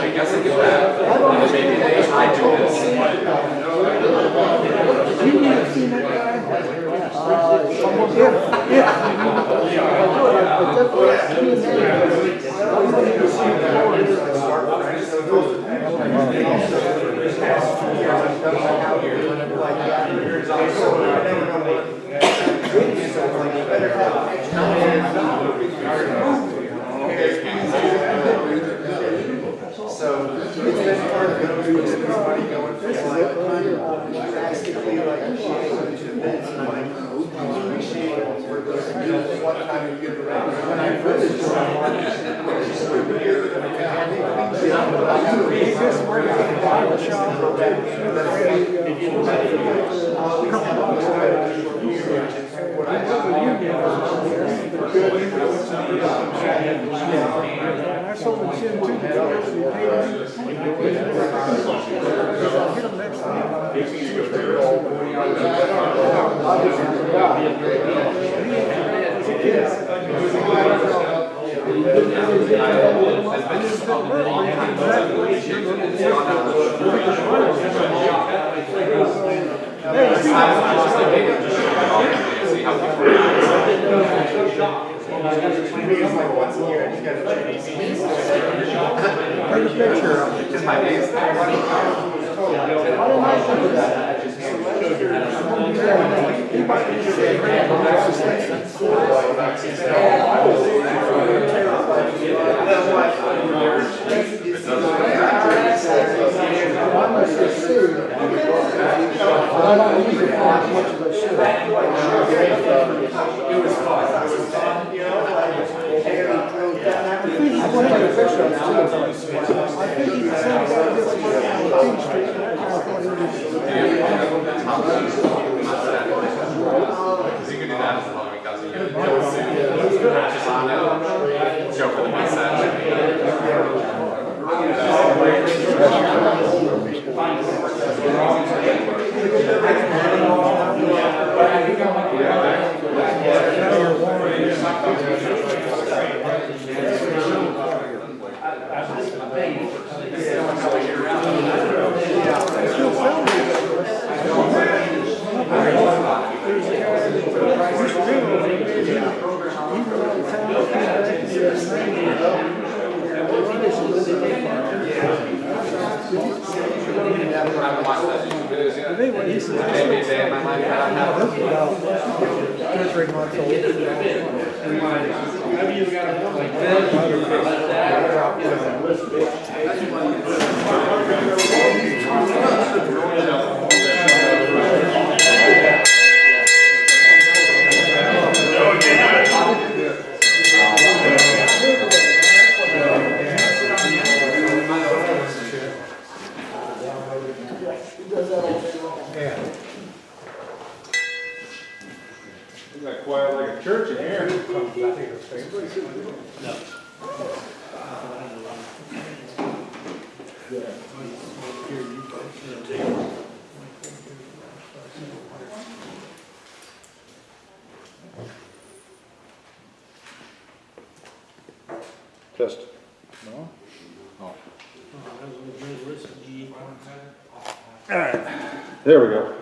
I guess I get that. Maybe I do this. You need to see that guy? So it's been hard to go through this money going for drastically like events and like appreciate what time you get around. When I first I sold the chin too. once a year, I just got to Take a picture of it. just my face. Test. No? Oh. All right. There we go.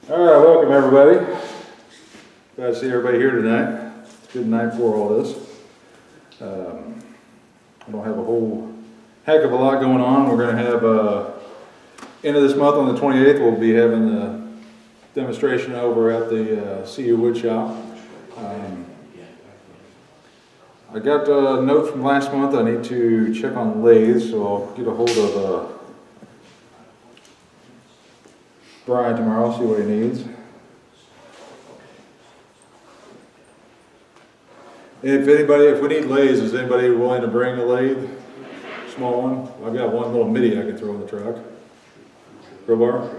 All right, welcome everybody. Glad to see everybody here tonight. It's a good night for all this. I don't have a whole heck of a lot going on. We're going to have, end of this month on the 28th, we'll be having the demonstration over at the Skew wood shop. I got a note from last month. I need to check on lathes, so I'll get a hold of Brian tomorrow, see what he needs. If we need lathes, is anybody willing to bring a lathe? Small one? I've got one little midi I can throw in the truck. Crowbar?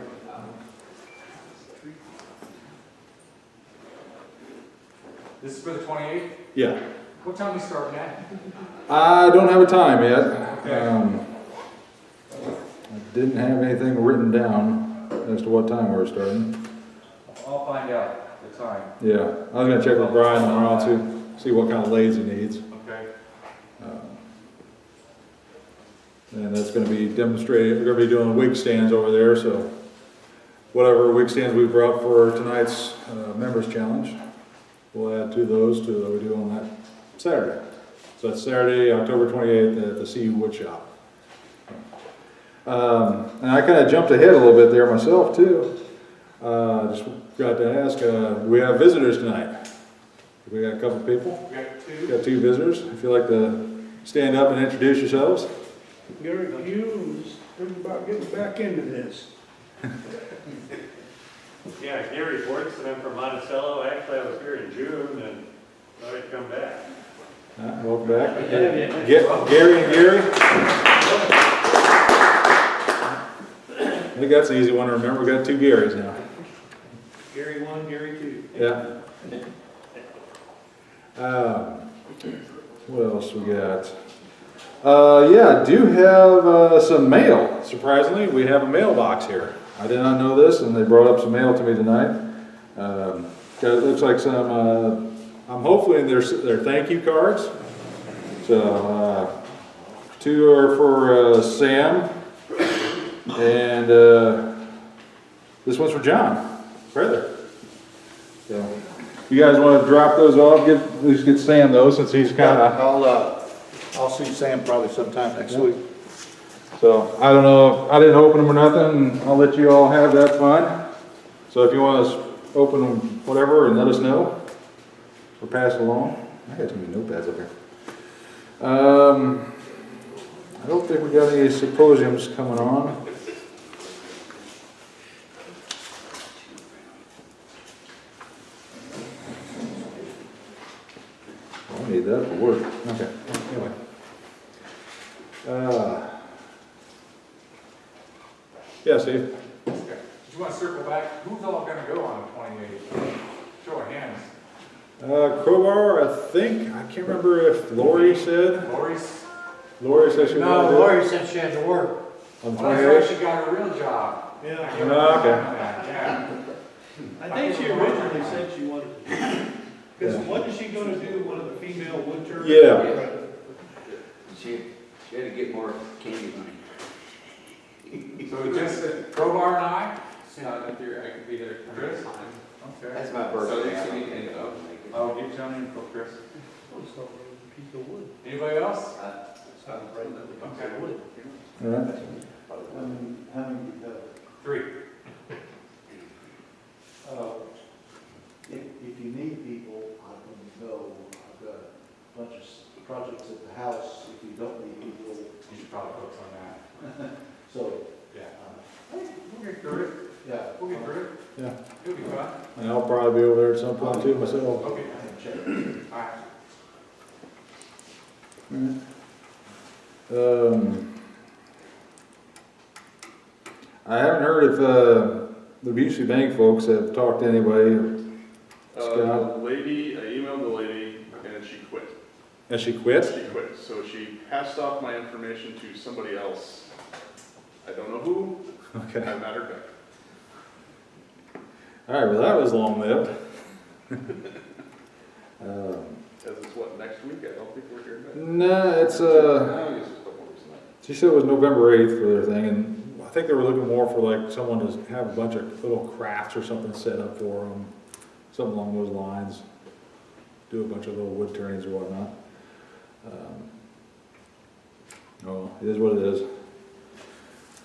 This is for the 28th? Yeah. What time we starting at? I don't have a time yet. I didn't have anything written down as to what time we were starting. I'll find out the time. Yeah, I was gonna check with Brian tomorrow too, see what kind of leads he needs. Okay. And that's gonna be demonstrated, we're gonna be doing wig stands over there, so whatever wig stands we brought for tonight's members challenge, we'll add to those to that we do on that Saturday. So that's Saturday, October 28th at the Skew Wood Shop. And I kind of jumped ahead a little bit there myself too. Just got to ask, we have visitors tonight. We got a couple people. We got two. Got two visitors. If you'd like to stand up and introduce yourselves. Gary Hughes, thinking about getting back into this. Yeah, Gary Bortz, and I'm from Monticello. Actually, I was here in June and thought I'd come back. Welcome back. Gary and Gary. I think that's an easy one to remember. We got two Garys now. Gary 1, Gary 2. Yeah. What else we got? Yeah, do have some mail. Surprisingly, we have a mailbox here. I did not know this, and they brought up some mail to me tonight. It looks like some. I'm hopefully they're thank you cards. So two are for Sam, and this one's for John, brother. So you guys want to drop those off? At least get Sam those since he's kind of. I'll see Sam probably sometime next week. So I don't know. I didn't open them or nothing. I'll let you all have that fun. So if you want to open them, whatever, and let us know or pass it along. I got too many notepads up here. I don't think we got any symposiums coming on. I need that for work. Okay. Anyway. Yeah, Steve. Okay. Did you want to circle back? Who's all going to go on the 28th? Show of hands. Crowbar, I think. I can't remember if Lori said. Lori Said she was No, gonna do it Lori said she had to work. on the Well, that's right, 28th. she got a real job. Yeah. Oh, okay. Yeah. I think she originally said she wanted to. Because Yeah. what is she going to do? One of the female woodturners? Yeah. She had to get more candy money. So just Crowbar and I? I could be there. Chris? Okay. That's my birthday. I don't think I'll make it. Oh, get Johnny and Chris. Piece of wood. Anybody else? It's not right now. Okay. All right. How many do you have? 3. If you need people, I can go. I've got a bunch of projects at the house. If you don't need people, You should probably focus on that. so, Yeah. We'll get through it. yeah. We'll get through it. Yeah. It'll be fun. And I'll probably be over there at some point too myself. Okay. I can check. All right. I haven't heard if the Busey Bank folks have talked to anybody. Scott? The lady, I emailed the lady and she quit. Has she quit? She quit, so she passed off my information to somebody else. I don't know who, Okay. I met her back. All right, well, that was long-lived. Because it's what, next week? I don't think we're hearing back. No, it's, I guess it's a couple weeks now. she said it was November 8th for their thing, and I think they were looking more for like someone to have a bunch of little crafts or something set up for them, something along those lines. Do a bunch of little wood turnings or whatnot. Oh, it is what it is.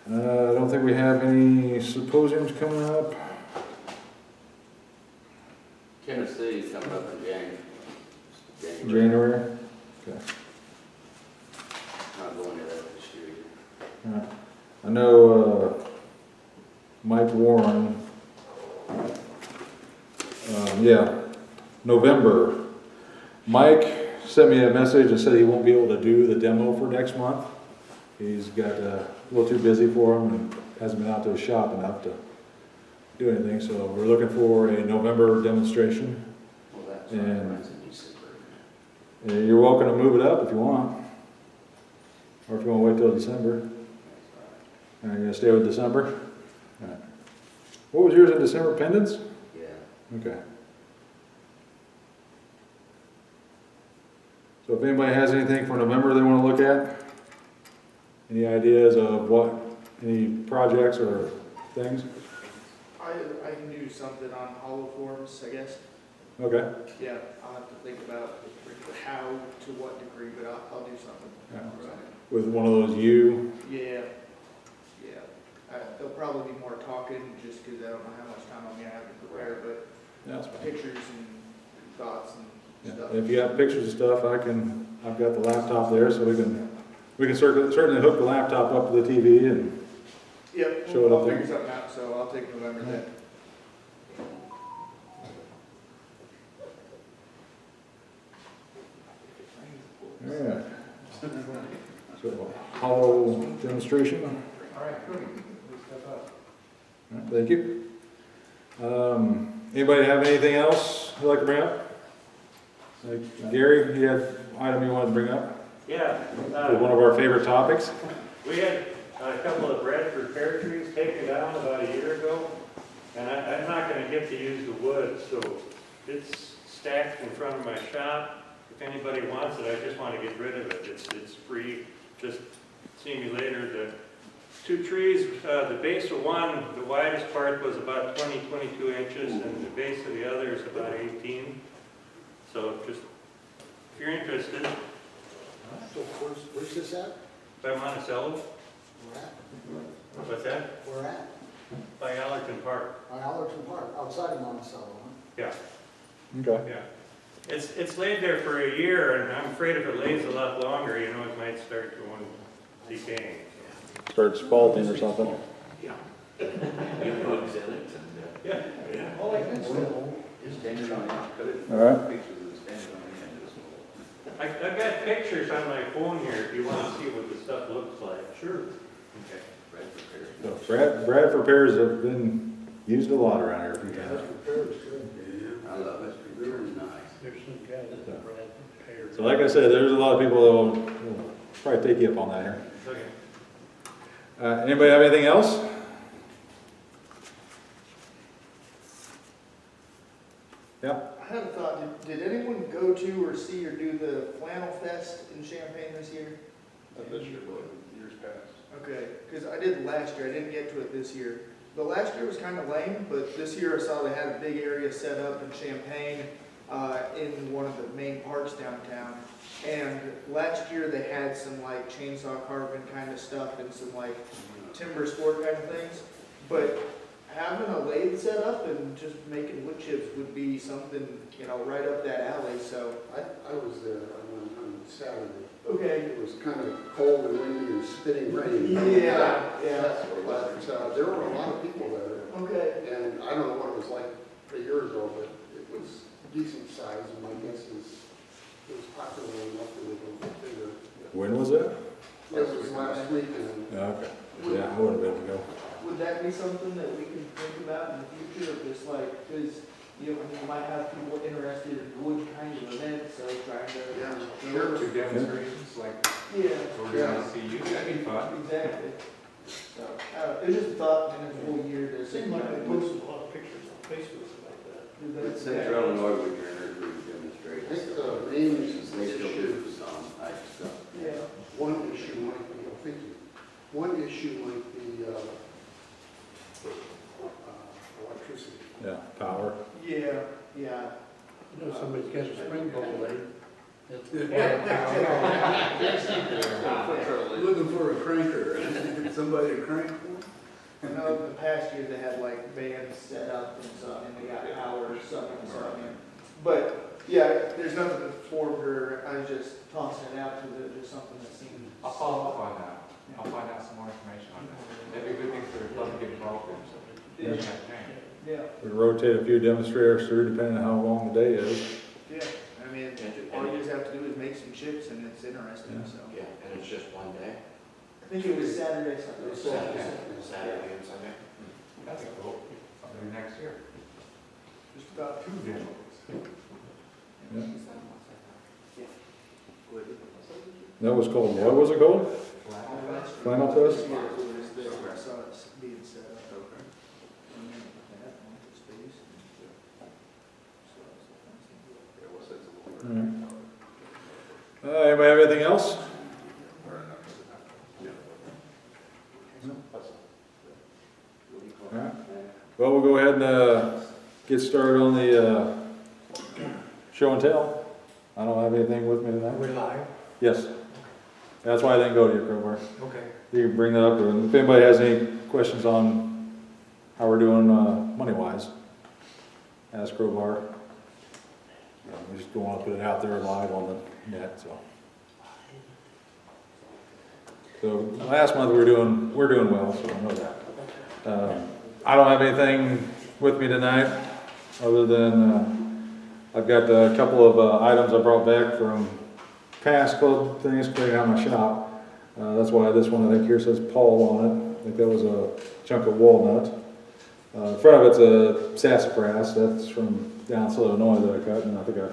I don't think we have any symposiums coming up. Tennessee's coming up in January. January? Okay. Not going to that this year. Yeah. I know Mike Warren, yeah, November. Mike sent me a message and said he won't be able to do the demo for next month. He's got a little too busy for him and hasn't been out to his shop enough to do anything. So we're looking for a November demonstration. Well, that's And- runs in December. You're welcome to move it up if you want. Or if you want to wait till December. Are you gonna stay with December? All right. What was yours in December, pendants? Yeah. Okay. So if anybody has anything for November they wanna look at, any ideas of what, any projects or things? I can do something on hollow forms, I guess. Okay. Yeah, I'll have to think about how, to what degree, but I'll do something. Yeah. With one of those Yeah, yeah. There'll probably be more talking, just because I don't know how much time I'm gonna have to prepare, but yeah, that's fine. pictures and thoughts and Yeah. stuff. If you have pictures and stuff, I've got the laptop there, so we can certainly hook the laptop up to the TV and, Yep, show it up I'll there. figure something out, so I'll take November then. yeah. So, hollow demonstration. All right, Cody, please step up. All right, thank you. Anybody have anything else you'd like to bring up? Like Gary, you had an item you wanted to bring up? Yeah, One of our favorite topics. we had a couple of Bradford pear trees taken down about a year ago, and I'm not gonna get to use the wood, so it's stacked in front of my shop. If anybody wants it, I just wanna get rid of it. It's free, just see me later. The two trees, the base of one, the widest part was about 22 inches, and the base of the other is about 18. So just, if you're interested, So where's this at? by Monticello, Where at? what's that? Where at? By Allerton Park. Allerton Park, outside of Monticello, Yeah, Okay. yeah. It's laid there for a year, and I'm afraid if it lays a lot longer, you know, it might start going decaying. Starts faulting or something. You bugs in it. Yeah. Oh, like this. It's dandelion. Cut it. All right. Pictures of this dandelion. I've got pictures on my phone here if you want to see what the stuff looks like. Sure. Okay. Bradford pear. So Bradford pears have been used a lot around here a few times. I love it. They're nice. There's some guy that's a Bradford pear. So like I said, there's a lot of people that will probably take you up on that here. Okay. Anybody have anything else? Yeah. I had a thought, did anyone go to or see or do the Flannel Fest in Champaign this year? Not this year, but years past. Okay, because I did last year, I didn't get to it this year. But last year was kind of lame, but this year I saw they had a big area set up in Champaign, in one of the main parks downtown. And last year they had some like chainsaw carving kind of stuff and some like timber sport kind of things. But having a lathe set up and just making wood chips would be something, you know, right up that alley, so. I was there on Saturday. Okay. It was kind of cold and windy and spitting rain. Yeah, yeah. But there were a lot of people there. Okay. And I don't know what it was like a year ago, but it was decent size, and my guess is it was popular enough that it will get bigger. When was that? This was last week, and Okay. Yeah, I would have been able to go. Would that be something that we can think about in the future, of just like, because, you know, you might have people interested in wood kind of events, so trying to. yeah, Sure, two demonstrations, like, Yeah. we're gonna see you, that'd be fun. Exactly. So, it was just a thought in a full year to. Seemed like they posted a lot of pictures on Facebook about that. It's Central Illinois with your energy I demonstration. think the main They still issue, do some type stuff. Yeah. one issue might be, one issue might be electricity. Yeah, power. Yeah, yeah. You know, somebody's got a spring ball there. Looking for a cranker, somebody to crank for? I know in the past year they had like bands set up and stuff, and they got power or something, But, yeah, there's nothing that's formed, or I was just tossing it out to there's something that seems. I'll follow up on that. I'll find out some more information on that. That'd be a good thing for the club to get involved in, so. Yeah. Champaign. Yeah, We rotate a few demonstrators through depending on how long the day is. yeah, I mean, all you just have to do is make some chips and it's interesting, Yeah. so. Yeah, and it's just one day. I think it was Saturday, Sunday. Saturday and Sunday. That'd be cool. Maybe next year. Just about two days. That was called, what was it called? Flannel Fest? Alright. Well, we'll go ahead and get started on the show and tell. I don't have anything with me tonight. We're live? Yes. That's why I didn't go to your crowbar. Okay. You can bring that up, and if anybody has any questions on how we're doing money-wise, ask Crowbar. We just don't want to put it out there live on the net, so. So last month we were doing well, so I know that. I don't have anything with me tonight, other than I've got a couple of items I brought back from past club things, cleaning out my shop. That's why this one I think here says Paul on it. I think that was a chunk of walnut. In front of it's a sassafras. That's from down in Southern Illinois that I cut, and I think I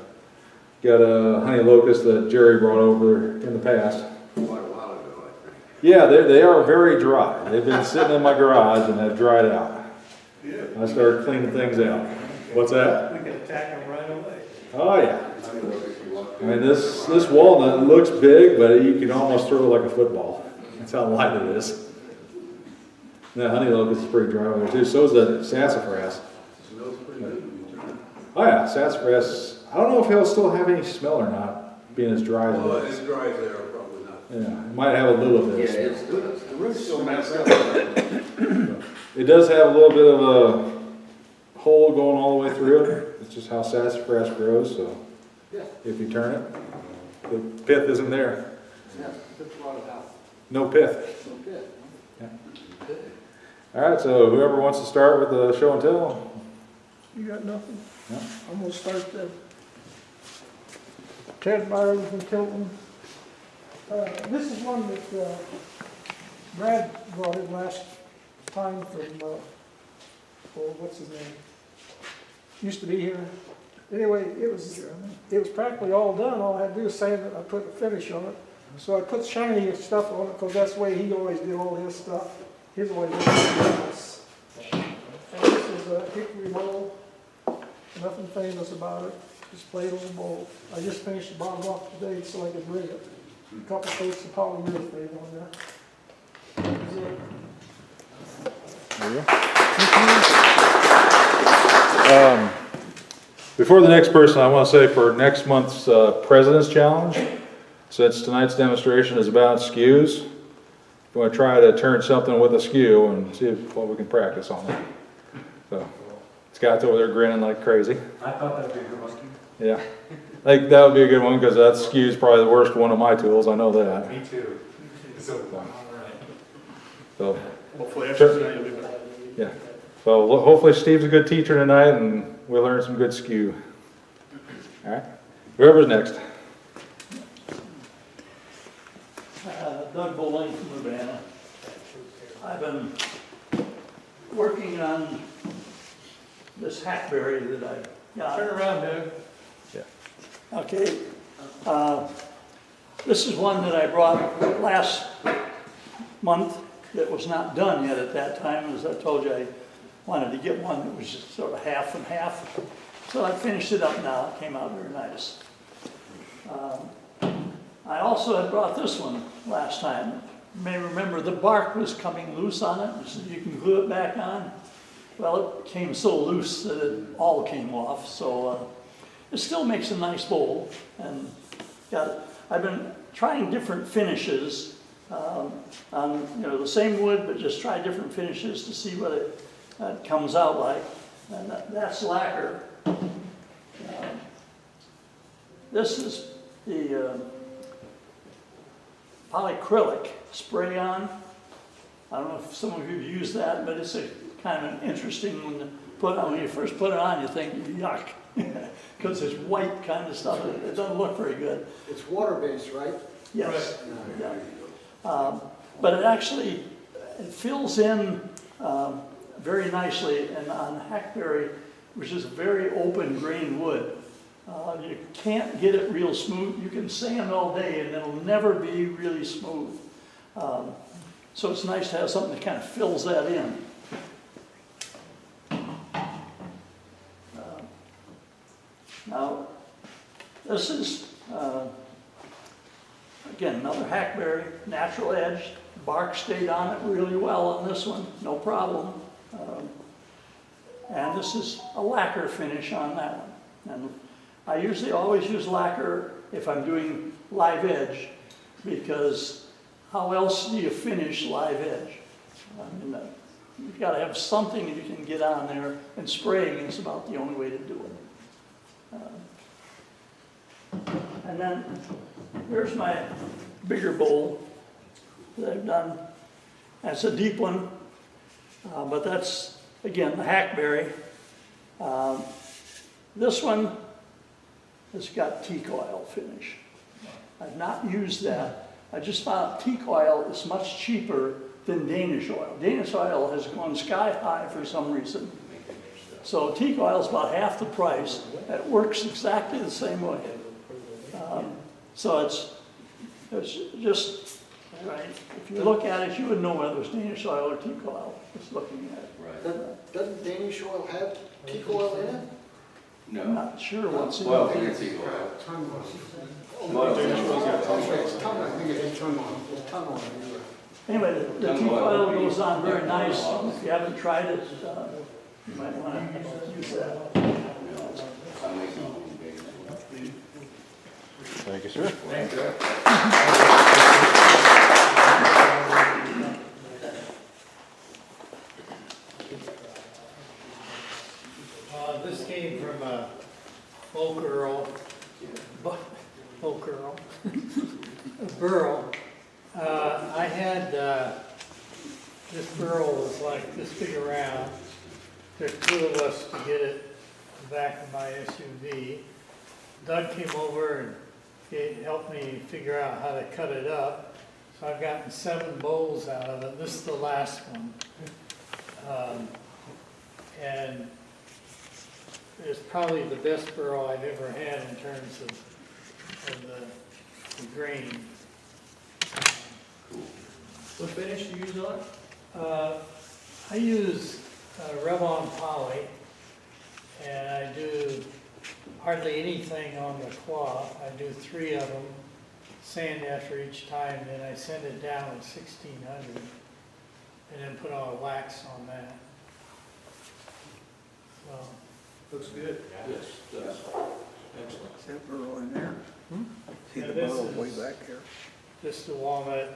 got a honey locust that Jerry brought over in the past. Quite a while ago, I think. Yeah, they are very dry. They've been sitting in my garage and have dried out. I started cleaning things out. What's that? We can attack them right away. Oh yeah. I mean, this walnut looks big, but you can almost throw it like a football. That's how light it is. The honey locust is pretty dry over there too. So is the sassafras. Smells pretty good when you turn it. Oh yeah, sassafras. I don't know if he'll still have any smell or not, being as dry as Well, it as is. dry as they are, probably not. Yeah, it might have a little bit of smell. it's good. The root's still messed up. It does have a little bit of a hole going all the way through it. It's just how sassafras grows, so Yeah. if you turn it, the pith isn't there. Yeah, that's a lot of out. No pith. Okay. All right, so whoever wants to start with the show and tell. You got nothing? No. I'm gonna start then. Ted Byron from Tilton. This is one that Brad brought in last time from, what's his name? Used to be here. Anyway, it was practically all done. All I had to do was sand it. I put a finish on it. So I put shiny stuff on it because that's the way he always did all his stuff. His always did this. And this is a hickory bowl. Nothing famous about it. Just plain old bowl. I just finished the bottom off today so I could bring it. A couple coats of polyurethane on there. That's it. There you go. Before the next person, I want to say for next month's President's Challenge, since tonight's demonstration is about skews, we want to try to turn something with a skew and see what we can practice on it. So, Scott's over there grinning like crazy. I thought that'd be a good one. Yeah, I think that would be a good one because that skew is probably the worst one of my tools. I know that. Me too. So, all right. So, Hopefully after tonight you'll be better. yeah. So hopefully Steve's a good teacher tonight and we'll learn some good skew. All right. Whoever's next. Doug Bowling from Urbana. I've been working on this hackberry that I got. Turn around, Doug. Okay. This is one that I brought last month that was not done yet at that time. As I told you, I wanted to get one that was just sort of half and half. So I finished it up now. It came out very nice. I also had brought this one last time. You may remember the bark was coming loose on it, so you can glue it back on. Well, it came so loose that it all came off, so it still makes a nice bowl. And I've been trying different finishes on the same wood, but just try different finishes to see what it comes out like. And that's lacquer. This is the polyacrylic spray-on. I don't know if some of you have used that, but it's a kind of an interesting one to put on. When you first put it on, you think, yuck, because it's white kind of stuff. It doesn't look very good. It's water-based, right? Yes. Yeah. But it actually fills in very nicely, and on hackberry, which is a very open grain wood, you can't get it real smooth. You can sand all day and it'll never be really smooth. So it's nice to have something that kind of fills that in. Now, this is, again, another hackberry, natural edge. bark stayed on it really well on this one, no problem. And this is a lacquer finish on that one. And I usually always use lacquer if I'm doing live edge, because how else do you finish live edge? I mean, you've got to have something you can get on there, and spraying is about the only way to do it. And then here's my bigger bowl that I've done. That's a deep one, but that's, again, the hackberry. This one has got teak oil finish. I've not used that. I just found teak oil is much cheaper than Danish oil. Danish oil has gone sky high for some reason. So teak oil is about half the price. It works exactly the same way. So it's just, right, if you look at it, you would know whether it's Danish oil or teak oil, just looking at it. Doesn't Danish oil have teak oil in it? I'm not sure what's in Well, it. you can see oil. It's tongue, I think it's tongue oil. Anyway, the teak oil goes on very nice. If you haven't tried it, you might want to use that. Thank you, sir. Thanks, sir. This came from Folk Earl, a burl. I had, this burl was like this big around. There's two of us to get it in the back of my SUV. Doug came over and helped me figure out how to cut it up. So I've gotten 7 bowls out of it. This is the last one. And it's probably the best burl I've ever had in terms of the grain. What finish do you use on it? I use Revlon poly, and I do hardly anything on the cloth. I do 3 of them, sand after each time, then I send it down at 1600, and then put all the wax on that. So, Looks good. Yes, yes. Excellent. Is that burl in there? See Yeah, the this burl is- way back there? just the walnut.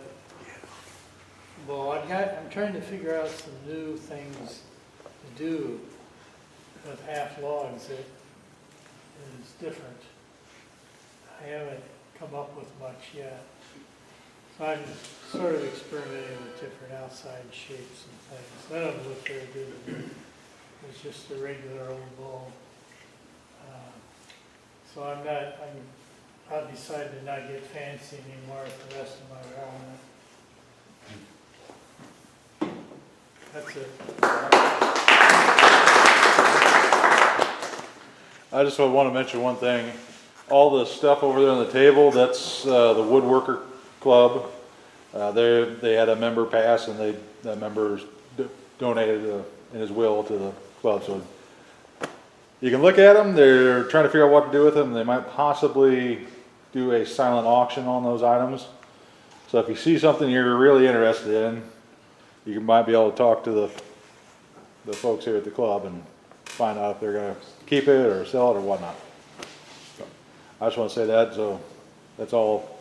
Well, I'm trying to figure out some new things to do with half logs that is different. I haven't come up with much yet. So I'm sort of experimenting with different outside shapes and things. None of them look very good to me. It's just a regular old bowl. So I've decided to not get fancy anymore with the rest of my walnut. That's it. I just want to mention one thing. All the stuff over there on the table, that's the Woodworker Club. They had a member pass, and that member donated in his will to the club. So you can look at them. They're trying to figure out what to do with them. They might possibly do a silent auction on those items. So if you see something you're really interested in, you might be able to talk to the folks here at the club and find out if they're going to keep it or sell it or whatnot. So I just want to say that, so that's all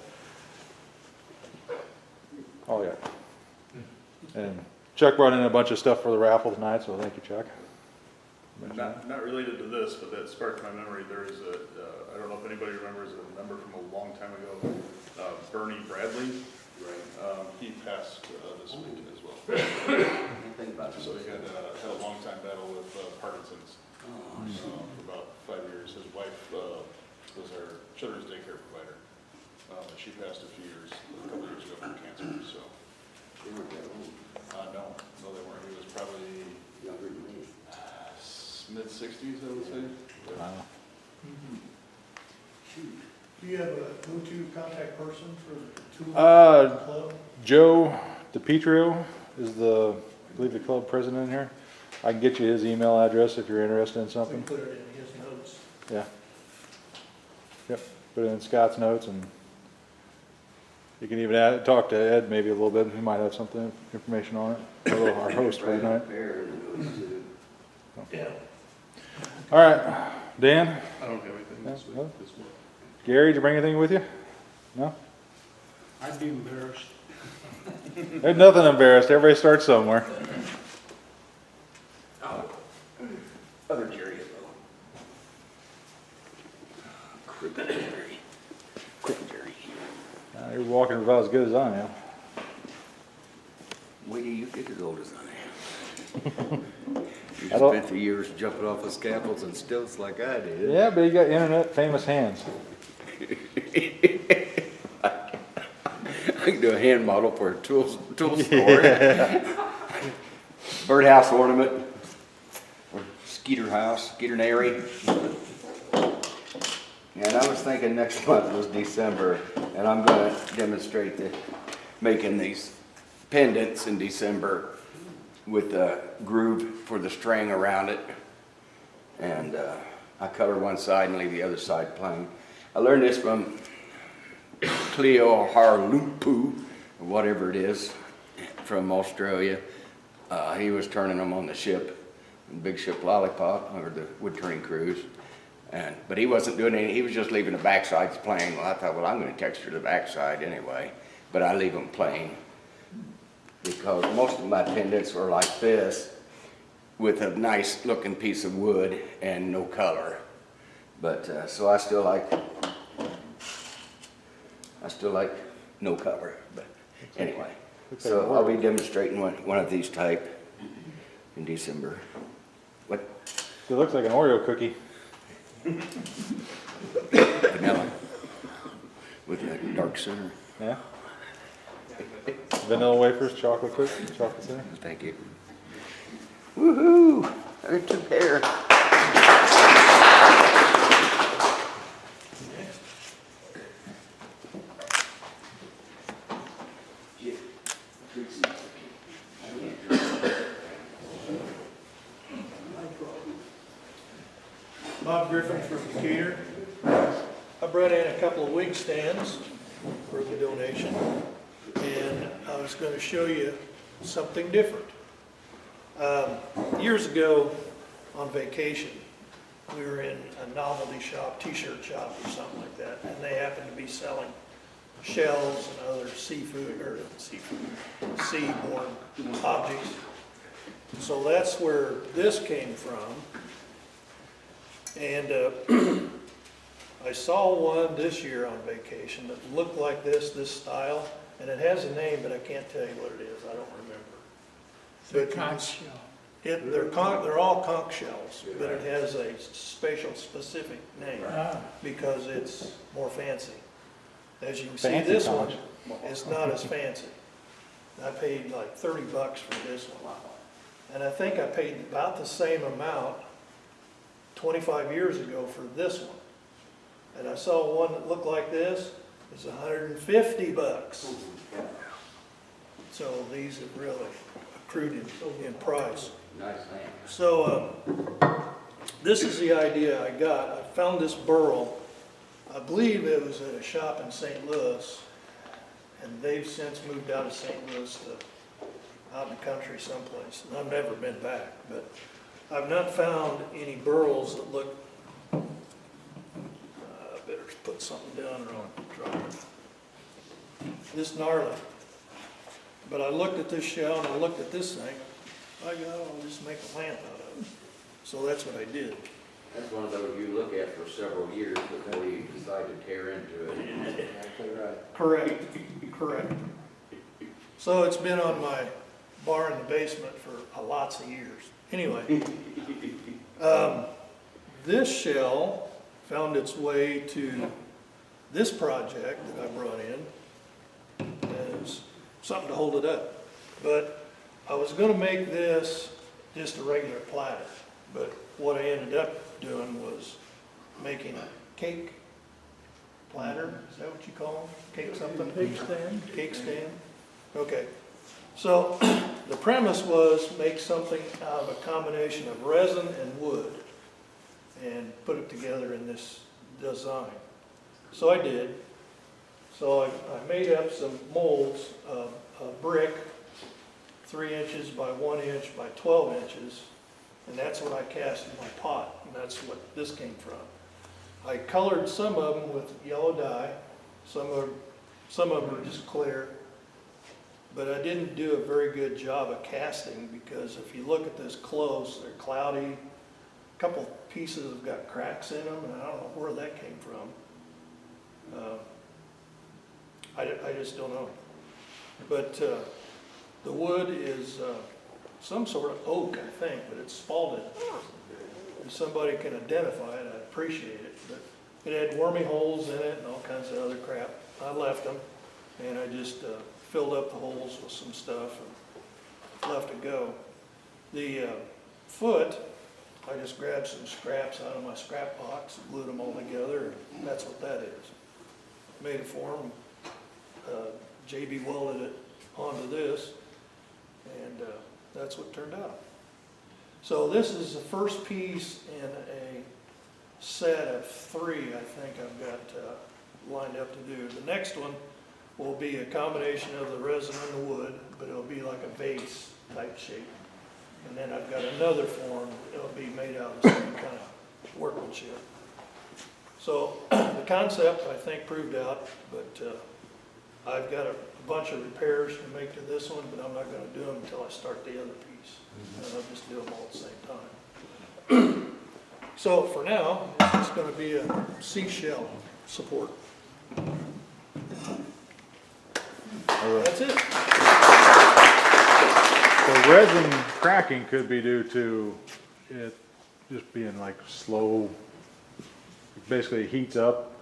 I got. And Chuck brought in a bunch of stuff for the raffle tonight, so thank you, Chuck. Not related to this, but that sparked my memory. There is I don't know if anybody remembers a member from a long time ago, Bernie Bradley. Right. He passed this weekend as well. Think about it. So he had a long time battle with Parkinson's for about 5 years. His wife was our children's daycare provider. She passed a couple years ago from cancer. So They weren't that old. no, they weren't. He was probably Younger than me. mid-60s, I would say. Wow. Do you have a go-to contact person for the tool club? Joe DiPietro is I believe the club president here. I can get you his email address if you're interested in We something. can put it in his notes. Yeah. Yep, put it in Scott's notes, and You can even talk to Ed maybe a little bit, he might have something, information on it, our host for tonight. Yeah. All right, Dan? I don't have anything this week. No? Gary, did you bring anything with you? No? I'd be embarrassed. There's nothing embarrassed, everybody starts somewhere. Other Jerry, Crooked Jerry. Crooked Jerry. You're walking about as good as I am. Wait till you get as old as I am. You I don't- spent the years jumping off of scaffolds and stilts like I did. Yeah, but you got internet famous hands. I can do a hand model for a tool store. Birdhouse ornament, or skeeter house, skeeternary. And I was thinking next month was December, and I'm gonna demonstrate making these pendants in December with a groove for the string around it. And I color one side and leave the other side plain. I learned this from Cleo Harlupu, or whatever it is, from Australia. He was turning them on the ship, the big ship Lollipop, or the wood turning cruise. But he wasn't doing any, he was just leaving the backsides plain. Well, I thought, well, I'm gonna texture the backside anyway, but I leave them plain. Because most of my pendants were like this, with a nice looking piece of wood and no color. But, so I still like no color, but anyway. So I'll be demonstrating one of these type in December. What? It looks like an Oreo cookie. Vanilla with a dark center. Yeah. Vanilla wafers, chocolate cookie, chocolate center. Thank you. Woohoo! I got 2 pair. Bob Griffin from Decatur. I brought in a couple of wig stands for the donation, and I was going to show you something different. Years ago, on vacation, we were in a novelty shop, t-shirt shop or something like that, and they happened to be selling shells and other seaborne objects. So that's where this came from. And I saw one this year on vacation that looked like this style, and it has a name, but I can't tell you what it is. I don't remember. The conch shell. They're all conch shells, but it has a specific name because it's more fancy. As you can see, Fancy this conch. one is not as fancy. I paid like $30 for this one. And I think I paid about the same amount 25 years ago for this one. And I saw one that looked like this, it was $150. So these have really accrued in price. Nice thing. So this is the idea I got. I found this burl. I believe it was at a shop in St. Louis, and they've since moved out of St. Louis to out in the country someplace. And I've never been back, but I've not found any burls that look, I better put something down or I'll try it. This gnarly. But I looked at this shell and I looked at this thing. I go, I'll just make a lamp out of it. So that's what I did. That's one of those you look at for several years before you decide to tear into it. Exactly right. Correct. So it's been on my bar in the basement for lots of years. Anyway, this shell found its way to this project that I brought in as something to hold it up. But I was going to make this just a regular platter, but what I ended up doing was making a cake platter. Is that what you call them? Cake something? Cake stand. Cake stand. Okay. So the premise was make something out of a combination of resin and wood and put it together in this design. So I did. So I made up some molds of brick, 3 inches by 1 inch by 12 inches, and that's what I cast in my pot, and that's what this came from. I colored some of them with yellow dye, some of them are just clear, but I didn't do a very good job of casting, because if you look at this close, they're cloudy. A couple pieces have got cracks in them, and I don't know where that came from. I just don't know. But the wood is some sort of oak, I think, but it's spalted. If somebody can identify it, I'd appreciate it. But it had wormy holes in it and all kinds of other crap. I left them, and I just filled up the holes with some stuff and left it go. The foot, I just grabbed some scraps out of my scrap box and glued them all together, and that's what that is. Made a form, JB welded it onto this, and that's what turned out. So this is the first piece in a set of 3 I think I've got lined up to do. The next one will be a combination of the resin and the wood, but it'll be like a vase type shape. And then I've got another form, it'll be made out of the same kind of workmanship. So the concept I think proved out, but I've got a bunch of repairs to make to this one, but I'm not going to do them until I start the other piece. And I'll just do them all at the same time. So for now, it's just going to be a seashell support. That's it. The resin cracking could be due to it just being like slow, basically heats up,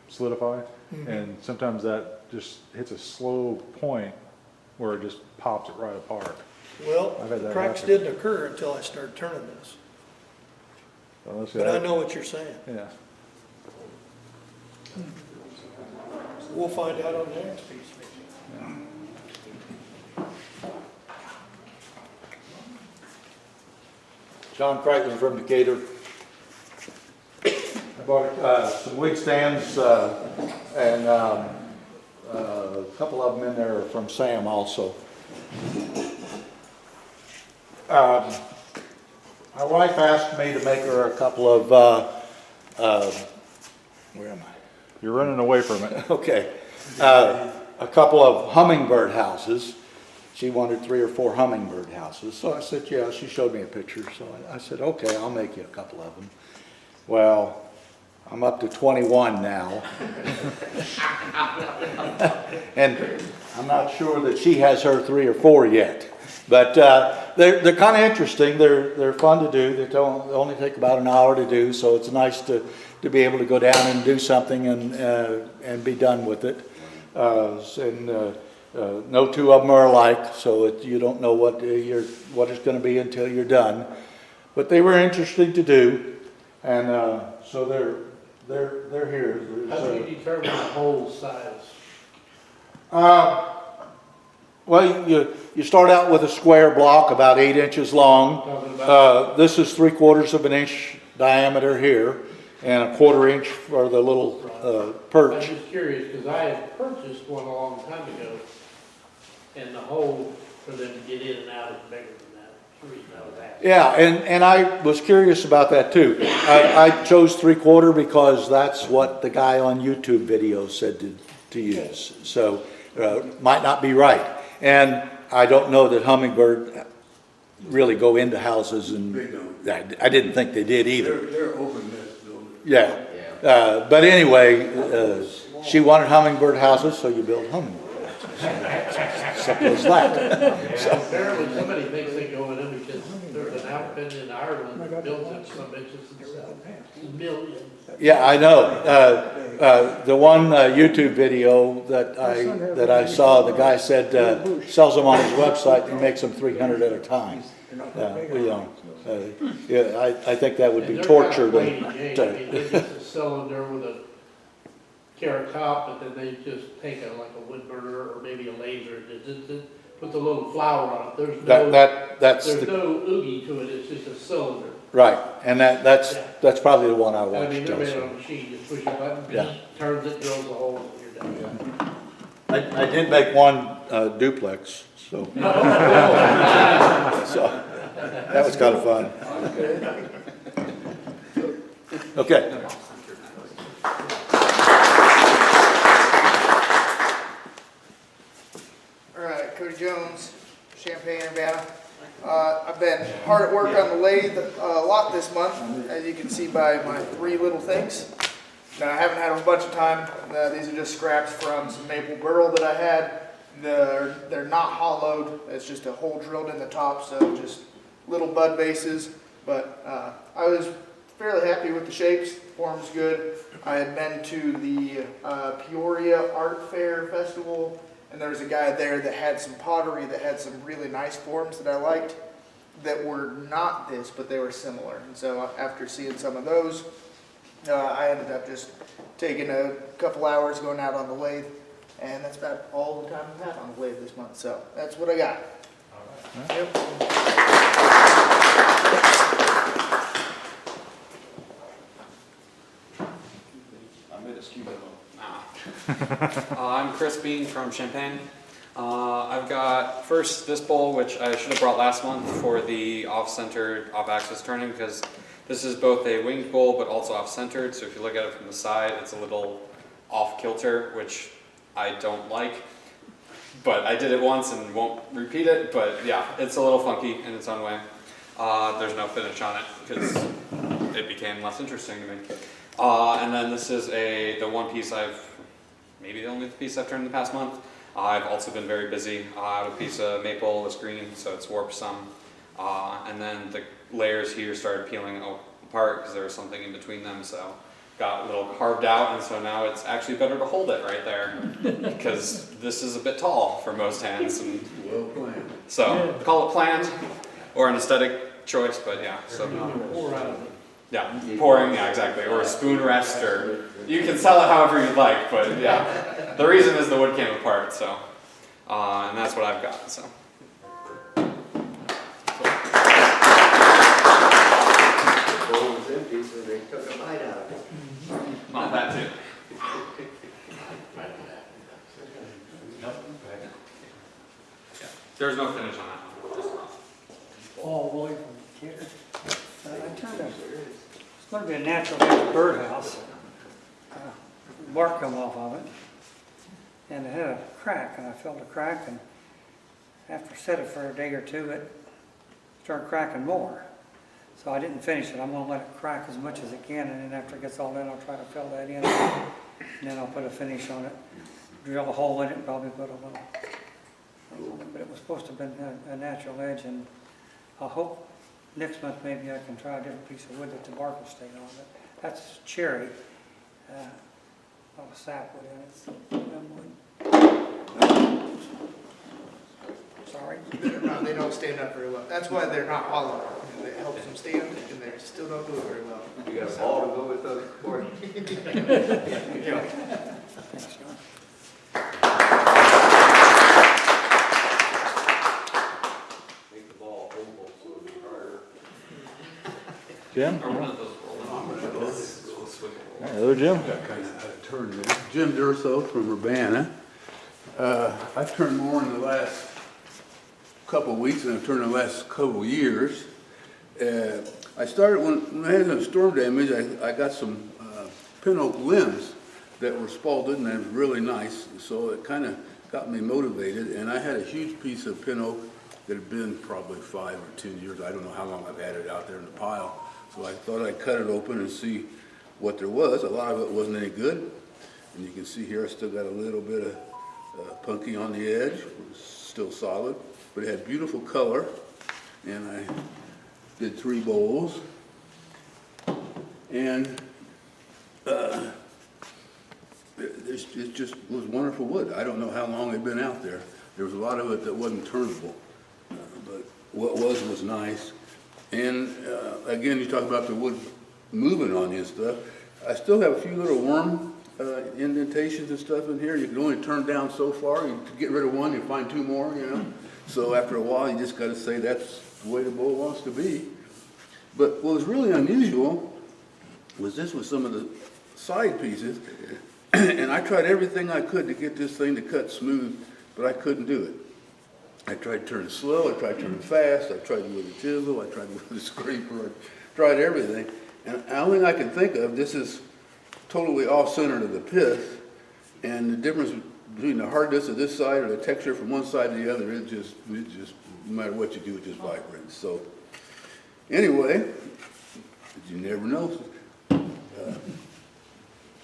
solidify, and sometimes that just hits a slow point where it just pops it right apart. Well, I've had the that cracks happen. didn't occur until I started turning this. So But I know what you're saying. Yeah. We'll find out on the next piece. John Crichton from Decatur. I bought some wig stands and a couple of them in there from Sam also. My wife asked me to make her a couple of, where am I? You're running away from it. Okay. A couple of hummingbird houses. She wanted 3 or 4 hummingbird houses. So I said, yeah, she showed me a picture. So I said, okay, I'll make you a couple of them. Well, I'm up to 21 now. And I'm not sure that she has her 3 or 4 yet. But they're kind of interesting. They're fun to do. They only take about an hour to do. So it's nice to be able to go down and do something and be done with it. No 2 of them are alike, so you don't know what it's going to be until you're done. But they were interesting to do, and so they're here. How do you determine the hole size? Well, you start out with a square block about 8 inches long. This is 3/4 of an inch diameter here, and a 1/4 inch for the little perch. I'm just curious, because I had purchased one a long time ago, and the hole for them to get in and out is bigger than that. That's the reason I was asking. Yeah, and I was curious about that too. I chose 3/4 because that's what the guy on YouTube video said to use. So might not be right. And I don't know that hummingbird really go into houses, and I didn't think they did either. They're open nest builders. Yeah. But anyway, she wanted hummingbird houses, so you build hummingbird houses. Simple as that. So apparently somebody thinks they go in them because there's an outfit in Ireland that builds it some bitches and millions. Yeah, I know. The one YouTube video that I saw, the guy said sells them on his website and makes them 300 at a time. Yeah, I think that would be torture. It's a cylinder with a carrot top, but then they just take like a wood burner or maybe a laser and just put the little flower on it. There's no oogie to it. It's just a cylinder. Right, and that's probably the one I watched. I mean, they're made on a machine. Just push a button, turns it, drills a hole, and you're I did make one duplex, so. So, that was kind of fun. Okay. All right, Cody Jones, Champaign, Urbana. I've been hard at work on the lathe a lot this month, as you can see by my 3 little things. Now, I haven't had a bunch of time. These are just scraps from some maple burl that I had. They're not hollowed. It's just a hole drilled in the top, so just little bud bases. But I was fairly happy with the shapes. Form's good. I had been to the Peoria Art Fair Festival, and there was a guy there that had some pottery that had some really nice forms that I liked that were not this, but they were similar. And so after seeing some of those, I ended up just taking a couple hours going out on the lathe, and that's about all the time I've had on the lathe this month. So that's what I got. All right. Yep. I made a skew demo. I'm Chris Bean from Champaign. I've got first this bowl, which I should have brought last month for the off-centered, off-axis turning, because this is both a winged bowl but also off-centered. So if you look at it from the side, it's a little off-kilter, which I don't like. But I did it once and won't repeat it. But yeah, it's a little funky in its own way. There's no finish on it because it became less interesting to me. And then this is the one piece maybe the only piece I've turned in the past month. I've also been very busy. I have a piece of maple that's green, so it's warped some. And then the layers here started peeling apart because there was something in between them, so got a little carved out, and so now it's actually better to hold it right there because this is a bit tall for most hands. And Well planned. so call it planned or an aesthetic choice, but yeah. So yeah, pouring, yeah, exactly, or a spoon rest, or you can sell it however you'd like, but yeah, the reason is the wood came apart, so, and that's what I've got, so. The bowl was empty, so they took a bite out of it. Not that too. Yeah, there's no finish on that one, just rough. Paul Willie from Decatur. I turned it's going to be a natural birdhouse. Bark come off of it. And it had a crack, and I filled the crack, and after set it for a day or two, it started cracking more. So I didn't finish it. I'm going to let it crack as much as it can, and then after it gets all done, I'll try to fill that in, and then I'll put a finish on it. Drill a hole in it, and probably put a little. But it was supposed to have been a natural edge, and I hope next month maybe I can try a different piece of wood that the bark will stay on. But that's cherry, not a sapwood in it. It's gum wood. Sorry. They don't stand up very well. That's why they're not hollow. It helps them stand, and they still don't do it very well. You got a ball to go with the board. Yeah. Thanks, John. Make the ball oval so it'll be harder. Jim? Or one of those rolling. Hello, Jim. Jim Durso from Urbana. I've turned more in the last couple of weeks than I've turned in the last couple of years. I started when I had some storm damage. I got some pin oak limbs that were spalted, and they were really nice. So it kind of got me motivated. And I had a huge piece of pin oak that had been probably 5 or 10 years. I don't know how long I've had it out there in the pile. So I thought I'd cut it open and see what there was. A lot of it wasn't any good. And you can see here I still got a little bit of punky on the edge. It was still solid, but it had beautiful color. And I did 3 bowls. And it just was wonderful wood. I don't know how long it had been out there. There was a lot of it that wasn't turnable, but what was nice. And again, you talk about the wood moving on you and stuff. I still have a few little worm indentations and stuff in here. You can only turn down so far. You get rid of one, you find 2 more, you know. So after a while, you just got to say that's the way the bowl wants to be. But what was really unusual was this was some of the side pieces. And I tried everything I could to get this thing to cut smooth, but I couldn't do it. I tried turning slow, I tried turning fast, I tried with a chisel, I tried with a scraper, I tried everything. And the only thing I can think of, this is totally off-center to the pith, and the difference between the hardness of this side or the texture from one side to the other, it just, no matter what you do, it just vibrates. So, anyway, you never know.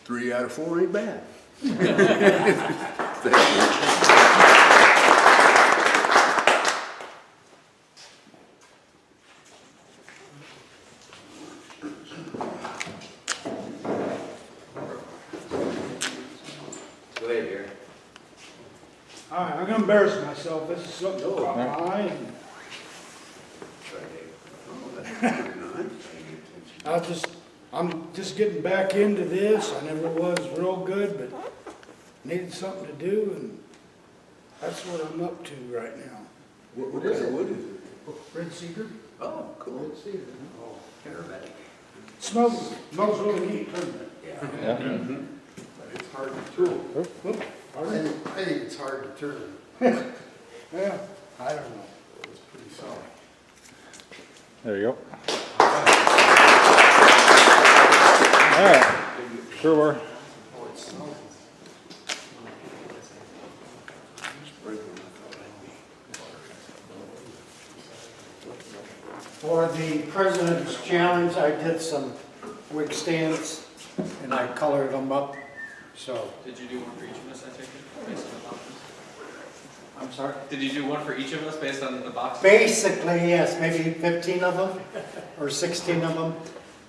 3 out of 4 ain't bad. Thank you. All right, I'm gonna embarrass myself. This is something that caught my eye. I'm just getting back into this. I never was real good, but needed something to do, and that's what I'm up to right now. What is it? What is it? Red cedar. Oh, cool. Red cedar. Smells really neat, doesn't it? Yeah. But it's hard to turn. I think it's hard to turn. Yeah, I don't know. It's pretty solid. There you go. All right. Sure. For the President's Challenge, I did some wig stands and I colored them up, so. Did you do one for each of us, I take it, based on the boxes? I'm sorry? Did you do one for each of us based on the boxes? Basically, yes, maybe 15 of them or 16 of them.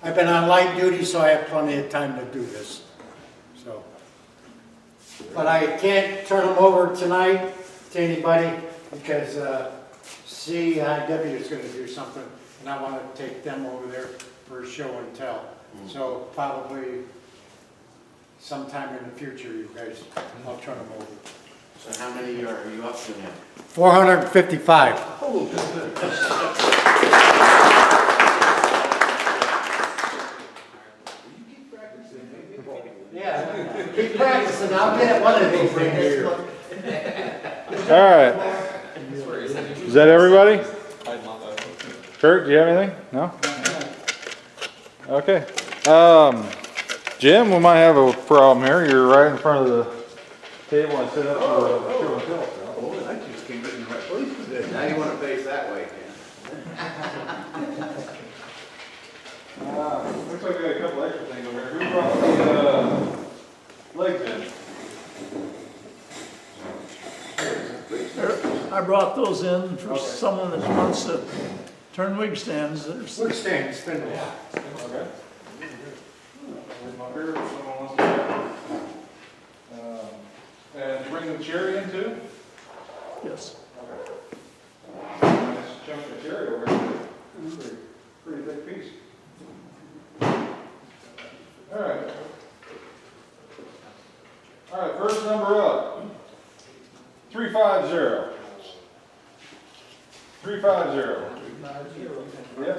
I've been on light duty, so I have plenty of time to do this, so. But I can't turn them over tonight to anybody because CIW is going to do something and I want to take them over there for a show and tell. So probably sometime in the future, you guys, I'll turn them over. So how many are you up to now? 455. Yeah, keep practicing. I'll get it one of these days. All right. Is that everybody? Kurt, do you have anything? No? Okay. Jim, we might have a problem here. You're right in front of the table I set up for show and tell. Oh, I just came in the right place today. Now you want to face that way, Looks like we got a couple extra things over here. Who brought the legs in? I brought those in for someone that wants to turn wig stands. Wig stands, spindles. Okay. Where's my beer? Someone wants to have it. And bring the cherry in too? Yes. Okay. Nice chunk of cherry over here. Pretty thick piece. All right. All right, first number up. 350. 350. Yep.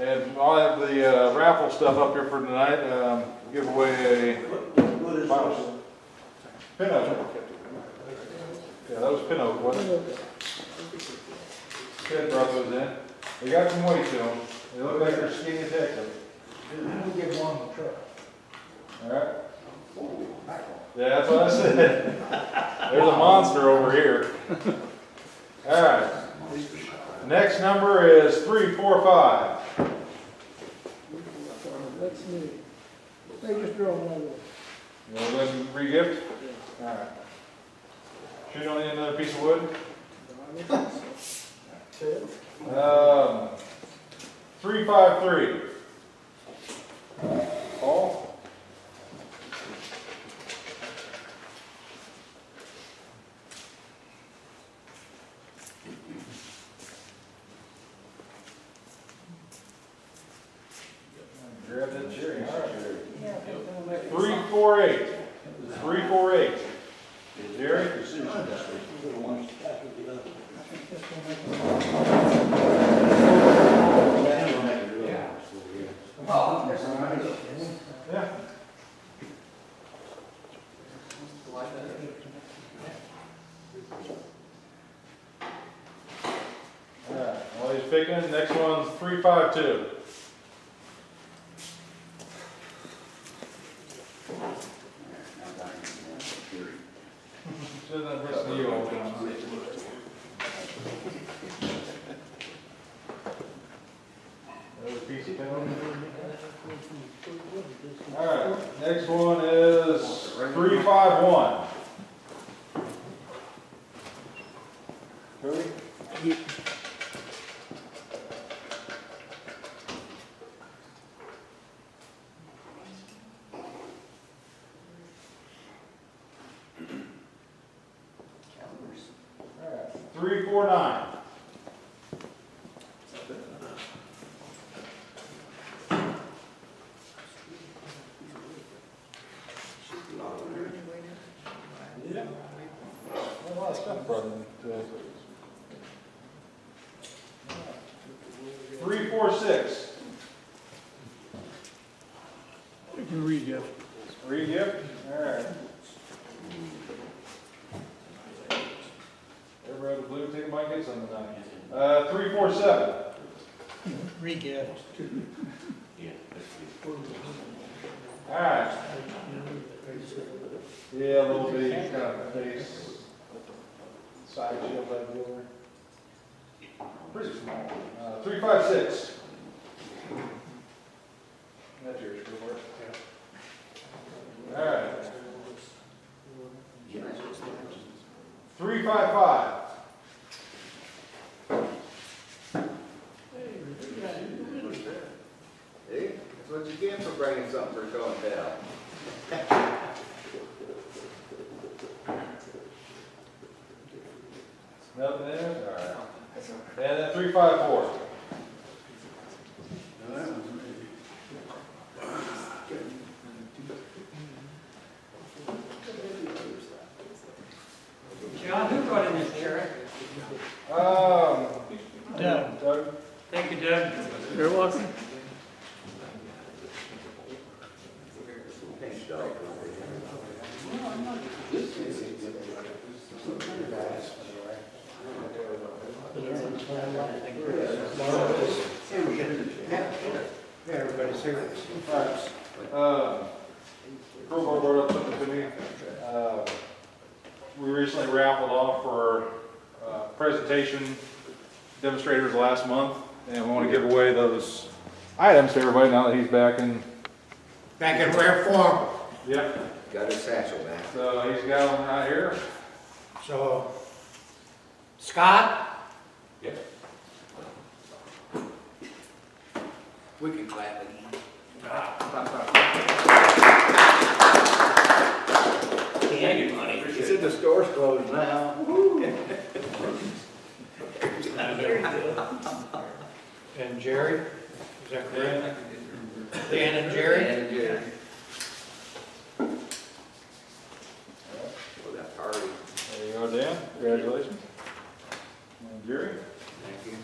And I'll have the raffle stuff up here for tonight. Give away a pin oak. Yeah, that was pin oak, wasn't it? Ted brought those in. They got some weight to them. They look like they're skinny as heck. We'll get one in the truck. All right. Yeah, that's what I said. There's a monster over here. All right. Next number is 345. That's me. They just draw one. You want to go ahead and re-gift? All right. Shoot on the another piece of wood. 353. Paul? Grab that cherry. All right. 348. 348. Jerry? Alright, while he's picking, next one's 352. Should have listened to you all the time. Another piece of film. Alright, next one is 351. Cody? Alright, 349. Yeah. A lot of stuff brought in today. 346. We can read you. Re-gift? Alright. Everybody with a blue ticket might get some tonight. 347. Re-gift. Alright. Yeah, a little bit, kind of face, side shield that deal there. Pretty small. 356. That's yours, go for it. Alright. 355. See, that's what you get for bringing something for show and tell. Nothing there? Alright. And then 354. John, who brought in this chair? Doug. Doug? Thank you, Doug. You're welcome. Thanks, dog. Everybody's here. Alright. Crowbar brought up something to me. We recently raffled off for presentation demonstrators last month, and we want to give away those items to everybody now that he's back in. Back in rare form. Yep. Got his satchel back. So he's got them right here. So, Scott? Yep. We can clap again. Candy money. He said the store's closed now. And Jerry? Is that correct? Dan and Jerry? Dan and Jerry. Oh, that party. There you go, Dan. Congratulations. And Jerry. Thank you.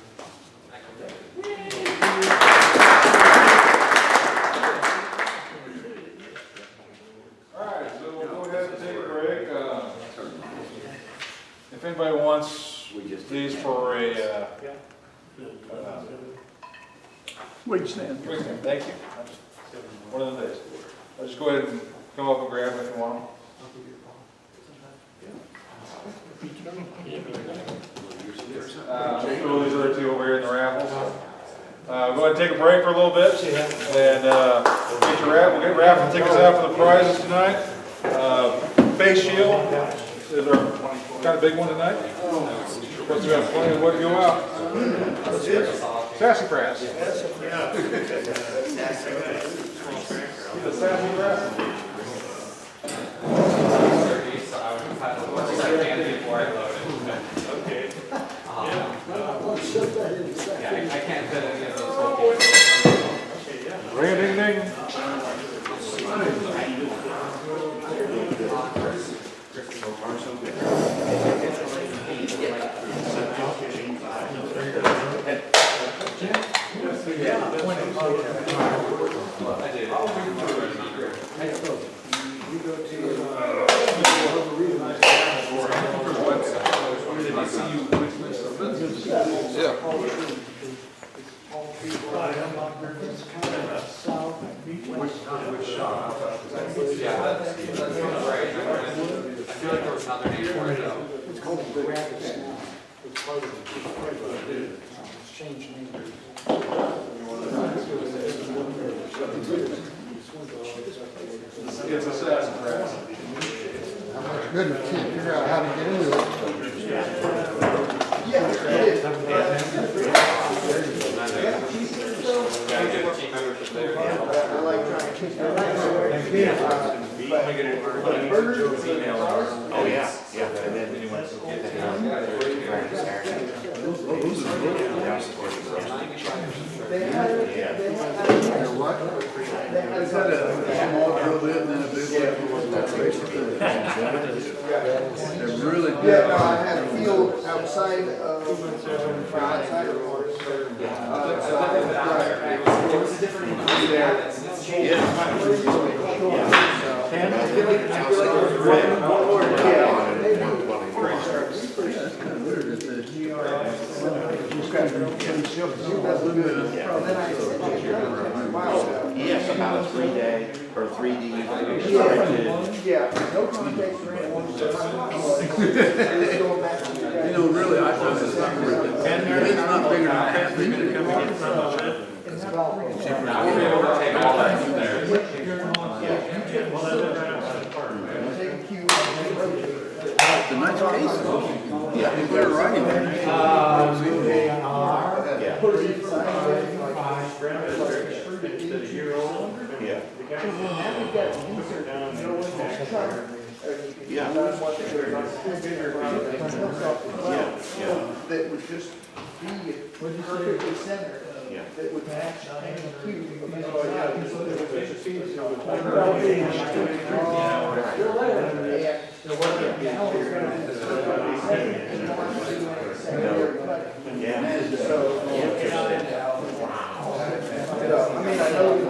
Alright, so we'll go ahead and take a break. If anybody wants these for a Wait, stand. thank you. One of the days. I'll just go ahead and come up and grab them if you want them. Throw these other two over here in the raffles. Go ahead and take a break for a little bit, and we'll get raffle tickets out for the prizes tonight. Face shield is our kind of big one tonight. Plus we have plenty of wood to go out. Sassafras. The sassafras. Okay. I can't fit any of those. Ring a ding ding. You go to, Which shop? Yeah, that's right. I feel like there was another name for it though. It's called the Rabbit Snack. It's part of it's changed name. It's a sassafras. Goodness, can't figure out how to get into it. Yeah, it is. I like trying to keep that. Oh, yeah, yeah. And then anyone can get Is that a small drill bit and then a big one? They're really good. Yeah, no, I had a field outside of, outside of Yes, about a 3-day or 3D. Yeah, no contact for anyone. You know, really, I thought it's not really, it's not bigger than a cat, maybe they come in from the shed. It's a nice case. Yeah, they're writing. They are. Yeah. That would just be perfectly centered. That would match any cue.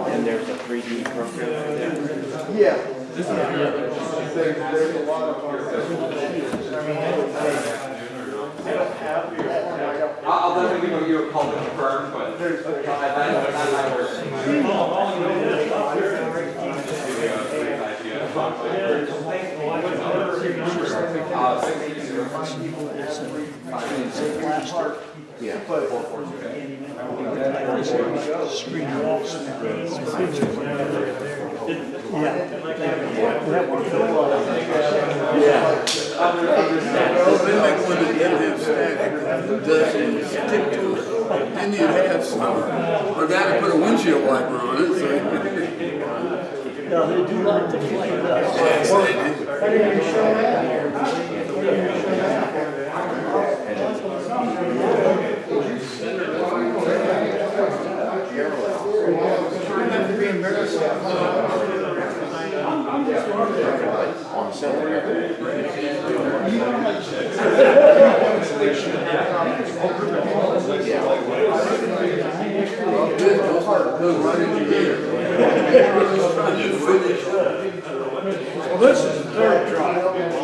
And there's a 3D program. Yeah. There's a lot of. I'll definitely give you a call to confirm, but that works. Yeah. They make one that didn't have static, doesn't stick to it. Then you'd have some, or that to put a windshield wiper on it, so. Yeah, they do like to play that. Yes, they On center. Well, this is the third try. Looks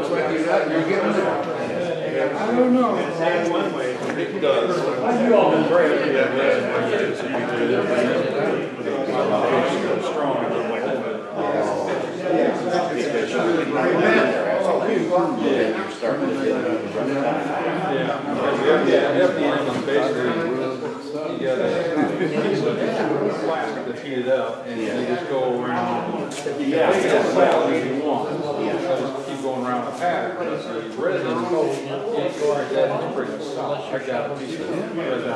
like you're getting there. I don't know. It does. I've been great. Strong. Plastic that's heated up, and you just go around. If you want. Just keep going around the pattern. Because the resin, you can't go like that. It's pretty soft. I got a piece of resin.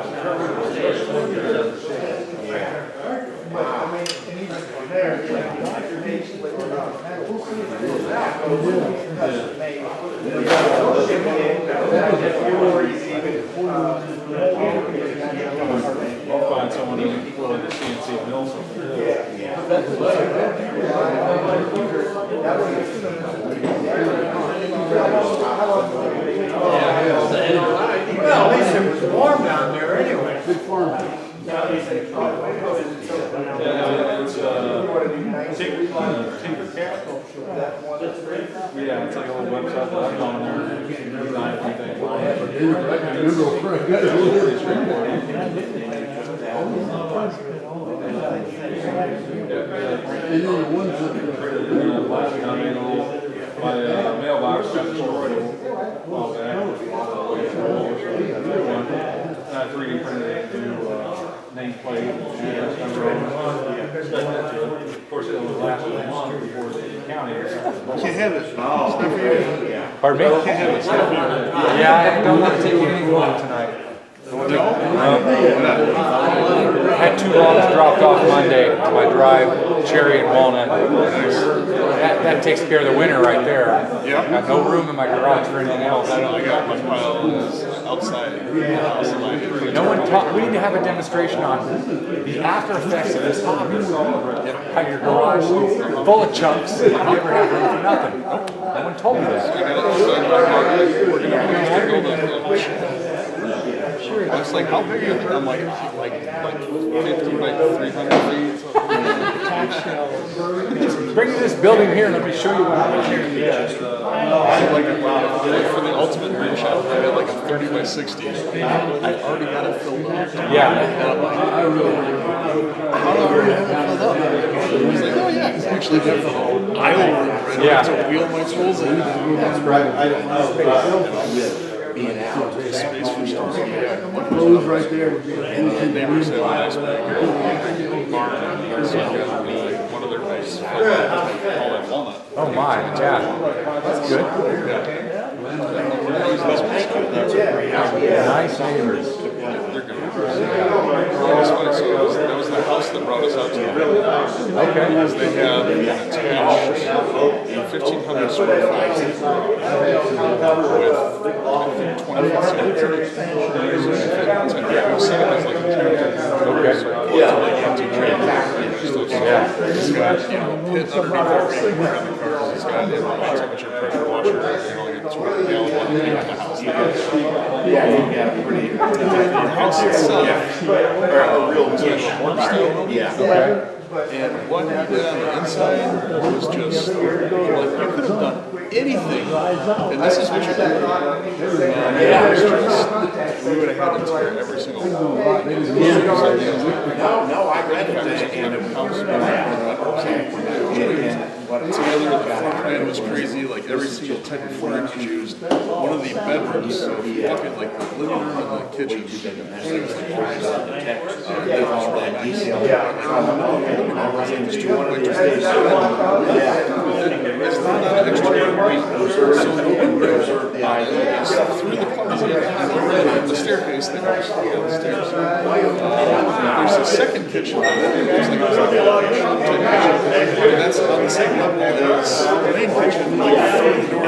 I'll find someone who's willing to CNC mill something. Well, at least it was warm down there anyway. Good farm. Tinker Cat. Yeah, it's like a little website that I've gone there and designed everything. remember where I got it. And then the ones that, my mailbox got destroyed a while back. And I 3D printed it to nameplate. Of course, it was last month before the county. Can't have it. Pardon me? Can't have it. Yeah, I don't want to take anything home tonight. No? Had 2 logs dropped off Monday on my drive, cherry and walnut. That takes care of the winter right there. Yeah. Got no room in my garage for anything else. I got my pile outside. No one taught, we need to have a demonstration on the after effects of this hobby. How your garage is full of chunks and you never have room for nothing. No one told me that. I was like, how big is it? I'm like 50 by 300 feet. Bring me this building here and let me show you what I'm doing. For the ultimate green shop, I had like a 30 by 60. I already got it filled up. Yeah. And I'm like, how do I already have it filled up? I was like, oh yeah, it's actually got the aisle room right to wheel my tools in. That's right. Being out, space for stuff. Clothes right there. And neighbors have a nice big barn. So one of their nice all that walnut. Oh my, yeah. That's good. Nice neighbors. They're good. It's funny, so that was the house that brought us out to the river. Okay. Because they have an attached 1,500 square foot with 20 foot cemetery. So we set it as like a trailer. Okay. So it's like empty trailer. Yeah. It's got, you know, pit underneath everything around the cars. It's got a temperature pressure washer. You know, it's really gallon one in the house. The house itself, was a work style. And what he did on the inside was just, like, you could have done anything. And this is what you did. We would have had to tear every single one. No, I read it. Together, the floor plan was crazy, like every single type of furniture used. One of the bedrooms, so if you look at like the living room and the kitchen, things like that was really nice. Everything was 2 by 2. It's not an extra room, so the window is through the closet and the staircase there, the stairs. There's a second kitchen, there's like a shop type kitchen, and that's on the same level as the main kitchen, like through the door,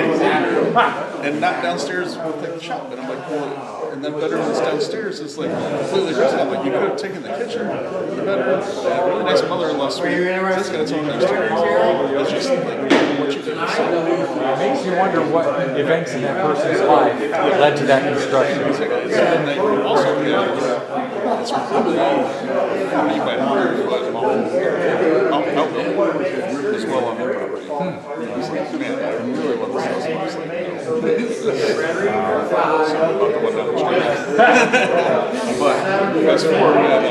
and not downstairs with like the shop. And I'm like, well, and that bedroom that's downstairs is like completely different. I'm like, you could have taken the kitchen, the bedroom, and a really nice mother-in-law suite. It's got its own exterior. It's just like what you did. It makes you wonder what events in that person's life led to that construction. And they also have, it's probably 40 by 100 foot outbuilding as well on their property. I was like, man, I really want this house. I was like, no. So I'm about to one down the street. But fast forward, we had an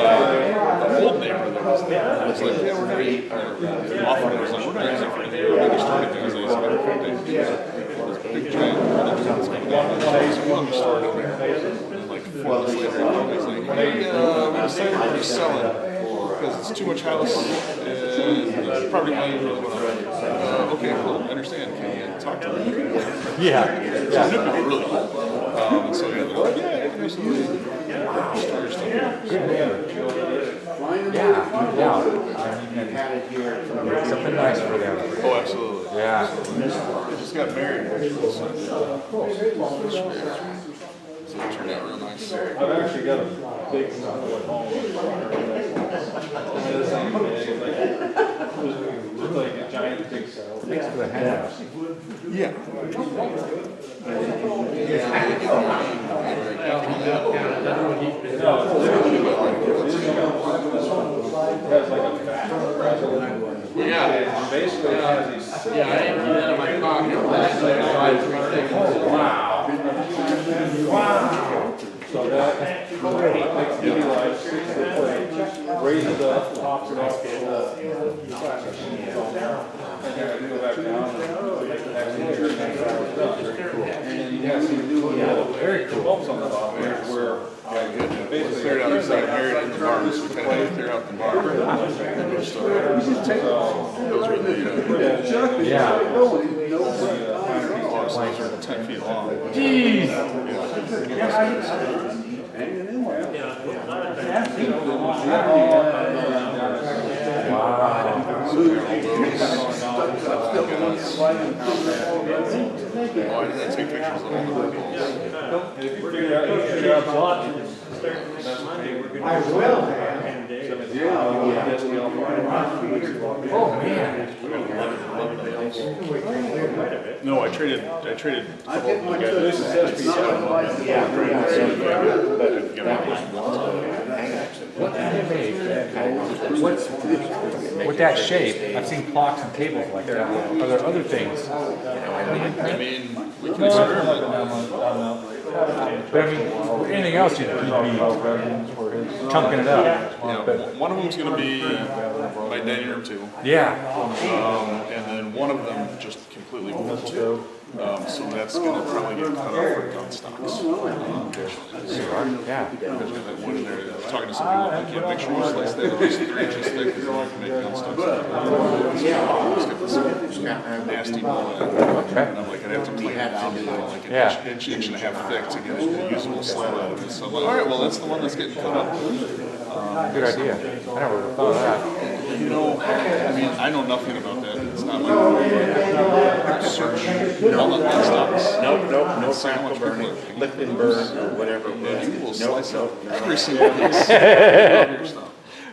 old neighbor that was there. It's like, yeah, we're going to offer it. I was like, we're not using it for anything. We're going to start it. I was like, it's about 50. This big giant furniture that's coming down. So we'll just start it there. And like 4 months later, he's like, hey, we decided we're just selling because it's too much house and the property value really went up. Okay, cool, I understand. Can you talk to me? Yeah. So new people are really cool. And so yeah, they're like, yeah, absolutely. Store your stuff. Yeah, something nice for them. Oh, absolutely. Yeah. They just got married. So it turned out real nice. I've actually got a big one at home. It's like a giant big cell. Thanks for the handout. Yeah. Yeah. Basically, it has these. Yeah, I ain't that in my pocket. Oh, wow. Raise it up, tops it up. And then go back down and make the next layer. And then you have to do very cool bumps on the bottom where Basically, cleared out the side, buried it in the barn, so we kind of had to clear out the barn. And just, those were the, yeah. those are 10 feet long. Jeez. Oh, I didn't take pictures of all the poles. If you figure out your job I will. oh man. No, I traded a couple of guys. With that shape, I've seen clocks and tables like that. Are there other things? I mean, we can experiment. But I mean, anything else you'd be chunking it up. One of them's gonna be my dining room too. Yeah. And then one of them just completely moved too. So that's gonna probably get cut off for gun stocks. Yeah. Because we have one in there, I was talking to some people, like, yeah, make sure you slice that at least 3 inches thick, because then you can make gun stocks. It's got this nasty bone in it. And I'm like, I'd have to clean it down to like an inch and a half thick to get a usable slab out of it. So I'm like, all right, well, that's the one that's getting cut up. Good idea. I never would have thought of that. You know, I mean, I know nothing about that. It's not my search. All the gun stocks. No crackle burning, lick and burn, or whatever. And you will slice up every single piece of your stuff.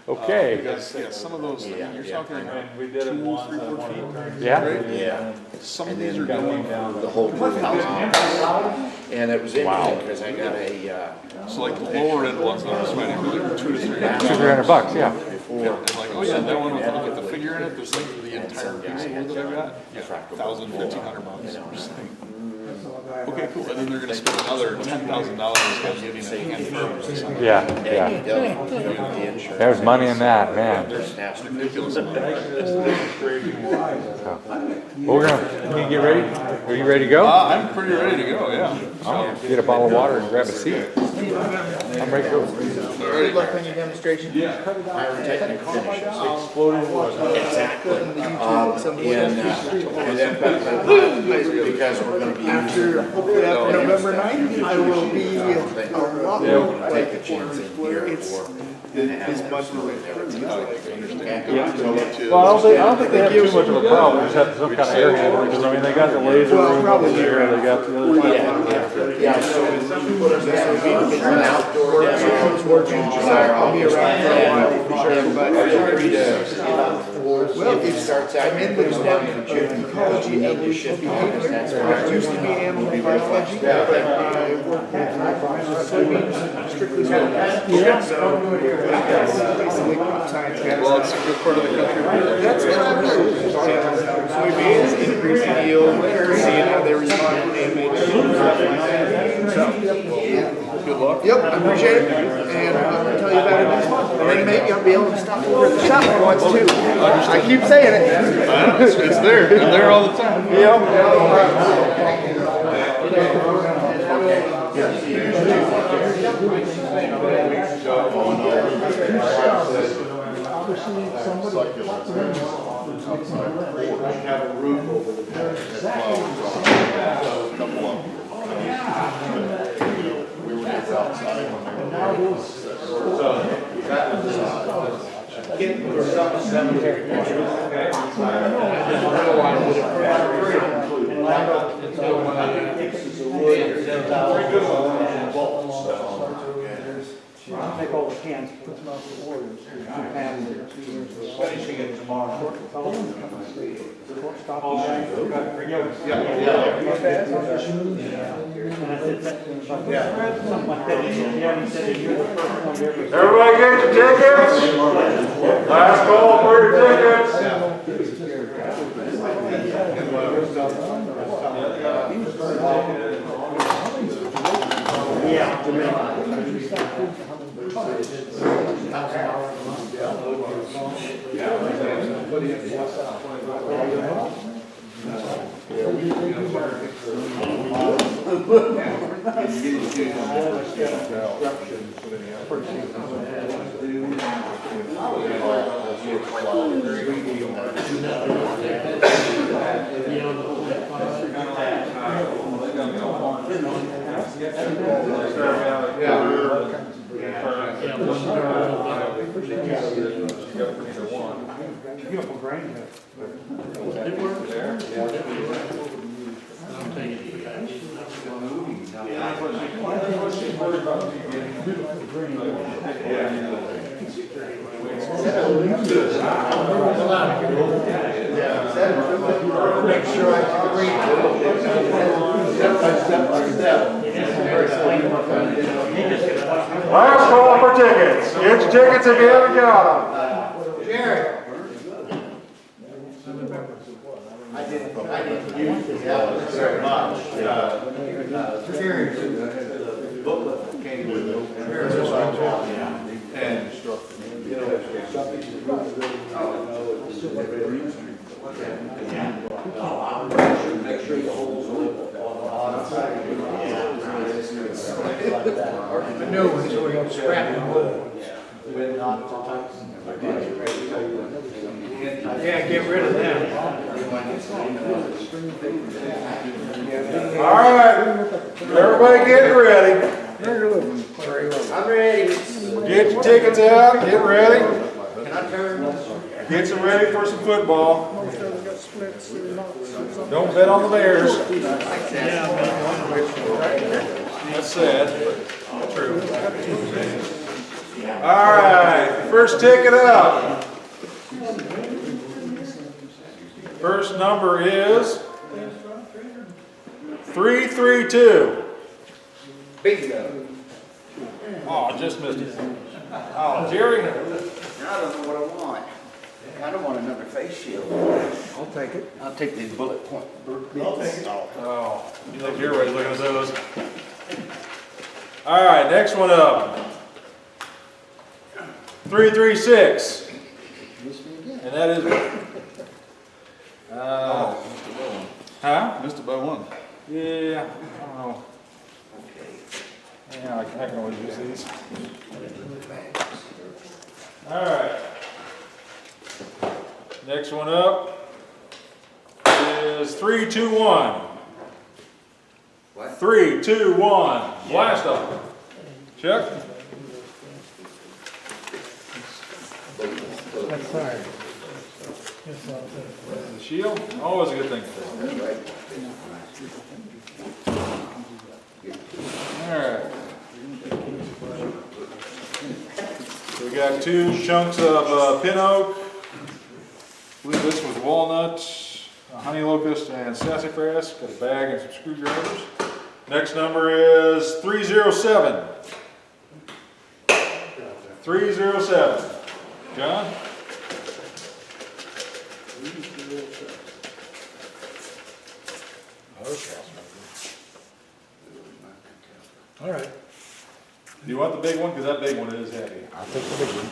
Okay. Because, yeah, some of those, I mean, you're talking We did it 2, once. 3, 4 feet. Yeah. Right? Yeah. Some of these are going down. The whole 2,000. And it was interesting because I got a, So like the lower end ones that I was finding were like $200 to $300. $300, yeah. Yeah, and like, oh yeah, that one, if you look at the figure in it, there's like the entire piece of wood that I got, yeah, $1,000, $1,500. I'm just like, okay, cool, and then they're gonna spend another $10,000 on getting a hand firm or something. Yeah, yeah. There's money in that, man. It's ridiculous. So, well, we're gonna, can you get ready? Are you ready to go? I'm pretty ready to go, yeah. I'll get a bottle of water and grab a seat. I'm ready to go. Good luck on your demonstration. pyrotechnic finishes. Exploding wood. Exactly. Because we're gonna be After, hopefully after November 9th, I will be a lot more take a chance in here it's or. this much more. Well, I don't think they have too much of a problem, just have some kind of air handler, because I mean, they got the laser room there, they got the other stuff. Yeah, so it's an outdoor demo. I'll be around for a while for sure, but Well, it starts out. I'm in the ecology and leadership behavior. It used to be animal biology, but I work with soybeans, strictly soybeans. So basically crop science guys. Well, it's a good part of the country. That's what I've heard. Soybeans, increasing yield, seeing how they respond to damage. So, Good luck. yep, I appreciate it, and I'll tell you about it next month. And then maybe I'll be able to stop over at the shop once too. I keep saying it. It's there, I'm there all the time. Have a roof over the We were just outside when take all the cans, put them out the orders, and finishing it tomorrow. Stop. Everybody get your tickets? Last call for your tickets. Make sure I can read step by step by step. Last call for tickets. Get your tickets if you haven't got them. Jerry. I didn't use it very much. Jerry, the booklet that came with it. And, you know, make sure the holes on the side. The new ones, so we don't scrap them old ones. Yeah, get rid of them. All right, everybody get ready. I'm ready. Get your tickets out, get ready. Can I turn? Get some ready for some football. Don't bet on the Bears. That's sad, but true. All right, first ticket up. First number is 332. Bingo. Oh, just missed it. Oh, Jerry. I don't know what I want. I don't want another face shield. I'll take it. I'll take these bullet point. Oh, you think you're ready looking at those. All right, next one up. 336. And that is, huh? Missed it by one. Yeah, I don't know. Yeah, I can always use these. All right. Next one up is 321. What? 321. Blast off. Chuck? That's hard. The shield? Always a good thing. All right. So we got two chunks of pin oak. I believe this was walnut, honey locust, and sassafras. Got a bag and some screwdrivers. Next number is 307. 307. John? All right. Do you want the big one? Because that big one is heavy. I'll take the big one.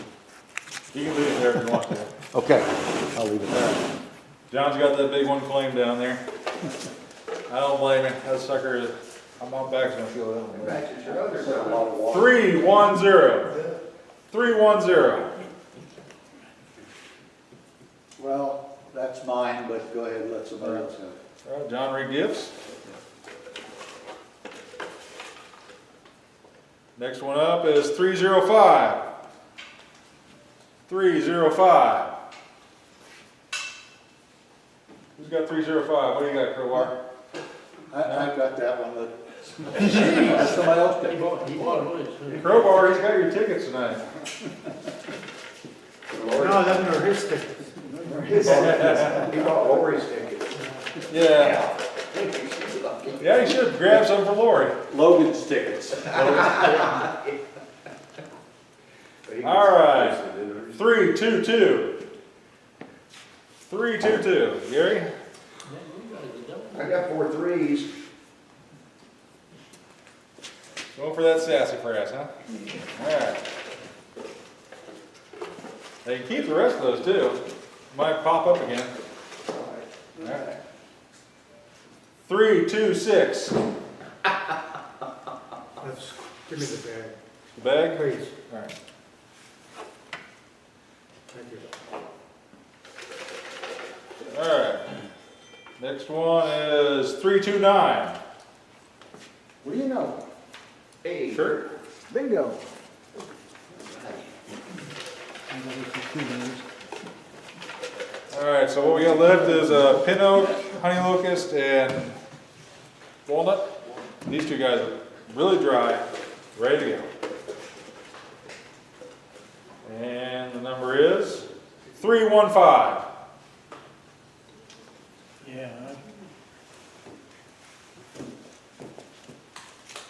You can leave it there if you want to. Okay, I'll leave it there. John's got that big one claimed down there. I don't blame him. That sucker is, my back's gonna feel that one. 310. 310. Well, that's mine, but go ahead and let somebody else know. All right, John Reed Gifts. Next one up is 305. 305. Who's got 305? What do you got, Crowbar? I've got that one, but somebody else did. Crowbar, he's got your tickets tonight. No, them are his tickets. He bought Lori's tickets. Yeah. Yeah, you should grab some for Lori. Logan's tickets. All right. 322. 322. Gary? I got 4 threes. Going for that sassafras, huh? All right. They can keep the rest of those too. Might pop up again. All right. 3, 2, 6. Give me the bag. The bag? Please. All right. Thank you. All right. Next one is 3, 2, 9. What do you know? Hey. Sure. Bingo. All right, so what we got left is pin oak, honey locust, and walnut. These two guys are really dry, ready to go. And the number is 315. Yeah.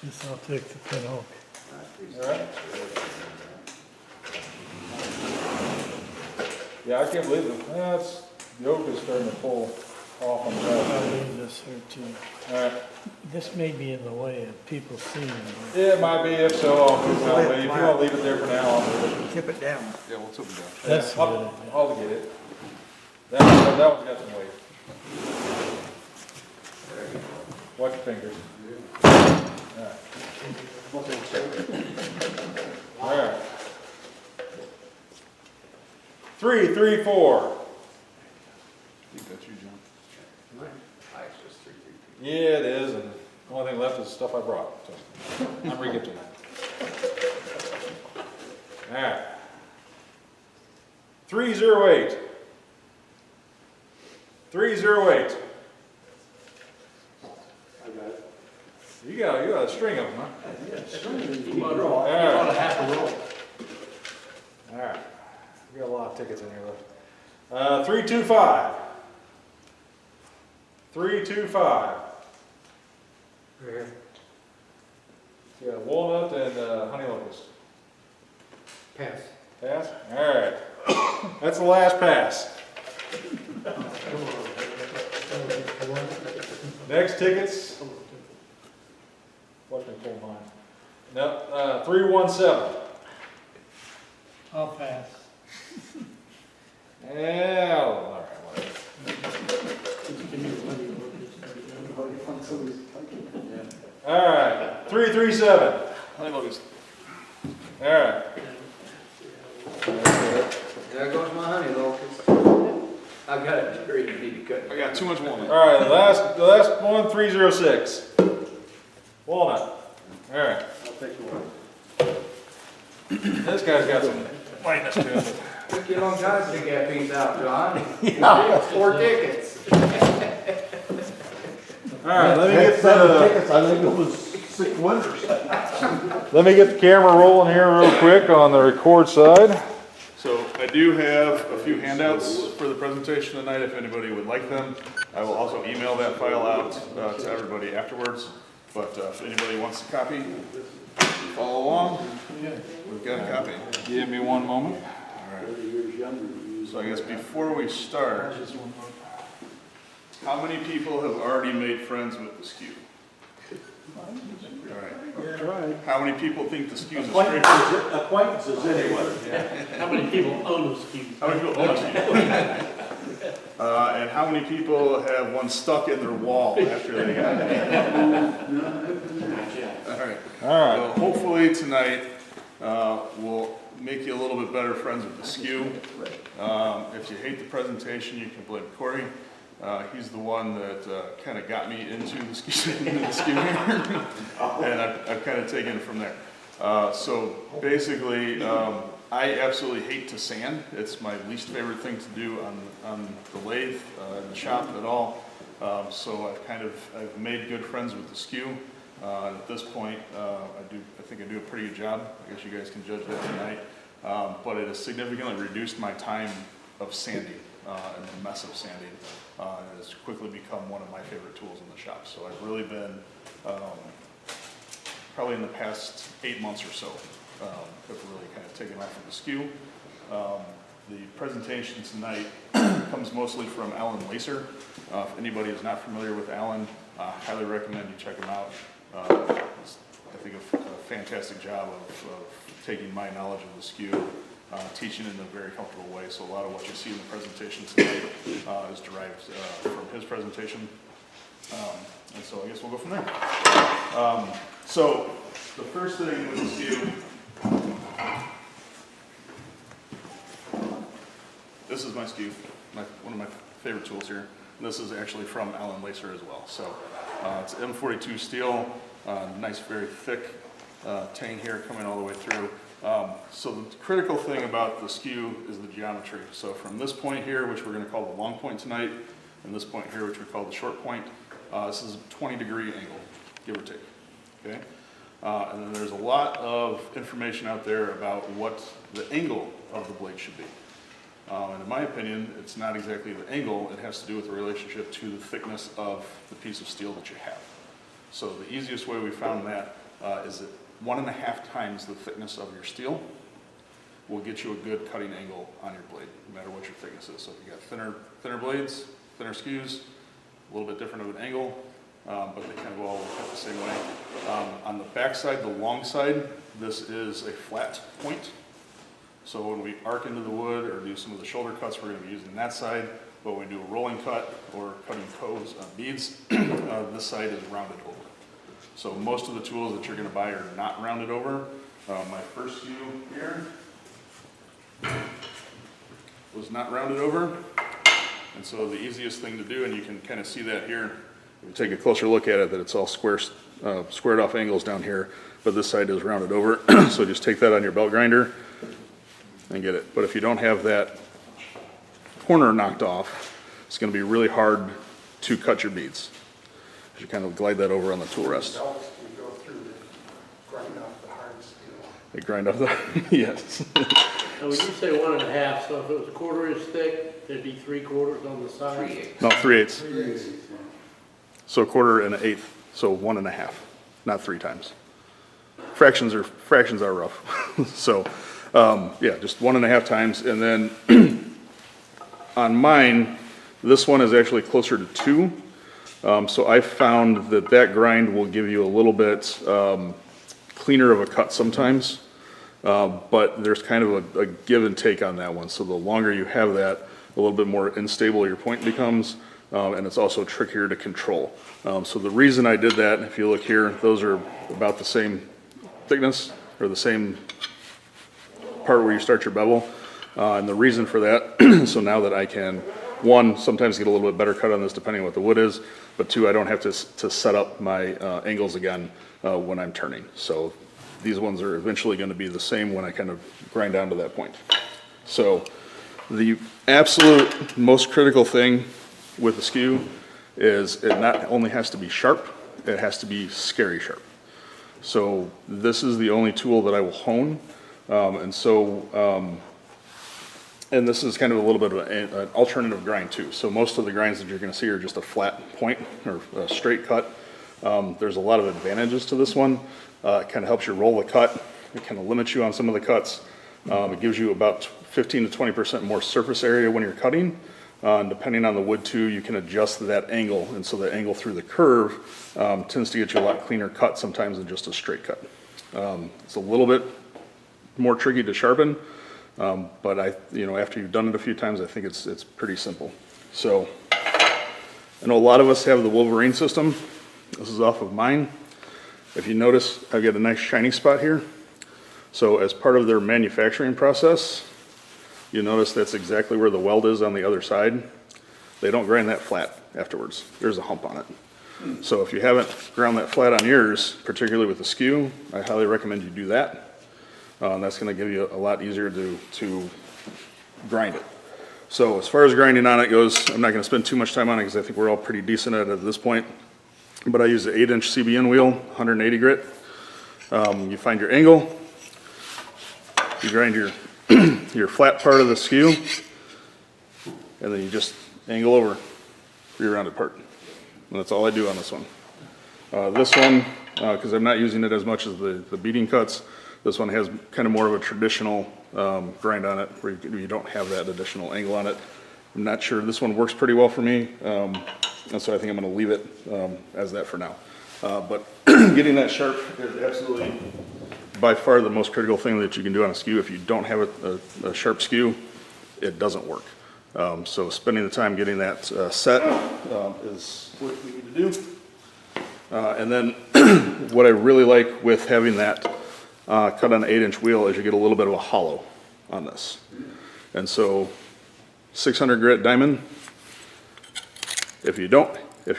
Guess I'll take the pin oak. All right. Yeah, I can't believe it. That's, the oak is starting to pull off on the I'll back. leave this here too. All right. This may be in the way of people seeing it. Yeah, it might be. If so, I'll move it out. But if you want to leave it there for now, I'll move it. Tip it down. Yeah, we'll tip it down. That's a good idea. I'll get it. That one's got some weight. Watch your fingers. All right. 3, 3, 4. I think that's you, John. Yeah, it is, and the only thing left is the stuff I brought. So I'm re-gifting that. All right. 308. 308. You got a string of them, huh? All right. We got a lot of tickets in here left. 325. 325. Yeah, walnut and honey locust. Pass. Pass? All right. That's the last pass. Next tickets. Watch me pull mine. No, 317. I'll pass. Yeah, all right, whatever. All right, 337. Honey locust. All right. There goes my honey locust. I've got it ready to cut. I got too much walnut. All right, the last one, 306. Walnut. All right. I'll take the one. This guy's got some lightness to him. Took you a long time to take that piece out, John. Yeah. 4 tickets. All right, let me get tickets, I think it was 6 winners. Let me get the camera rolling here real quick on the record side. So I do have a few handouts for the presentation tonight if anybody would like them. I will also email that file out to everybody afterwards. But if anybody wants a copy, follow along. We've got a copy. Give me one moment. All right. So I guess before we start, how many people have already made friends with the Skew? All right. How many people think the Skew's a straight? Acquaintances anyway. How many people own a Skew? How many people own a Skew? And how many people have one stuck in their wall after they got it? All right. All right. So hopefully tonight we'll make you a little bit better friends with the Skew. If you hate the presentation, you can blame Corey. He's the one that kind of got me into the Skew and I've kind of taken it from there. So basically, I absolutely hate to sand. It's my least favorite thing to do on the lathe, in the shop at all. So I've made good friends with the Skew. At this point, I think I do a pretty good job. I guess you guys can judge that tonight. But it has significantly reduced my time of sanding and the mess of sanding. It has quickly become one of my favorite tools in the shop. So I've really been, probably in the past 8 months or so, have really kind of taken off with the Skew. The presentation tonight comes mostly from Alan Lacer. If anybody is not familiar with Alan, I highly recommend you check him out. He's, I think, a fantastic job of taking my knowledge of the Skew teaching in a very comfortable way. So a lot of what you see in the presentation today is derived from his presentation. And so I guess we'll go from there. So the first thing with the Skew, this is my Skew, one of my favorite tools here. And this is actually from Alan Lacer as well. So it's M42 steel, nice, very thick tang here coming all the way through. So the critical thing about the Skew is the geometry. So from this point here, which we're going to call the long point tonight, and this point here, which we call the short point, this is a 20-degree angle, give or take. Okay? And then there's a lot of information out there about what the angle of the blade should be. And in my opinion, it's not exactly the angle, it has to do with the relationship to the thickness of the piece of steel that you have. So the easiest way we found that is that 1.5 times the thickness of your steel will get you a good cutting angle on your blade, no matter what your thickness is. So if you got thinner blades, thinner Skews, a little bit different of an angle, but they kind of all cut the same way. On the back side, the long side, this is a flat point. So when we arc into the wood or do some of the shoulder cuts, we're going to be using that side. But when we do a rolling cut or cutting coves on beads, this side is rounded over. So most of the tools that you're going to buy are not rounded over. My first Skew here was not rounded over. And so the easiest thing to do, and you can kind of see that here, if you take a closer look at it, that it's all squared off angles down here, but this side is rounded over. So just take that on your belt grinder and get it. But if you don't have that corner knocked off, it's going to be really hard to cut your beads. You kind of glide that over on the tool rest. They grind off the, yes. Now, when you say 1.5, so if it was 1/4 inch thick, there'd be 3/4 on the side? No, 3/8. So 1/4 and 1/8, so 1.5, not 3 times. Fractions are rough. So, yeah, just 1.5 times. And then on mine, this one is actually closer to 2. So I found that grind will give you a little bit cleaner of a cut sometimes, but there's kind of a give and take on that one. So the longer you have that, a little bit more unstable your point becomes, and it's also trickier to control. So the reason I did that, if you look here, those are about the same thickness, or the same part where you start your bevel. And the reason for that, so now that I can, one, sometimes get a little bit better cut on this depending on what the wood is, but two, I don't have to set up my angles again when I'm turning. So these ones are eventually going to be the same when I kind of grind down to that point. So the absolute most critical thing with the Skew is it not only has to be sharp, it has to be scary sharp. So this is the only tool that I will hone. And this is kind of a little bit of an alternative grind too. So most of the grinds that you're going to see are just a flat point or a straight cut. There's a lot of advantages to this one. It kind of helps you roll the cut. It kind of limits you on some of the cuts. It gives you about 15 to 20% more surface area when you're cutting. And depending on the wood too, you can adjust that angle. And so the angle through the curve tends to get you a lot cleaner cut sometimes than just a straight cut. It's a little bit more tricky to sharpen. But after you've done it a few times, I think it's pretty simple. So I know a lot of us have the Wolverine system. This is off of mine. If you notice, I've got a nice shiny spot here. So as part of their manufacturing process, you notice that's exactly where the weld is on the other side. They don't grind that flat afterwards. There's a hump on it. So if you haven't ground that flat on yours, particularly with the Skew, I highly recommend you do that. That's going to give you a lot easier to grind it. So as far as grinding on it goes, I'm not going to spend too much time on it because I think we're all pretty decent at it at this point. But I use an 8-inch CBN wheel, 180 grit. You find your angle. You grind your flat part of the Skew, and then you just angle over your rounded part. And that's all I do on this one. This one, because I'm not using it as much as the beading cuts, this one has kind of more of a traditional grind on it, where you don't have that additional angle on it. I'm not sure. This one works pretty well for me, and so I think I'm going to leave it as that for now. But getting that sharp is absolutely by far the most critical thing that you can do on a skew. If you don't have a sharp skew, it doesn't work. So spending the time getting that set is what we need to do. And then what I really like with having that cut on an 8-inch wheel is you get a little bit of a hollow on this. And so 600 grit diamond, if you're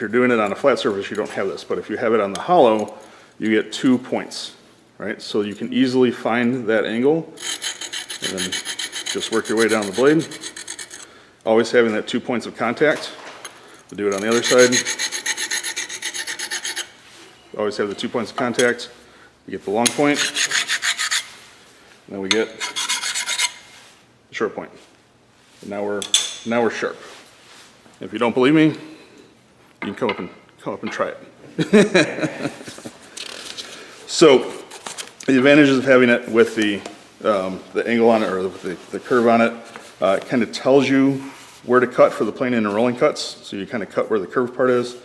doing it on a flat surface, you don't have this. But if you have it on the hollow, you get 2 points, right? So you can easily find that angle and then just work your way down the blade. Always having that 2 points of contact. We'll do it on the other side. Always have the 2 points of contact. We get the long point, and then we get the short point. And now we're sharp. If you don't believe me, you can come up and try it. So the advantages of having it with the angle on it, or the curve on it, it kind of tells you where to cut for the planing and rolling cuts. So you kind of cut where the curved part is.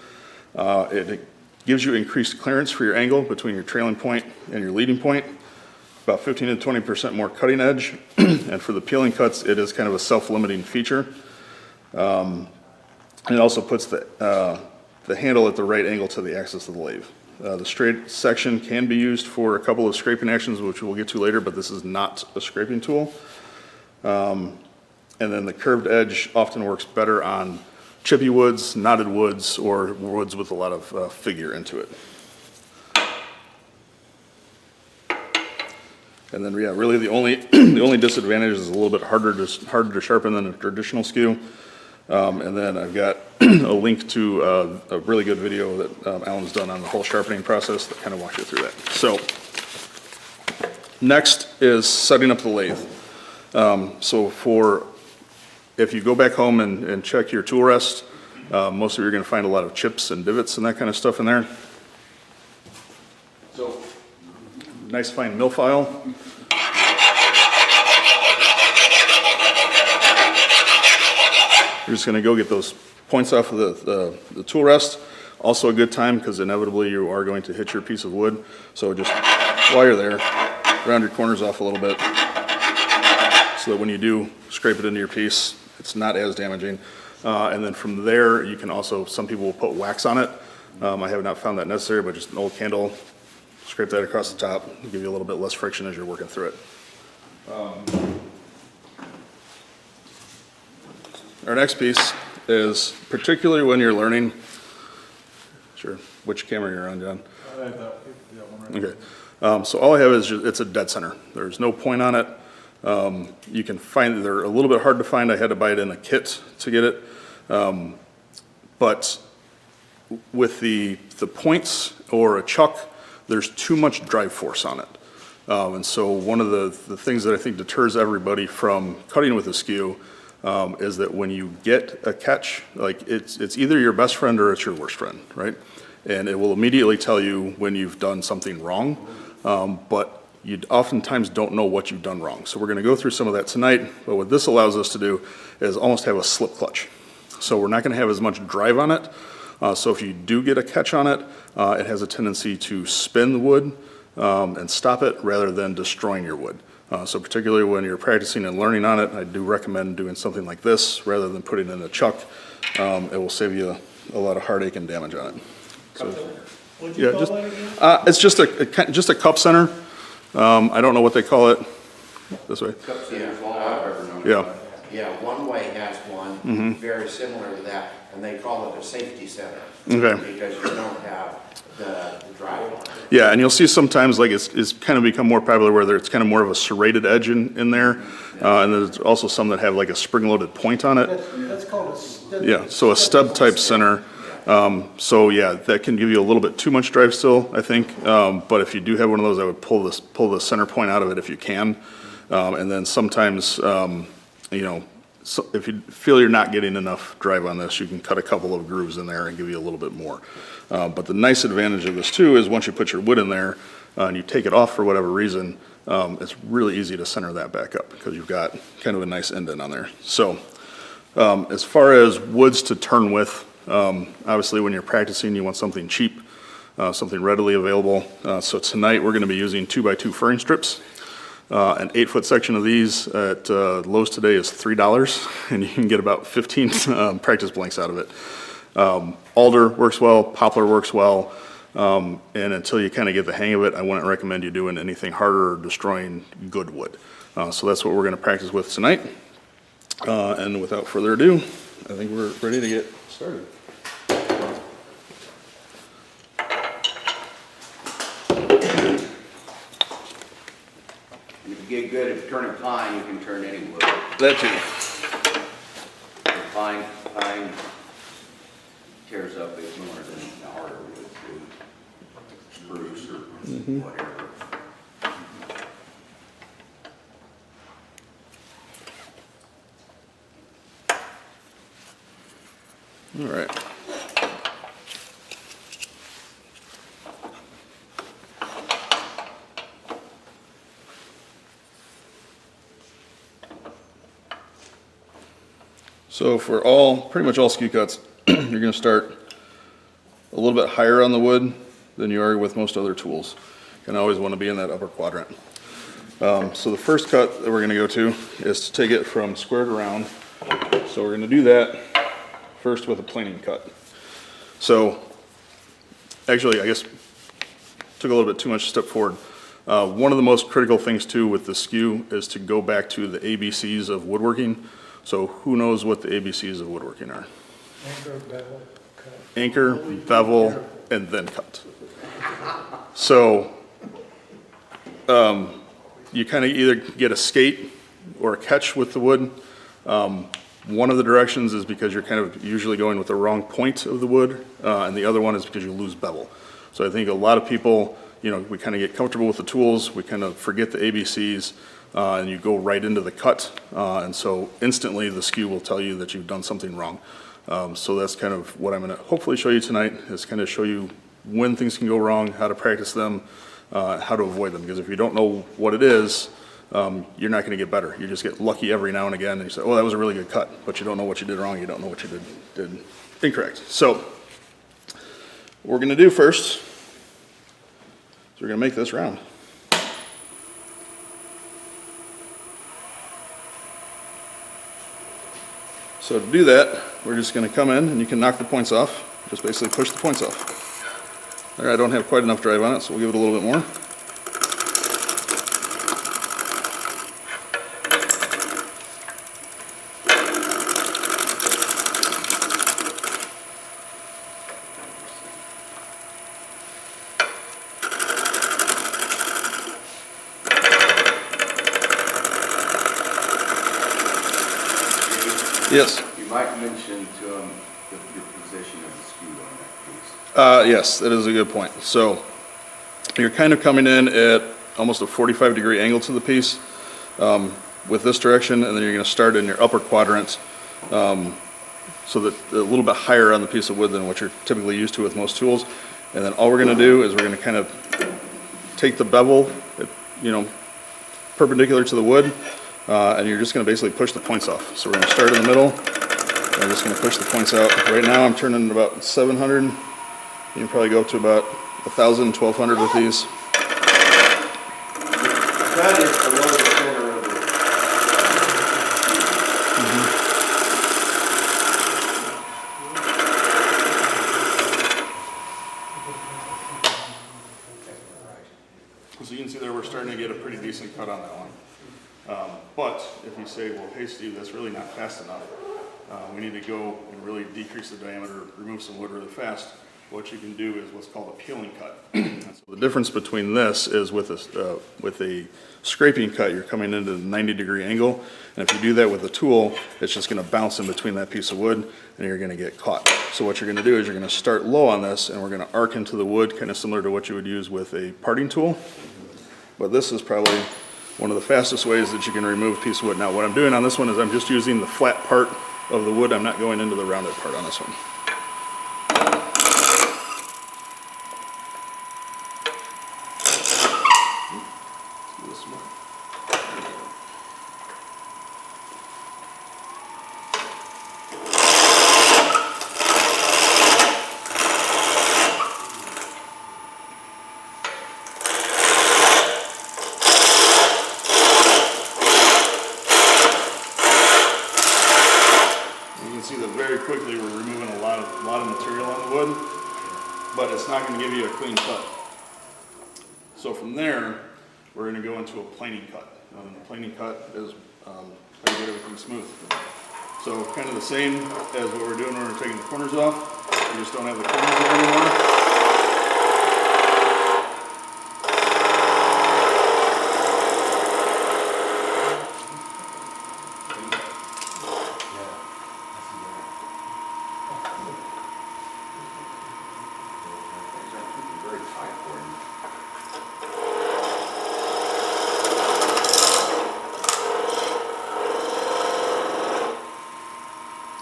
It gives you increased clearance for your angle between your trailing point and your leading point. About 15 to 20% more cutting edge. And for the peeling cuts, it is kind of a self-limiting feature. And it also puts the handle at the right angle to the axis of the lathe. The straight section can be used for a couple of scraping actions, which we'll get to later, but this is not a scraping tool. And then the curved edge often works better on chippy woods, knotted woods, or woods with a lot of figure into it. And then, yeah, really the only disadvantage is a little bit harder to sharpen than a traditional skew. And then I've got a link to a really good video that Alan's done on the whole sharpening process that kind of walks you through that. So next is setting up the lathe. So if you go back home and check your tool rest, most of you are going to find a lot of chips and divots and that kind of stuff in there. So nice fine mill file. You're just going to go get those points off of the tool rest. Also a good time because inevitably you are going to hit your piece of wood. So just while you're there, round your corners off a little bit so that when you do scrape it into your piece, it's not as damaging. And then from there, you can also, some people will put wax on it. I have not found that necessary, but just an old candle, scrape that across the top, give you a little bit less friction as you're working through it. Our next piece is particularly when you're learning, sure, which camera you're on, John? Okay, so all I have is it's a dead center. There's no point on it. You can find, they're a little bit hard to find. I had to buy it in a kit to get it. But with the points or a chuck, there's too much drive force on it. And so one of the things that I think deters everybody from cutting with a skew is that when you get a catch, like it's either your best friend or it's your worst friend, right? And it will immediately tell you when you've done something wrong, but you oftentimes don't know what you've done wrong. So we're going to go through some of that tonight, but what this allows us to do is almost have a slip clutch. So we're not going to have as much drive on it. So if you do get a catch on it, it has a tendency to spin the wood and stop it rather than destroying your wood. So particularly when you're practicing and learning on it, I do recommend doing something like this rather than putting it in a chuck. It will save you a lot of heartache and damage on it. So, What'd you call that again? it's just a cup center. I don't know what they call it. This way. Yeah. Yeah, One Way has one very similar to that, and they call it a safety center. Okay. Because you don't have the drive on it. Yeah, and you'll see sometimes like it's kind of become more popular where it's kind of more of a serrated edge in there, and there's also some that have like a spring-loaded point on it. That's called a stub. Yeah, so a stub type center. So yeah, that can give you a little bit too much drive still, I think. But if you do have one of those, I would pull the center point out of it if you can. And then sometimes, so if you feel you're not getting enough drive on this, you can cut a couple of grooves in there and give you a little bit more. But the nice advantage of this too is once you put your wood in there and you take it off for whatever reason, it's really easy to center that back up because you've got kind of a nice indent on there. So as far as woods to turn with, obviously when you're practicing you want something cheap. something readily available. So tonight, we're gonna be using 2x2 furring strips. An 8-foot section of these at Lowe's today is $3, and you can get about 15 practice blanks out of it. Alder works well, poplar works well, and until you kind of get the hang of it, I wouldn't recommend you doing anything harder or destroying good wood. So that's what we're gonna practice with tonight. And without further ado, I think we're ready to get started. And if you get good at turning pine, you can turn any wood. That too. Pine tears up it more than the harder wood do. Spruce or whatever. All right. So for pretty much all skew cuts, you're going to start a little bit higher on the wood than you are with most other tools. You can always want to be in that upper quadrant. So the first cut that we're going to go to is to take it from square to round. So we're going to do that first with a planing cut. So actually, I guess took a little bit too much step forward. One of the most critical things too with the skew is to go back to the ABCs of woodworking. So who knows what the ABCs of woodworking are? Anchor, bevel, cut. Anchor, bevel, and then cut. So you kind of either get a skate or a catch with the wood. One of the directions is because you're kind of usually going with the wrong point of the wood, and the other one is because you lose bevel. So I think a lot of people, we kind of get comfortable with the tools, we kind of forget the ABCs, and you go right into the cut, and so instantly the skew will tell you that you've done something wrong. So that's kind of what I'm going to hopefully show you tonight, is kind of show you when things can go wrong, how to practice them, how to avoid them. Because if you don't know what it is, you're not going to get better. You just get lucky every now and again, and you say, oh, that was a really good cut, but you don't know what you did wrong, you don't know what you did incorrect. So what we're going to do first is we're going to make this round. So to do that, we're just going to come in, and you can knock the points off. Just basically push the points off. There, I don't have quite enough drive on it, so we'll give it a little bit more. Yes. You might mention to them your position of the skew on that piece. Yes, that is a good point. So you're kind of coming in at almost a 45-degree angle to the piece with this direction, and then you're going to start in your upper quadrant, so that a little bit higher on the piece of wood than what you're typically used to with most tools. And then all we're going to do is we're going to kind of take the bevel, perpendicular to the wood, and you're just going to basically push the points off. So we're going to start in the middle, and I'm just going to push the points out. Right now I'm turning about 700. You can probably go up to about 1,000, 1,200 with these. That is below the center of the... So you can see there we're starting to get a pretty decent cut on that one. But if you say, well, hey Steve, that's really not fast enough. We need to go and really decrease the diameter, remove some wood really fast. What you can do is what's called a peeling cut. So the difference between this is with a scraping cut, you're coming into a 90-degree angle. And if you do that with a tool, it's just going to bounce in between that piece of wood, and you're going to get caught. So what you're going to do is you're going to start low on this, and we're going to arc into the wood, kind of similar to what you would use with a parting tool. But this is probably one of the fastest ways that you can remove a piece of wood. Now what I'm doing on this one is I'm just using the flat part of the wood. I'm not going into the rounded part on this one. it's not gonna give you a clean cut. So from there, we're gonna go into a planing cut. The planing cut is how you get everything smooth. So kind of the same as what we're doing when we're taking the corners off. We just don't have the corners there anymore.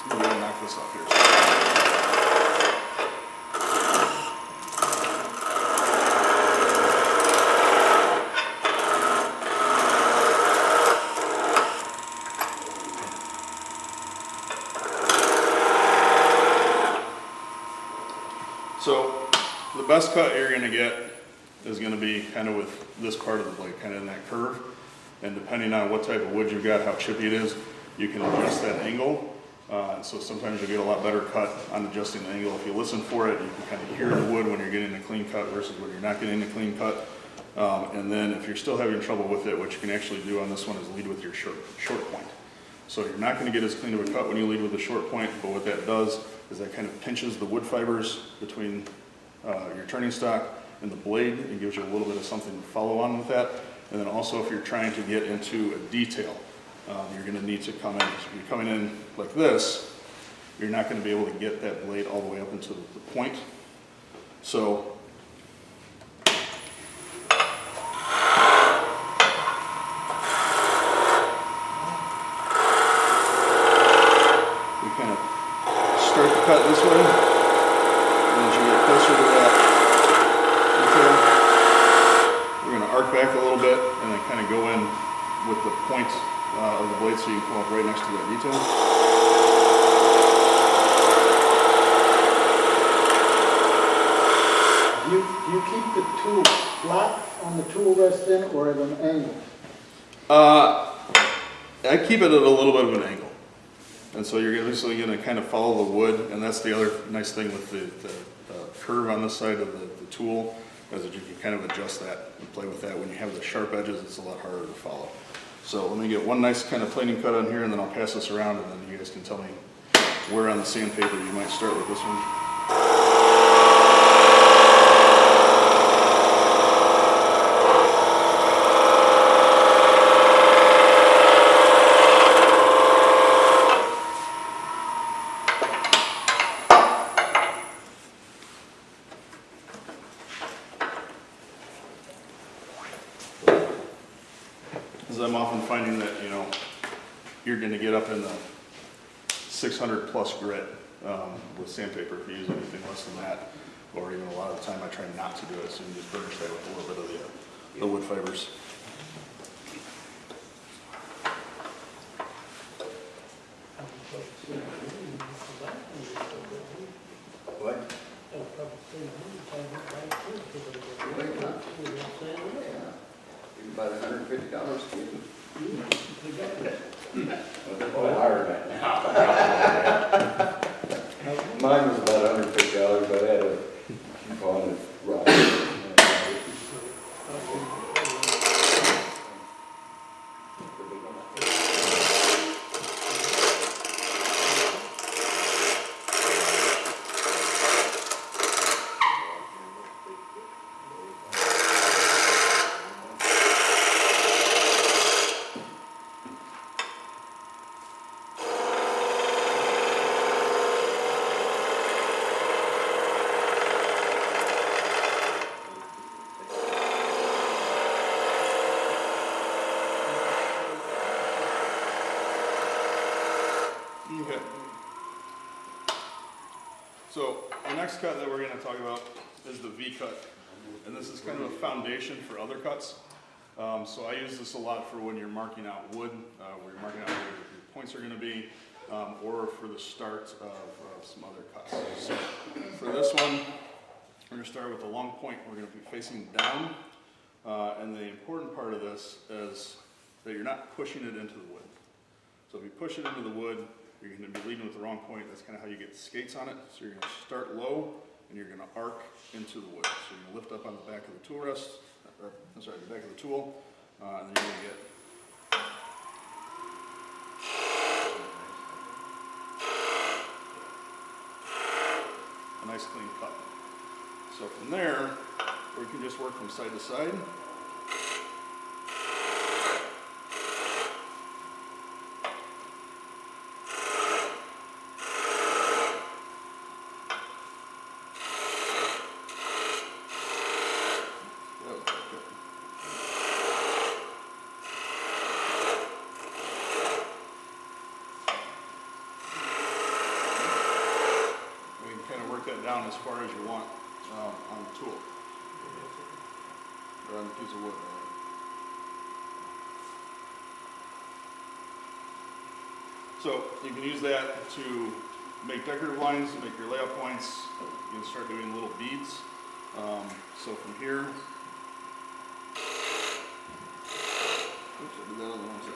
I'm gonna knock this off here. So the best cut you're gonna get is gonna be kind of with this part of the blade, kind of in that curve. And depending on what type of wood you've got, how chippy it is, you can adjust that angle. So sometimes you get a lot better cut on adjusting the angle. If you listen for it, you can kind of hear the wood when you're getting a clean cut versus when you're not getting a clean cut. And then if you're still having trouble with it, what you can actually do on this one is lead with your short point. So you're not going to get as clean of a cut when you lead with a short point, but what that does is that kind of pinches the wood fibers between your turning stock and the blade and gives you a little bit of something to follow on with that. And then also if you're trying to get into a detail, you're going to need to come in. If you're coming in like this, you're not going to be able to get that blade all the way up into the point. So we kind of start the cut this way, and as you get closer to that detail, we're going to arc back a little bit and then kind of go in with the point of the blade so you can come up right next to that detail. Do you keep the tool flat on the tool rest then, or at an angle? I keep it at a little bit of an angle. And so you're obviously going to kind of follow the wood, and that's the other nice thing with the curve on this side of the tool, is that you can kind of adjust that and play with that. When you have the sharp edges, it's a lot harder to follow. So let me get one nice kind of planing cut on here, and then I'll pass this around, and then you guys can tell me where on the sandpaper you might start with this one. I'm often finding that, you're going to get up in the 600 plus grit with sandpaper if you use anything less than that, or even a lot of the time I try not to do it, so you just burnish that with a little bit of the wood fibers. What? About $150 Skew. Well, higher than that now. Mine was about $150, but I had a coupon at Ross. Okay. So the next cut that we're going to talk about is the V cut, and this is kind of a foundation for other cuts. So I use this a lot for when you're marking out wood, where you're marking out where your points are going to be, or for the start of some other cuts. So for this one, we're going to start with the long point. We're going to be facing down, and the important part of this is that you're not pushing it into the wood. So if you push it into the wood, you're going to be leading with the wrong point. That's kind of how you get skates on it. So you're going to start low and you're gonna arc into the wood. So you're gonna lift up on the back of the tool rest, or, I'm sorry, the back of the tool, and then you're gonna get a nice clean cut. So from there, we can just work from side to side. Down as far as you want on the tool, or on the piece of wood. So you can use that to make decorative lines, make your layout points. You can start doing little beads. So from here, oops, I did that on the wrong side.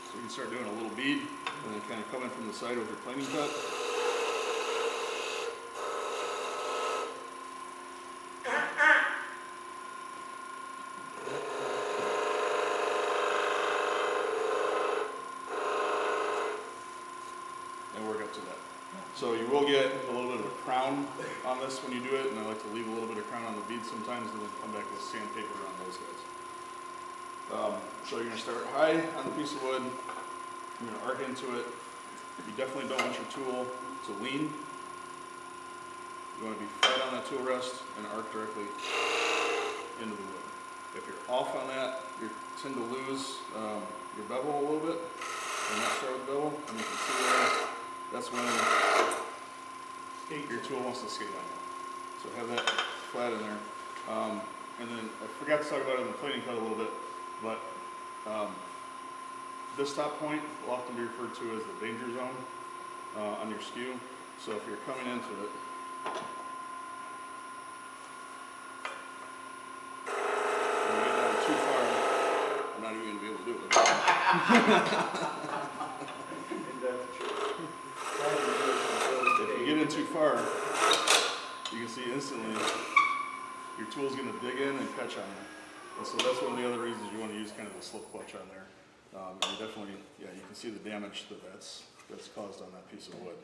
So you can start doing a little bead, and then kind of come in from the side with your planing cut. And work up to that. So you will get a little bit of a crown on this when you do it, and I like to leave a little bit of crown on the beads sometimes, and then come back with sandpaper on those guys. So you're going to start high on the piece of wood. You're going to arc into it. You definitely don't want your tool to lean. You want to be flat on that tool rest and arc directly into the wood. If you're off on that, you tend to lose your bevel a little bit, and not start with bevel. And you can see there, that's when your tool wants to skate on you. So have that flat in there. And then I forgot to talk about it in the planing cut a little bit, but this top point will often be referred to as the danger zone on your skew. So if you're coming into it, and you get down too far, I'm not even going to be able to do it. If you get in too far, you can see instantly your tool's going to dig in and catch on you. And so that's one of the other reasons you want to use kind of a slip clutch on there. And you definitely, yeah, you can see the damage that's caused on that piece of wood.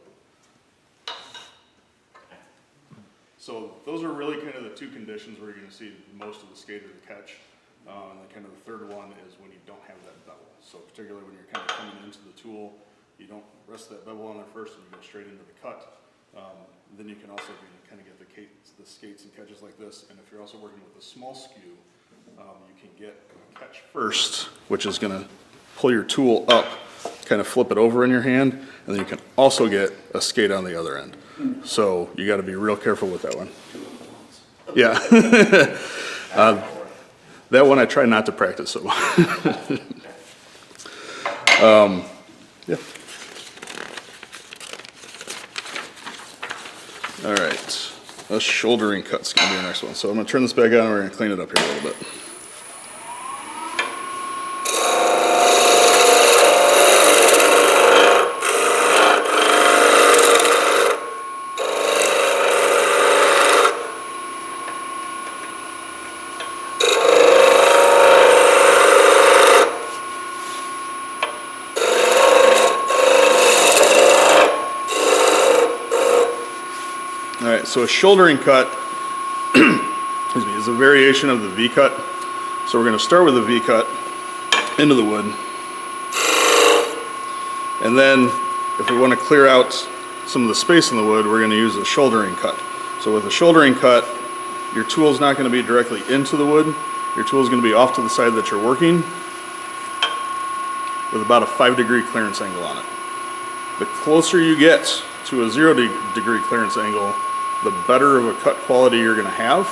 So those are really kind of the two conditions where you're going to see most of the skater to catch. And then kind of the third one is when you don't have that bevel. So particularly when you're kind of coming into the tool, you don't rest that bevel on there first and you go straight into the cut. Then you can also kind of get the skates and catches like this. And if you're also working with a small skew, you can get a catch first, which is going to pull your tool up, kind of flip it over in your hand, and then you can also get a skate on the other end. So you got to be real careful with that one. Yeah. That one I try not to practice so much. Yeah. All right. A shouldering cut's going to be the next one. So I'm going to turn this back on and we're going to clean it up here a little bit. So a shouldering cut excuse me, is a variation of the V cut. So we're going to start with the V cut into the wood. And then if we want to clear out some of the space in the wood, we're going to use a shouldering cut. So with a shouldering cut, your tool is not going to be directly into the wood. Your tool is going to be off to the side that you're working with about a 5-degree clearance angle on it. The closer you get to a 0-degree clearance angle, the better of a cut quality you're going to have,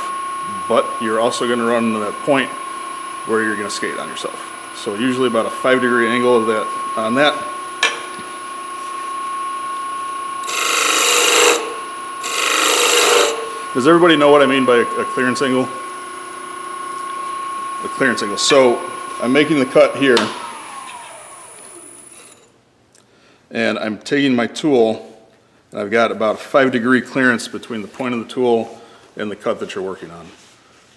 but you're also going to run into that point where you're going to skate on yourself. So usually about a 5-degree angle of that on that. Does everybody know what I mean by a clearance angle? A clearance angle. So I'm making the cut here. and I'm taking my tool, and I've got about a 5-degree clearance between the point of the tool and the cut that you're working on.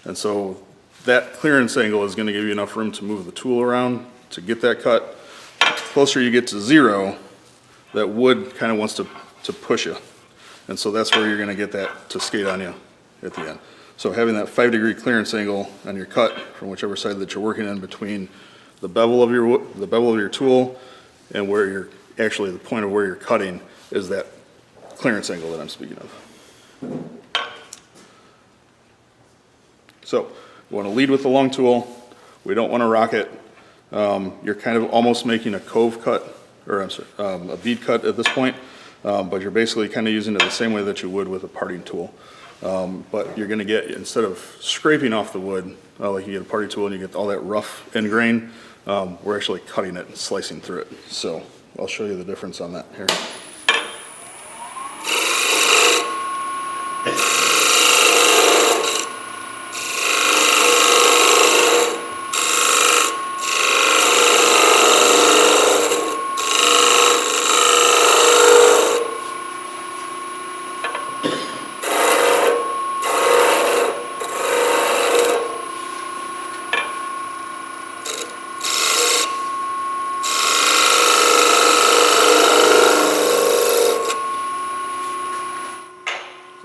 And so that clearance angle is gonna give you enough room to move the tool around to get that cut. The closer you get to 0, that wood kind of wants to push you. And so that's where you're gonna get that to skate on you at the end. So having that 5-degree clearance angle on your cut from whichever side that you're working in between the bevel of your tool and where you're actually the point of where you're cutting is that clearance angle that I'm speaking of. So you want to lead with the long tool. We don't want to rock it. You're kind of almost making a cove cut, or I'm sorry, a bead cut at this point, but you're basically kind of using it the same way that you would with a parting tool. But you're going to get, instead of scraping off the wood, like you get a parting tool and you get all that rough end grain, we're actually cutting it and slicing through it. So I'll show you the difference on that here.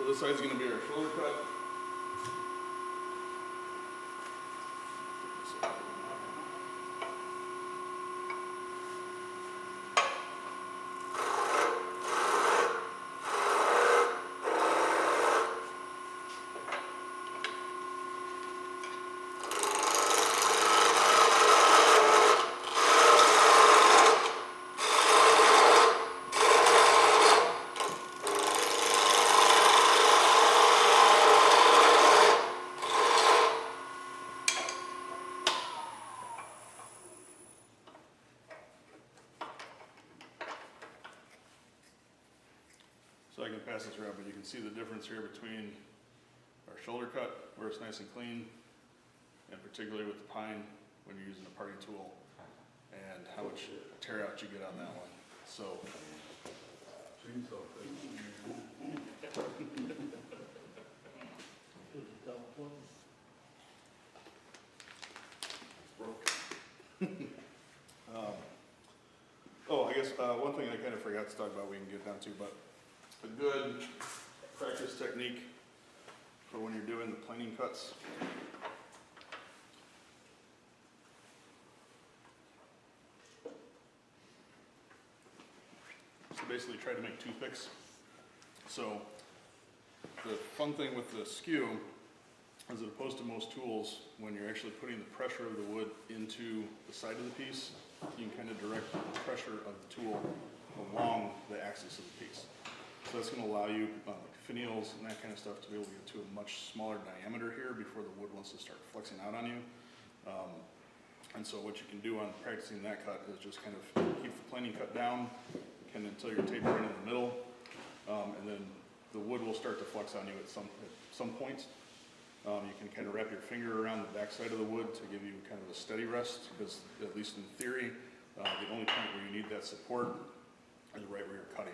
This side's going to be our shoulder cut. So I can pass this around, but you can see the difference here between our shoulder cut, where it's nice and clean, and particularly with the pine, when you're using a parting tool, and how much tear out you get on that one. So. I guess one thing I kind of forgot to talk about we can get down to, but a good practice technique for when you're doing the planing cuts. So basically try to make toothpicks. So the fun thing with the skew, as opposed to most tools, when you're actually putting the pressure of the wood into the side of the piece, you can kind of direct the pressure of the tool along the axis of the piece. So that's going to allow you, finials and that kind of stuff, to be able to get to a much smaller diameter here before the wood wants to start flexing out on you. And so what you can do on practicing that cut is just kind of keep the planing cut down until you're tapering in the middle, and then the wood will start to flex on you at some points. You can kind of wrap your finger around the back side of the wood to give you kind of a steady rest, because at least in theory, the only point where you need that support is right where you're cutting.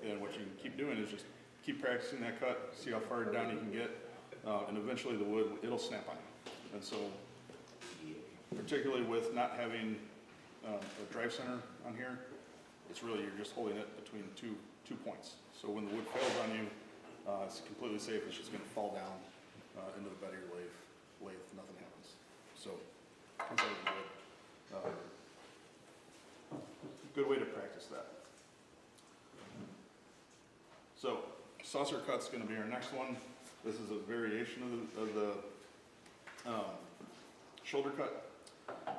And what you can keep doing is just keep practicing that cut, see how far down you can get, and eventually the wood, it'll snap on you. And so, particularly with not having a drive center on here, it's really, you're just holding it between two points. So when the wood fails on you, it's completely safe. It's just going to fall down into the bed of your lathe. Nothing happens. So, inside of the wood. Good way to practice that. So, saucer cut's going to be our next one. This is a variation of the shoulder cut.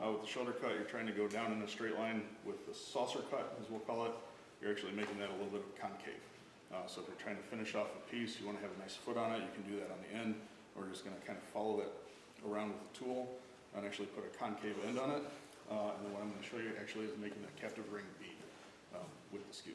With the shoulder cut, you're trying to go down in a straight line. With the saucer cut, as we'll call it, you're actually making that a little bit of concave. So if you're trying to finish off a piece, you want to have a nice foot on it, you can do that on the end, or you're just going to kind of follow that around with the tool and actually put a concave end on it. And then what I'm going to show you actually is making a captive ring bead with the skew.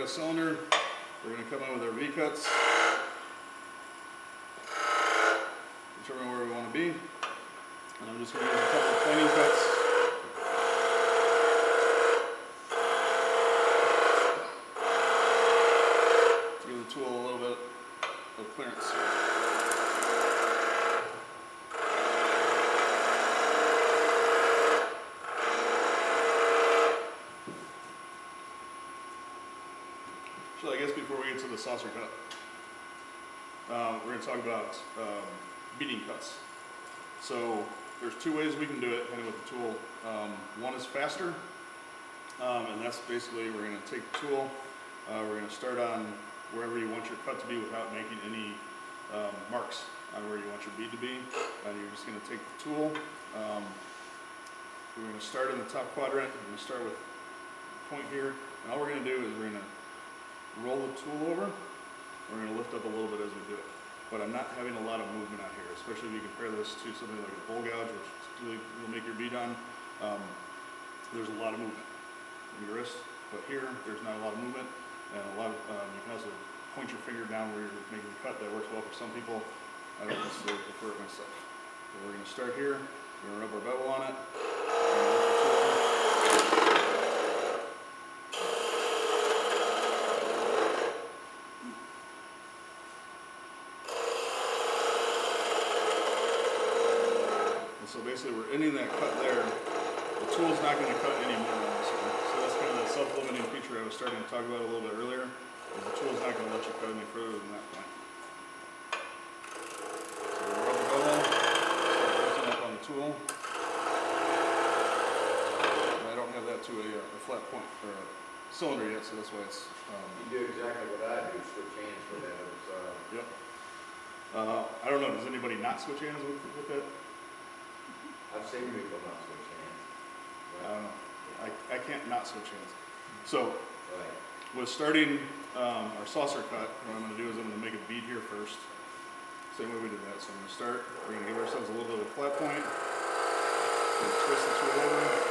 a cylinder, we're gonna come in with our V-cuts. Determine where we wanna be. And I'm just gonna use a couple of planing cuts. To give the tool a little bit of clearance. So I guess before we get to the saucer cut, we're going to talk about beading cuts. So there's two ways we can do it, depending with the tool. One is faster, and that's basically we're going to take the tool, we're going to start on wherever you want your cut to be without making any marks on where you want your bead to be. And you're just going to take the tool. We're going to start in the top quadrant. We're going to start with a point here, and all we're going to do is we're going to roll the tool over. We're going to lift up a little bit as we do it. But I'm not having a lot of movement out here, especially if you compare this to something like a bowl gouge, which really will make your bead on. There's a lot of movement in your wrist, but here there's not a lot of movement, and a lot of, you can also point your finger down where you're making the cut. That works well for some people. I don't necessarily prefer it myself. So we're going to start here. We're going to rub our bevel on it. So basically we're ending that cut there. The tool's not going to cut anymore on this one. So that's kind of that self-limiting feature I was starting to talk about a little bit earlier. Is the tool's not going to let you cut any further than that point. So we rub the bevel, start lifting up on the tool. And I don't have that to a flat point or a cylinder yet, so that's why it's... You do exactly what I do, switch hands with that. Yep. I don't know, does anybody not switch hands with that? I've seen people not switch hands. I don't know. I can't not switch hands. So, Right. with starting our saucer cut, what I'm going to do is I'm going to make a bead here first. Same way we did that. So I'm going to start. We're going to give ourselves a little bit of a flat point. We're going to twist the tool over.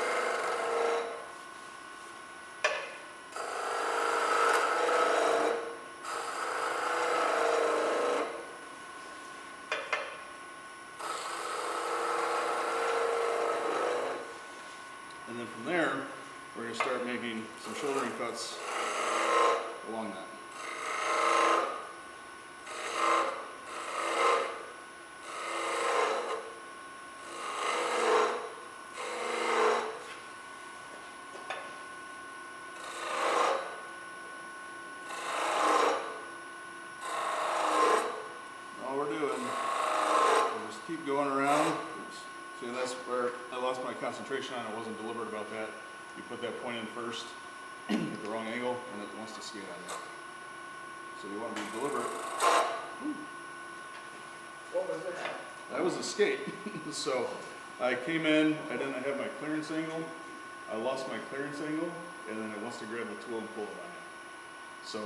And then from there, we're going to start making some shouldering cuts along that. All we're doing is just keep going around. See, that's where I lost my concentration on. I wasn't deliberate about that. You put that point in first at the wrong angle, and it wants to skate on you. So you want to be deliberate. What was that? That was a skate. So I came in, I didn't have my clearance angle. I lost my clearance angle, and then it wants to grab the tool and pull it on you. So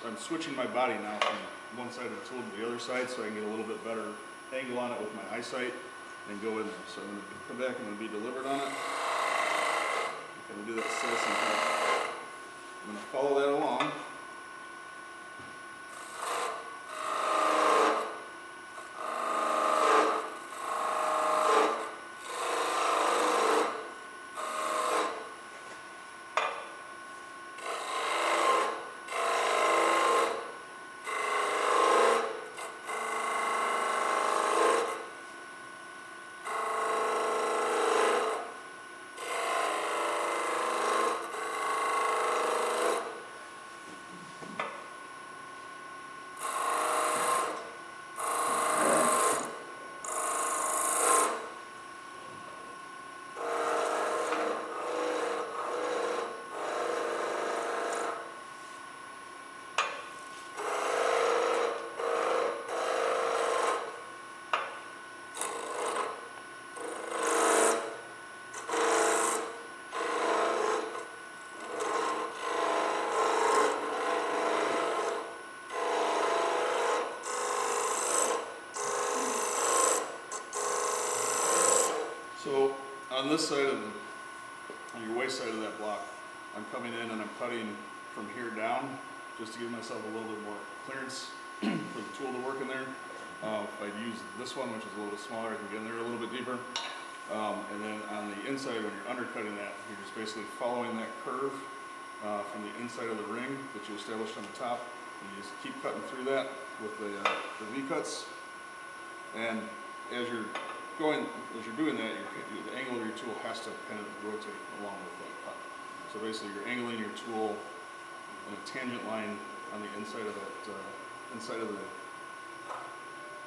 I'm switching my body now from one side of the tool to the other side, so I can get a little bit better angle on it with my eyesight and go in there. So I'm going to come back, I'm going to be deliberate on it. I'm going to do that citizen. I'm going to follow that along. So on this side of on your waist side of that block, I'm coming in and I'm cutting from here down, just to give myself a little bit more clearance for the tool to work in there. If I'd use this one, which is a little bit smaller, I can get in there a little bit deeper. And then on the inside, when you're undercutting that, you're just basically following that curve from the inside of the ring that you established on the top. And you just keep cutting through that with the V-cuts. And as you're doing that, the angle of your tool has to kind of rotate along with that cut. So basically, you're angling your tool in a tangent line on the inside of that, inside of the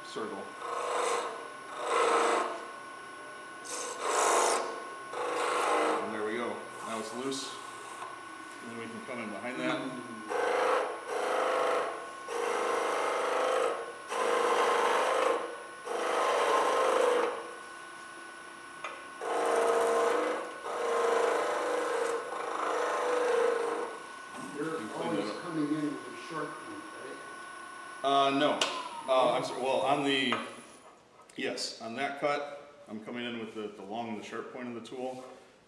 circle. And there we go. Now it's loose. And then we can come in behind that. No. I'm sorry. Well, on that cut, I'm coming in with the long and the sharp point of the tool,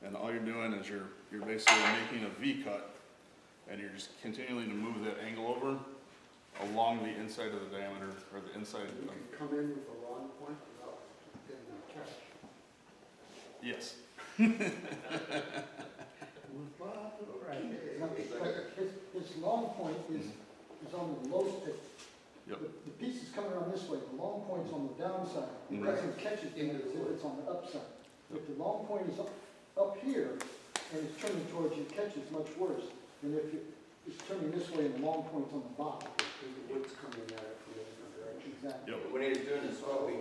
and all you're doing is you're basically making a V cut, and you're just continuing to move that angle over along the inside of the diameter, or the inside. You can come in with a long point without getting a catch. Yes. His long point is on the low stick. Yep. The piece is coming around this way, the long point's on the downside. It doesn't catch it as if it's on the upside. If the long point is up here and it's turning towards you, it catches much worse than if it's turning this way and the long point's on the bottom. The wood's coming at it from a different direction. Exactly. Yep. When he was doing the swooping,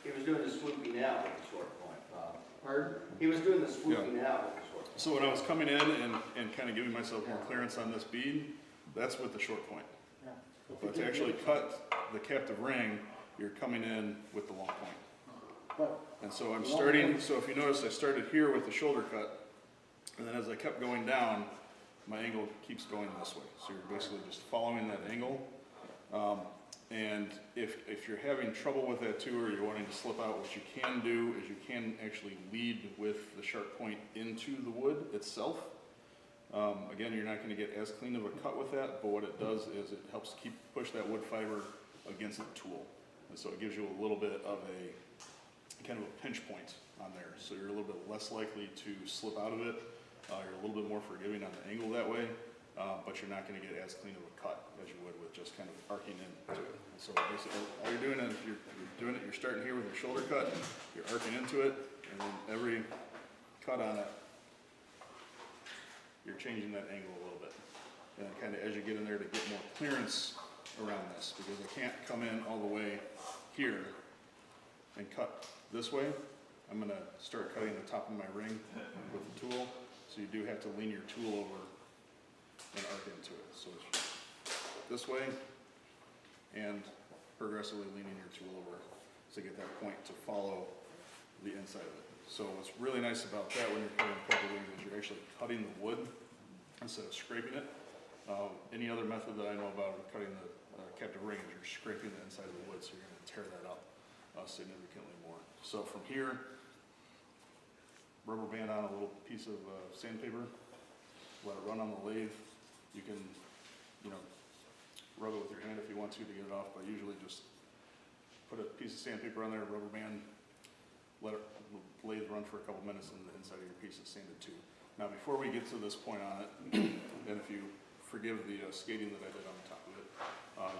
he was doing the swooping out with the short point. Pardon? He was doing the swooping out with the short point. So when I was coming in and kind of giving myself more clearance on this bead, that's with the short point. Yeah. But to actually cut the captive ring, you're coming in with the long point. But And so I'm starting, so if you notice, I started here with the shoulder cut, and then as I kept going down, my angle keeps going this way. So you're basically just following that angle. And if you're having trouble with that too, or you're wanting to slip out, what you can do is you can actually lead with the sharp point into the wood itself. Again, you're not going to get as clean of a cut with that, but what it does is it helps push that wood fiber against the tool. And so it gives you a little bit of a kind of a pinch point on there. So you're a little bit less likely to slip out of it. You're a little bit more forgiving on the angle that way, but you're not going to get as clean of a cut as you would with just kind of arcing into it. And so basically all you're doing is you're starting here with your shoulder cut, you're arcing into it, and then every cut on it, you're changing that angle a little bit. And kind of as you get in there to get more clearance around this, because I can't come in all the way here and cut this way. I'm going to start cutting the top of my ring with the tool. So you do have to lean your tool over and arc into it. So it's this way and progressively leaning your tool over to get that point to follow the inside of it. So what's really nice about that when you're cutting captive rings is you're actually cutting the wood instead of scraping it. Any other method that I know about of cutting the captive ring is you're scraping the inside of the wood, so you're going to tear that up significantly more. So from here, rubber band on a little piece of sandpaper, let it run on the lathe. You can, rub it with your hand if you want to get it off, but usually just put a piece of sandpaper on there, rubber band, let it lathe run for a couple minutes, and the inside of your piece is sanded too. Now, before we get to this point on it, and if you forgive the skating that I did on the top of it,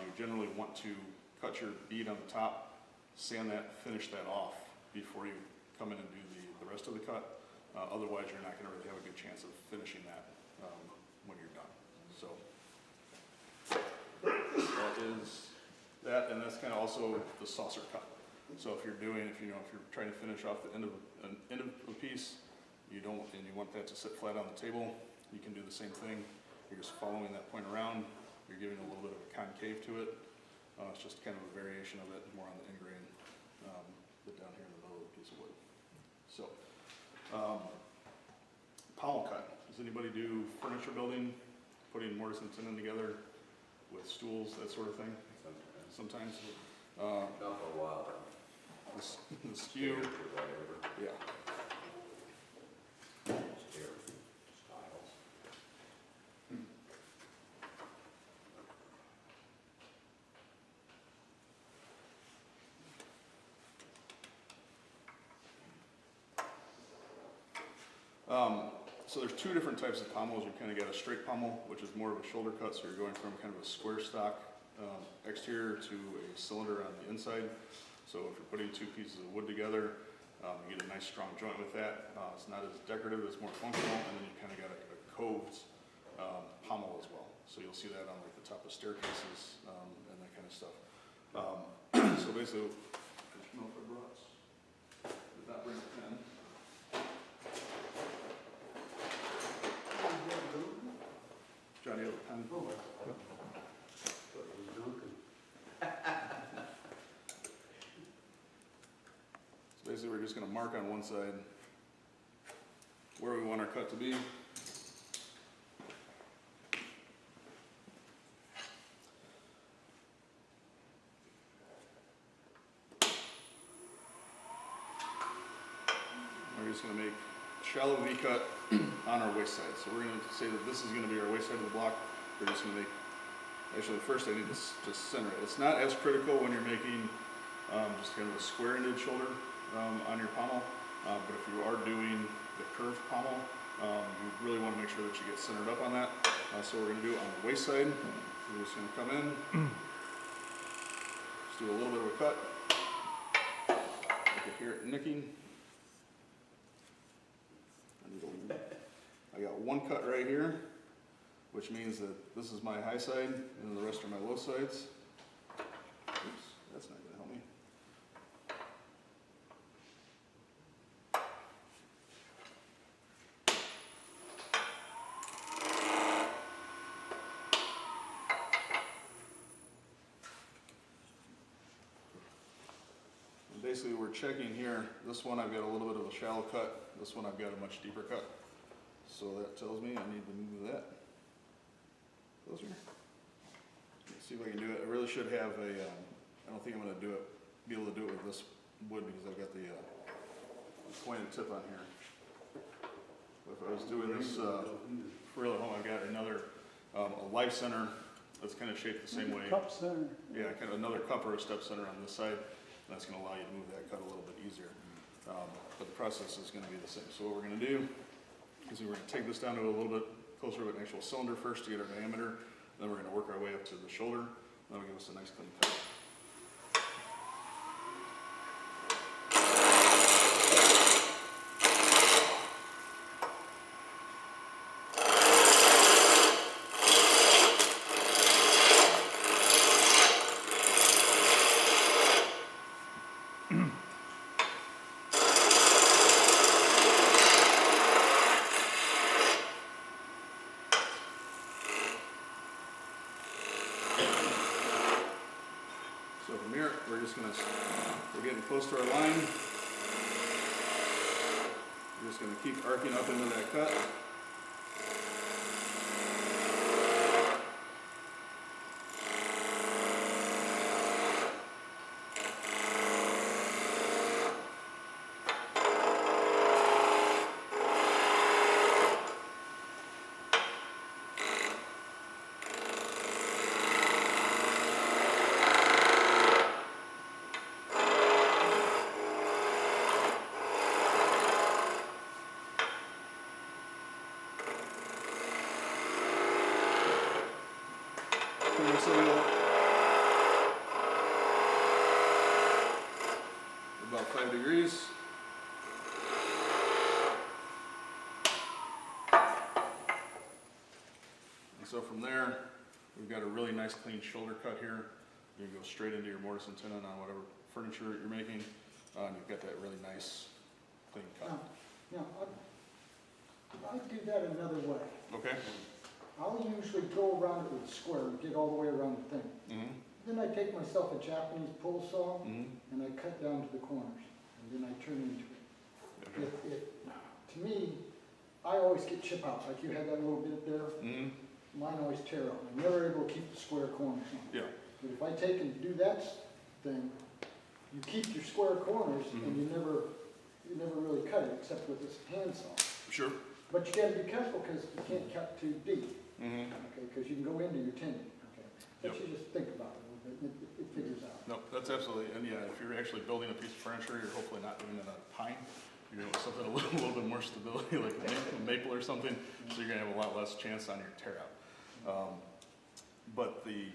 you generally want to cut your bead on the top, sand that, finish that off before you come in and do the rest of the cut. Otherwise, you're not going to really have a good chance of finishing that when you're done. So that is that, and that's kind of also the saucer cut. So if you're trying to finish off the end of a piece, and you want that to sit flat on the table, you can do the same thing. You're just following that point around. You're giving a little bit of a concave to it. It's just kind of a variation of it, more on the ingrain, but down here in the middle of the piece of wood. So, pommel cut. Does anybody do furniture building, putting mortise and tenon together with stools, that sort of thing? Sometimes. Not for a while. The skew. Yeah. So there's two different types of pommels. You kind of got a straight pommel, which is more of a shoulder cut, so you're going from kind of a square stock exterior to a cylinder on the inside. So if you're putting two pieces of wood together, you get a nice strong joint with that. It's not as decorative, it's more functional, and then you kind of got a coved pommel as well. So you'll see that on like the top of staircases and that kind of stuff. So basically, I don't know if I brought, did not bring a pen. Johnny, you have a pen? Oh, thought it was Duncan. So basically, we're just going to mark on one side where we want our cut to be. We're just going to make a shallow V cut on our waist side. So we're going to say that this is going to be our waist side of the block. We're just going to make, actually first I need to just center it. It's not as critical when you're making just kind of a square-ended shoulder on your pommel, but if you are doing the curved pommel, you really want to make sure that you get centered up on that. So we're going to do it on the waist side. We're just going to come in, just do a little bit of a cut. I can hear it nicking. I got one cut right here, which means that this is my high side and the rest are my low sides. Oops, that's not going to help me. And basically we're checking here, this one I've got a little bit of a shallow cut, this one I've got a much deeper cut. So that tells me I need to move that closer. Let's see if I can do it. I really should have a, I don't think I'm going to be able to do it with this wood because I've got the pointed tip on here. But if I was doing this really at home, I've got another, a life center that's kind of shaped the same way. Cup center. Yeah, kind of another cup or a step center on this side. That's going to allow you to move that cut a little bit easier. But the process is going to be the same. So what we're going to do is we're going to take this down to a little bit closer to an actual cylinder first to get our diameter. Then we're going to work our way up to the shoulder. That'll give us a nice clean cut. So from here, we're getting close to our line. We're just going to keep arcing up into that cut. About 5 degrees. And so from there, we've got a really nice clean shoulder cut here. You can go straight into your mortise and tenon on whatever furniture you're making. And you've got that really nice clean cut. Now, I do that another way. Okay. I'll usually go around it with a square and get all the way around the thing. Mm-hmm. Then I take myself a Japanese pull saw Mm-hmm. and I cut down to the corners. And then I turn into it. Okay. To me, I always get chip outs, like you had that little bit there. Mm-hmm. Mine always tear up. I'm never able to keep the square corners on. Yeah. But if I take and do that thing, you keep your square corners and you never really cut it except with this handsaw. Sure. But you gotta be careful because you can't cut too deep. Mm-hmm. Okay, because you can go into your tendon. Okay, but Yep. you just think about it a little bit. It figures out. No, that's absolutely, and yeah, if you're actually building a piece of furniture, you're hopefully not doing it on pine. You're you're going with something a little bit more stability, like a maple or something, so you're gonna have a lot less chance on your tear out. But the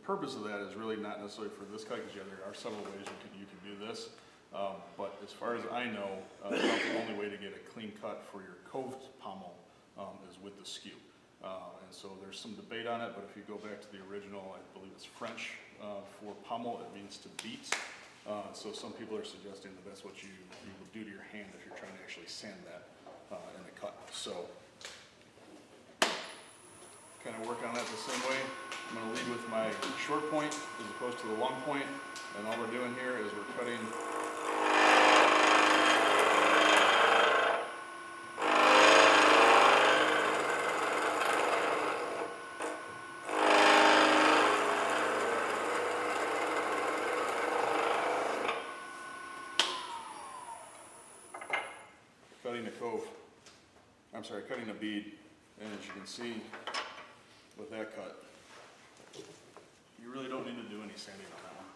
purpose of that is really not necessarily for this cut, because there are several ways you can do this. But as far as I know, about the only way to get a clean cut for your cove pommel is with the skew. And so there's some debate on it, but if you go back to the original, I believe it's French for pommel, it means to beat. So some people are suggesting that that's what you would do to your hand if you're trying to actually sand that in the cut. So kind of work on that the same way. I'm going to lead with my short point as opposed to the long point, and all we're doing here is we're cutting cutting a bead, and as you can see with that cut, you really don't need to do any sanding on that one.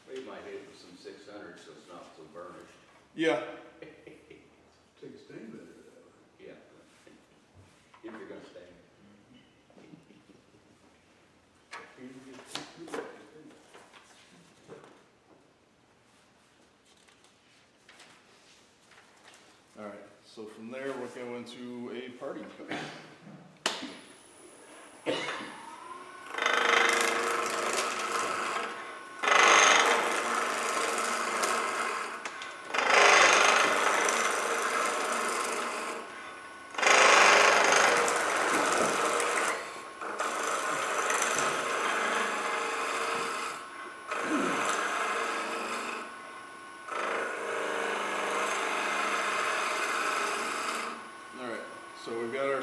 Well, you might hit it with some 600 so it's not so burnished. Yeah. Take a stain better that way. Yeah. If you're going to stain. All right, so from there we'll go into a parting cut.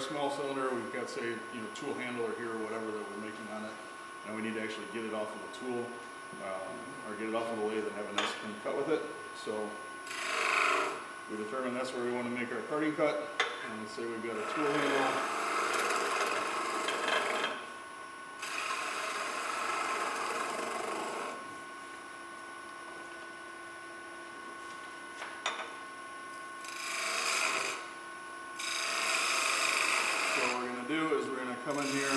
Small cylinder, we've got, say, tool handle or here or whatever that we're making on it, and we need to actually get it off of the tool or get it off of the lathe and have a nice clean cut with it. So we determine that's where we want to make our parting cut, and let's say we've got a tool handle. Come in here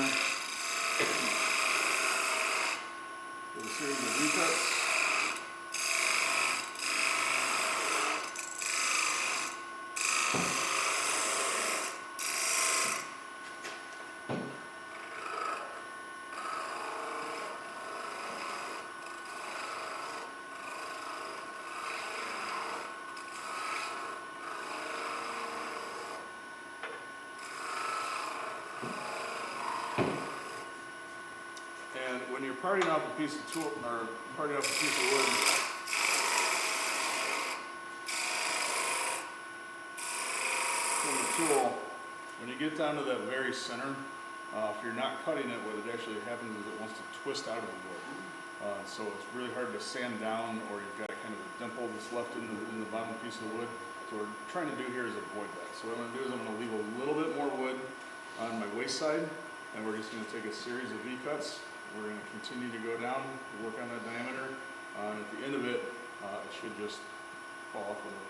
with a series of V-cuts. When you're parting off a piece of tool or parting off a piece of wood, from the tool, when you get down to that very center, if you're not cutting it, what it actually happens is it wants to twist out of the wood. So it's really hard to sand down, or you've got kind of a dimple that's left in the bottom piece of the wood. So what we're trying to do here is avoid that. So what I'm going to do is I'm going to leave a little bit more wood on my waist side, and we're just going to take a series of V-cuts. We're going to continue to go down, work on that diameter, and at the end of it, it should just fall off a little.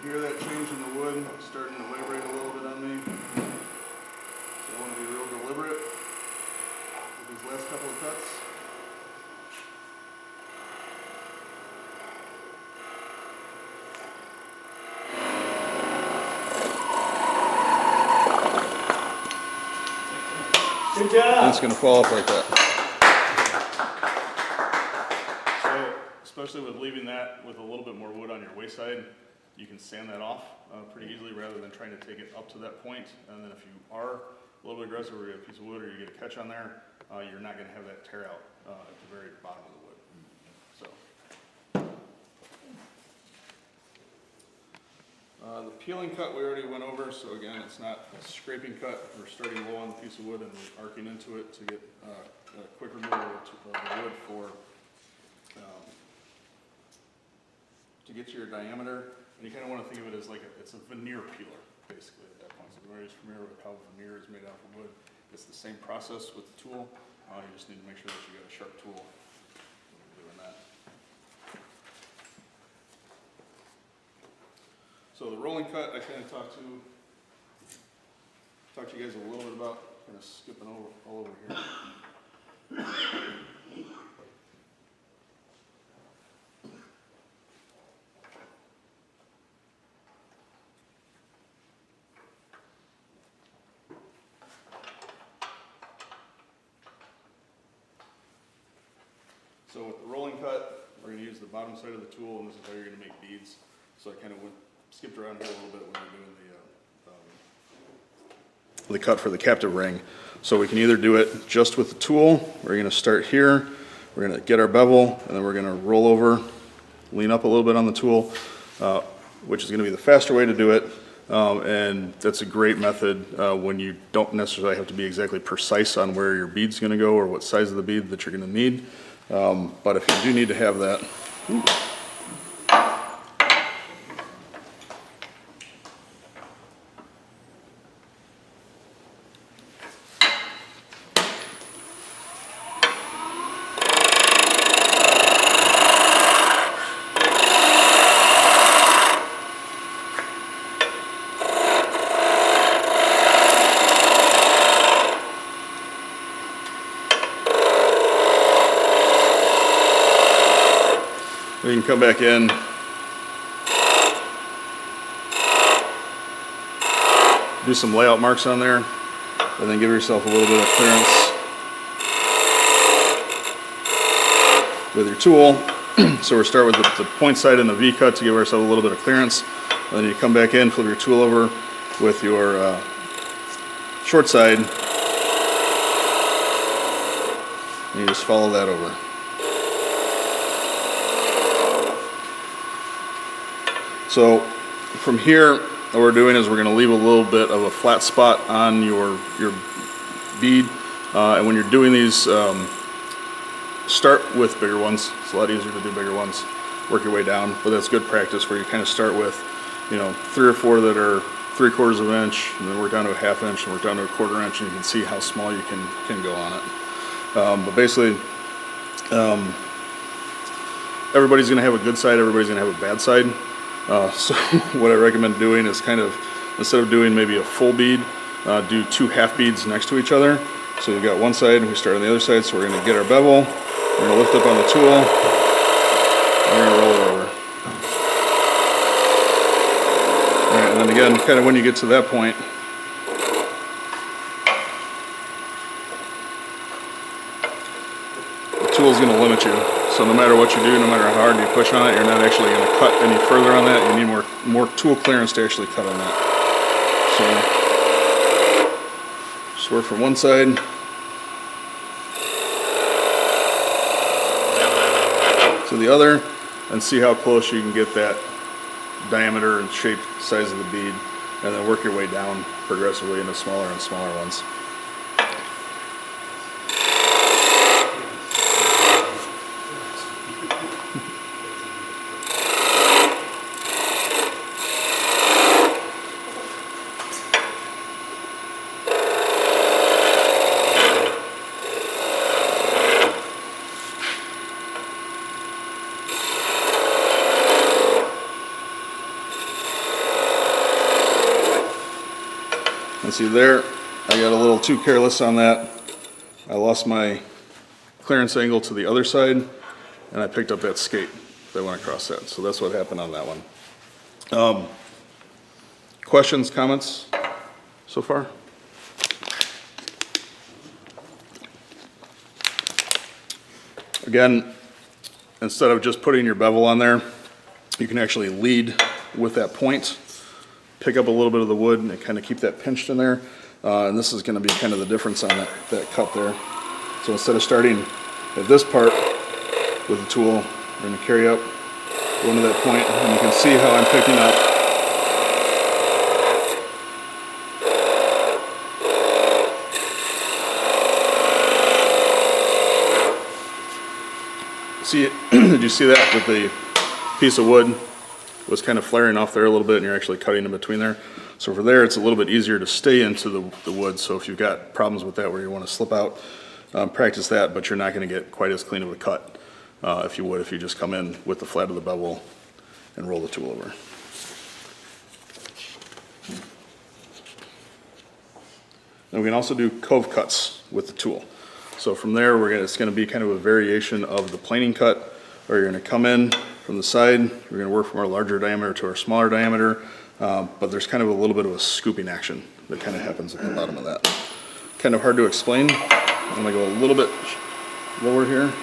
Hear that change in the wood starting to vibrate a little bit on me. So I want to be real deliberate with these last couple of cuts. Good job. It's going to fall off like that. So, especially with leaving that with a little bit more wood on your waist side, you can sand that off pretty easily rather than trying to take it up to that point. And then if you are a little bit aggressive or you get a piece of wood or you get a catch on there, you're not going to have that tear out at the very bottom of the wood. So, The peeling cut we already went over, so again, it's not a scraping cut. We're starting low on the piece of wood and we're arcing into it to get a quick removal of the wood for, to get to your diameter. And you kind of want to think of it as like it's a veneer peeler, basically, at that point. So everybody's familiar with how veneer is made out of wood. It's the same process with the tool. You just need to make sure that you got a sharp tool when you're doing that. So the rolling cut, I kind of talked to you guys a little bit about, kind of skipping all over here. So with the rolling cut, we're going to use the bottom side of the tool, and this is how you're going to make beads. So I kind of skipped around here a little bit when we're doing the cut for the captive ring. So we can either do it just with the tool. We're going to start here. We're going to get our bevel, and then we're going to roll over, lean up a little bit on the tool, which is going to be the faster way to do it. And that's a great method when you don't necessarily have to be exactly precise on where your bead's going to go or what size of the bead that you're going to need. But if you do need to have that, we can come back in, do some layout marks on there, and then give yourself a little bit of clearance with your tool. So we'll start with the point side and the V cut to give ourselves a little bit of clearance, and then you come back in, flip your tool over with your short side, and you just follow that over. So from here, what we're doing is we're going to leave a little bit of a flat spot on your bead. And when you're doing these, start with bigger ones. It's a lot easier to do bigger ones. Work your way down, but that's good practice where you kind of start with, 3 or 4 that are 3/4 of an inch, and then work down to a 1/2 inch, and work down to a 1/4 inch, and you can see how small you can go on it. But basically, everybody's going to have a good side, everybody's going to have a bad side. So what I recommend doing is kind of, instead of doing maybe a full bead, do 2 half beads next to each other. So you've got one side, and we start on the other side, so we're going to get our bevel, we're going to lift up on the tool, and we're going to roll it over. Alright, and then again, kind of when you get to that point, the tool's going to limit you. So no matter what you do, no matter how hard you push on it, you're not actually going to cut any further on that. You need more tool clearance to actually cut on that. So just work from one side to the other and see how close you can get that diameter and shape size of the bead, and then work your way down progressively into smaller and smaller ones. And see there, I got a little too careless on that. I lost my clearance angle to the other side, and I picked up that skate that went across that. So that's what happened on that one. Questions, comments so far? Again, instead of just putting your bevel on there, you can actually lead with that point. Pick up a little bit of the wood and kind of keep that pinched in there. And this is going to be kind of the difference on that cut there. So instead of starting at this part with the tool, we're going to carry up, go into that point, and you can see how I'm picking up See, did you see that with the piece of wood was kind of flaring off there a little bit, and you're actually cutting in between there? So for there, it's a little bit easier to stay into the wood, so if you've got problems with that where you want to slip out, practice that, but you're not going to get quite as clean of a cut if you would if you just come in with the flat of the bevel and roll the tool over. And we can also do cove cuts with the tool. So from there, it's going to be kind of a variation of the planing cut, where you're going to come in from the side, we're going to work from our larger diameter to our smaller diameter, but there's kind of a little bit of a scooping action that kind of happens at the bottom of that. Kind of hard to explain. I'm going to go a little bit lower here.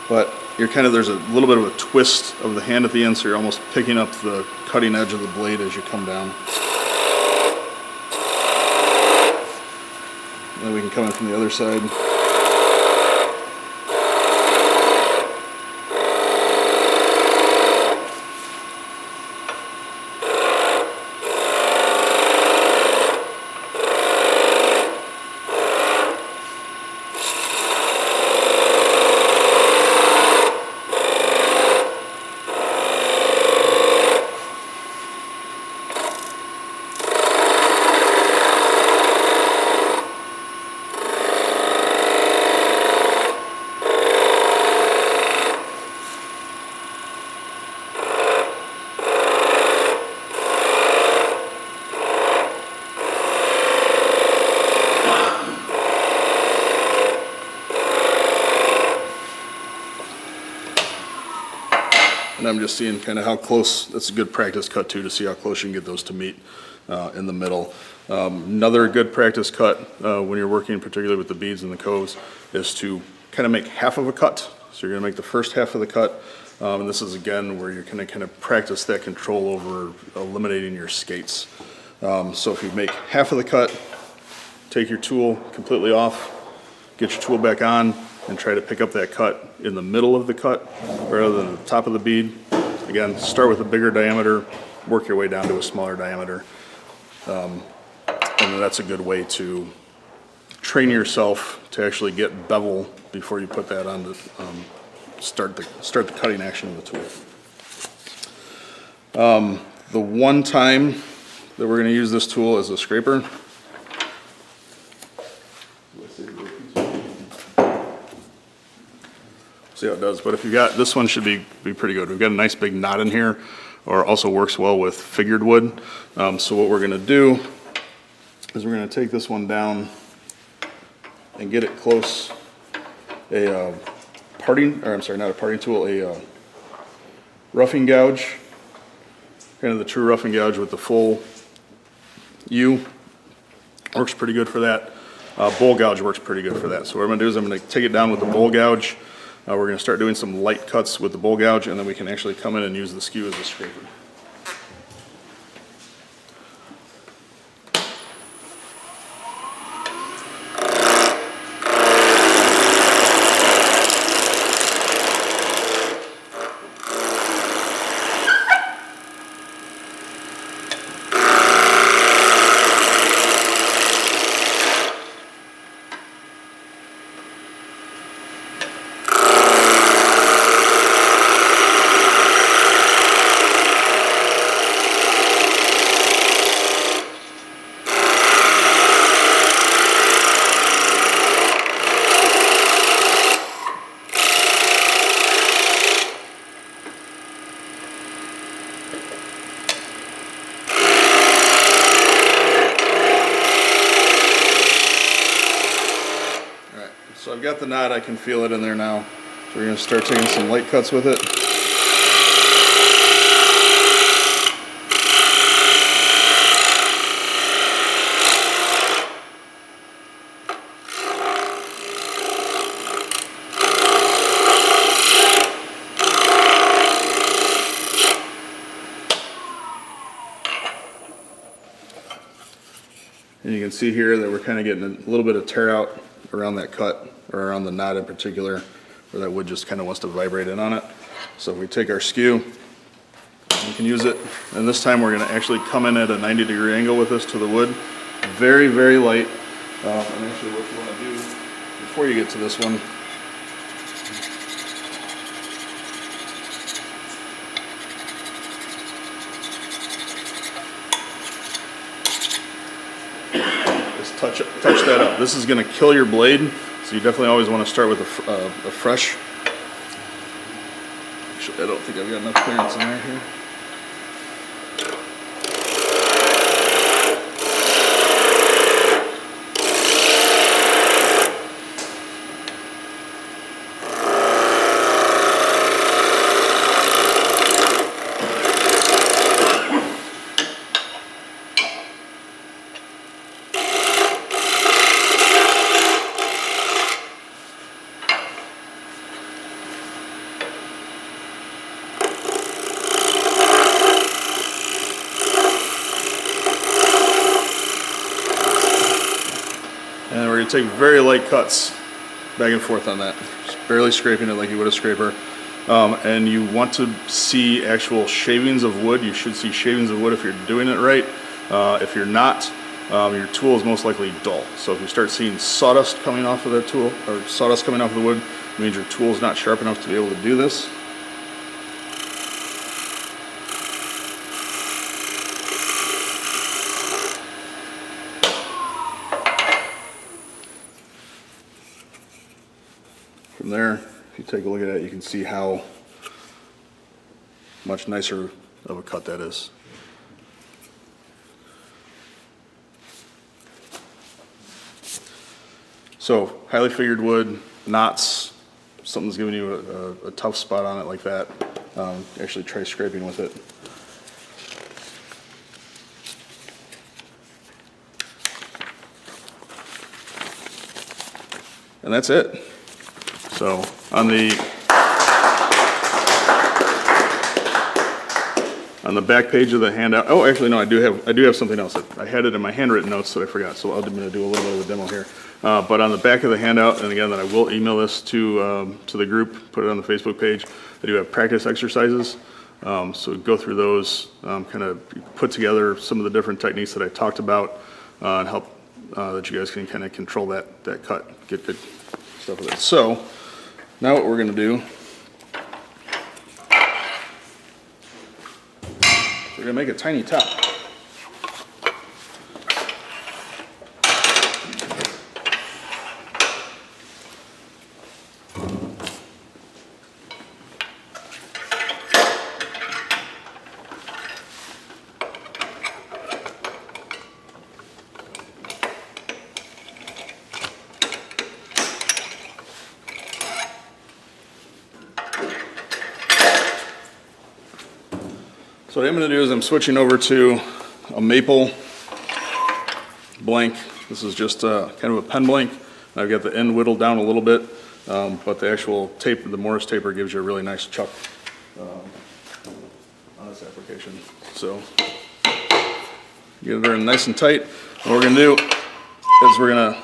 But there's a little bit of a twist of the hand at the end, so you're almost picking up the cutting edge of the blade as you come down. And then we can come in from the other side. And I'm just seeing kind of how close, that's a good practice cut too, to see how close you can get those to meet in the middle. Another good practice cut when you're working particularly with the beads and the coves is to kind of make half of a cut. So you're going to make the first half of the cut, and this is again where you're going to kind of practice that control over eliminating your skates. So if you make half of the cut, take your tool completely off, get your tool back on, and try to pick up that cut in the middle of the cut rather than the top of the bead. Again, start with a bigger diameter, work your way down to a smaller diameter. And then that's a good way to train yourself to actually get bevel before you put that on to start the cutting action of the tool. The one time that we're going to use this tool as a scraper. See how it does, but if you got, this one should be pretty good. We've got a nice big knot in here, or also works well with figured wood. So what we're gonna do is we're gonna take this one down and get it close, a parting, or I'm sorry, not a parting tool, a roughing gouge, kind of the true roughing gouge with the full U, works pretty good for that. Bowl gouge works pretty good for that. So what I'm gonna do is I'm gonna take it down with the bowl gouge. We're going to start doing some light cuts with the bowl gouge, and then we can actually come in and use the skew as a scraper. So I've got the knot, I can feel it in there now. So we're going to start taking some light cuts with it. And you can see here that we're kind of getting a little bit of tear out around that cut, or around the knot in particular, where that wood just kind of wants to vibrate in on it. So if we take our skew, we can use it, and this time we're going to actually come in at a 90-degree angle with this to the wood, very, very light. And actually what you want to do before you get to this one, is touch that up. This is going to kill your blade, so you definitely always want to start with a fresh. Actually, I don't think I've got enough clearance in there here. And we're going to take very light cuts back and forth on that. Just barely scraping it like you would a scraper. And you want to see actual shavings of wood. You should see shavings of wood if you're doing it right. If you're not, your tool is most likely dull. So if you start seeing sawdust coming off of that tool, or sawdust coming off of the wood, it means your tool is not sharp enough to be able to do this. From there, if you take a look at it, you can see how much nicer of a cut that is. So, highly figured wood, knots, something's giving you a tough spot on it like that. Actually try scraping with it. And that's it. So on the back page of the handout, oh, actually no, I do have something else. I had it in my handwritten notes that I forgot, so I'm going to do a little bit of a demo here. But on the back of the handout, and again, that I will email this to the group, put it on the Facebook page. I do have practice exercises, so go through those, kind of put together some of the different techniques that I talked about, and help that you guys can kind of control that cut, get good stuff with it. So. Now what we're going to do, we're going to make a tiny top. So what I'm going to do is I'm switching over to a maple blank. This is just kind of a pen blank. I've got the end whittled down a little bit, but the actual tape, the Morris taper, gives you a really nice chuck on this application. So get it there nice and tight. What we're going to do is we're going to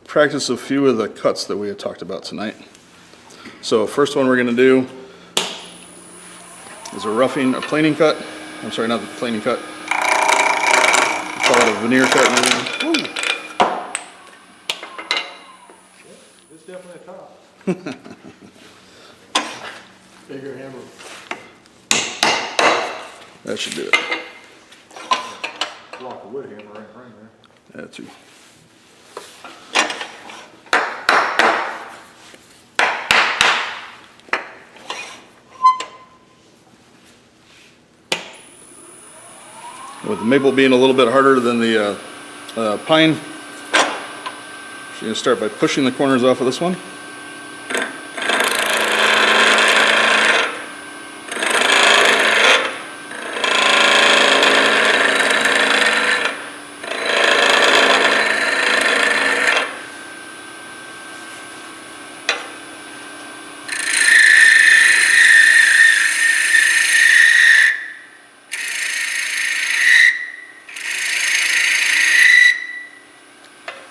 practice a few of the cuts that we had talked about tonight. So first one we're going to do is a planing cut. I'm sorry, not the planing cut. We call it a veneer cut. It's definitely a top. Bigger hammer. That should do it. Block the wood hammer right there. That too. With the maple being a little bit harder than the pine, so you're going to start by pushing the corners off of this one.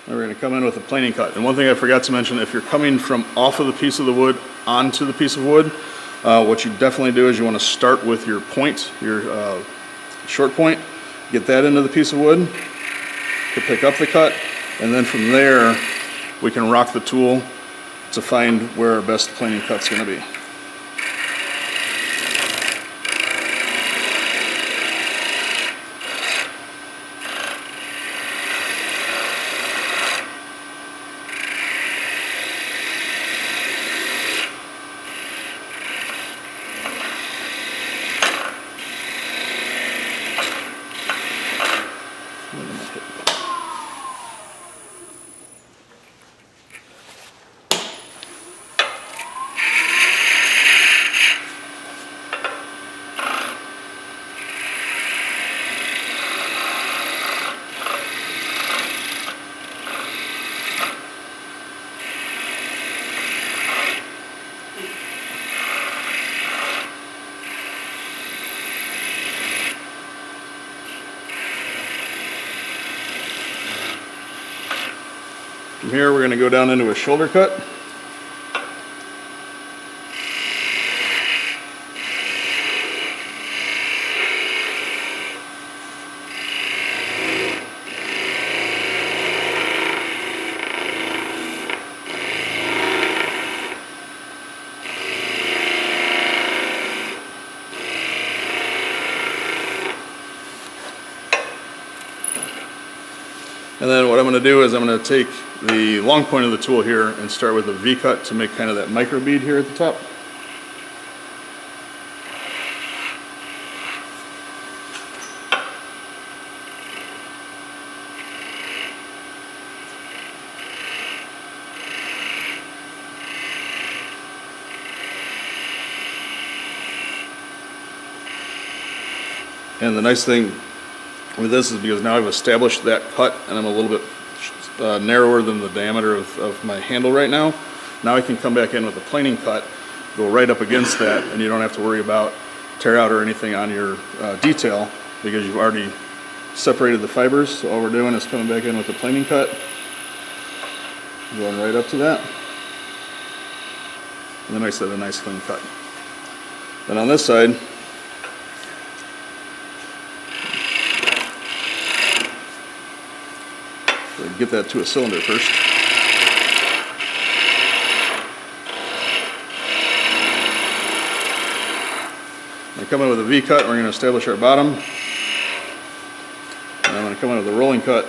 We're going to come in with a planing cut. And one thing I forgot to mention, if you're coming from off of the piece of the wood onto the piece of wood, what you definitely do is you want to start with your point, your short point, get that into the piece of wood, to pick up the cut, and then from there, we can rock the tool to find where our best planing cut's gonna be. From here, we're going to go down into a shoulder cut. And then what I'm going to do is I'm going to take the long point of the tool here and start with a V-cut to make kind of that micro bead here at the top. And the nice thing with this is because now I've established that cut and I'm a little bit narrower than the diameter of my handle right now. Now I can come back in with a planing cut, go right up against that, and you don't have to worry about tear out or anything on your detail because you've already separated the fibers. So all we're doing is coming back in with the planing cut, going right up to that. And then I said a nice clean cut. Then on this side, get that to a cylinder first. I come in with a V-cut, we're going to establish our bottom. And I'm going to come in with a rolling cut.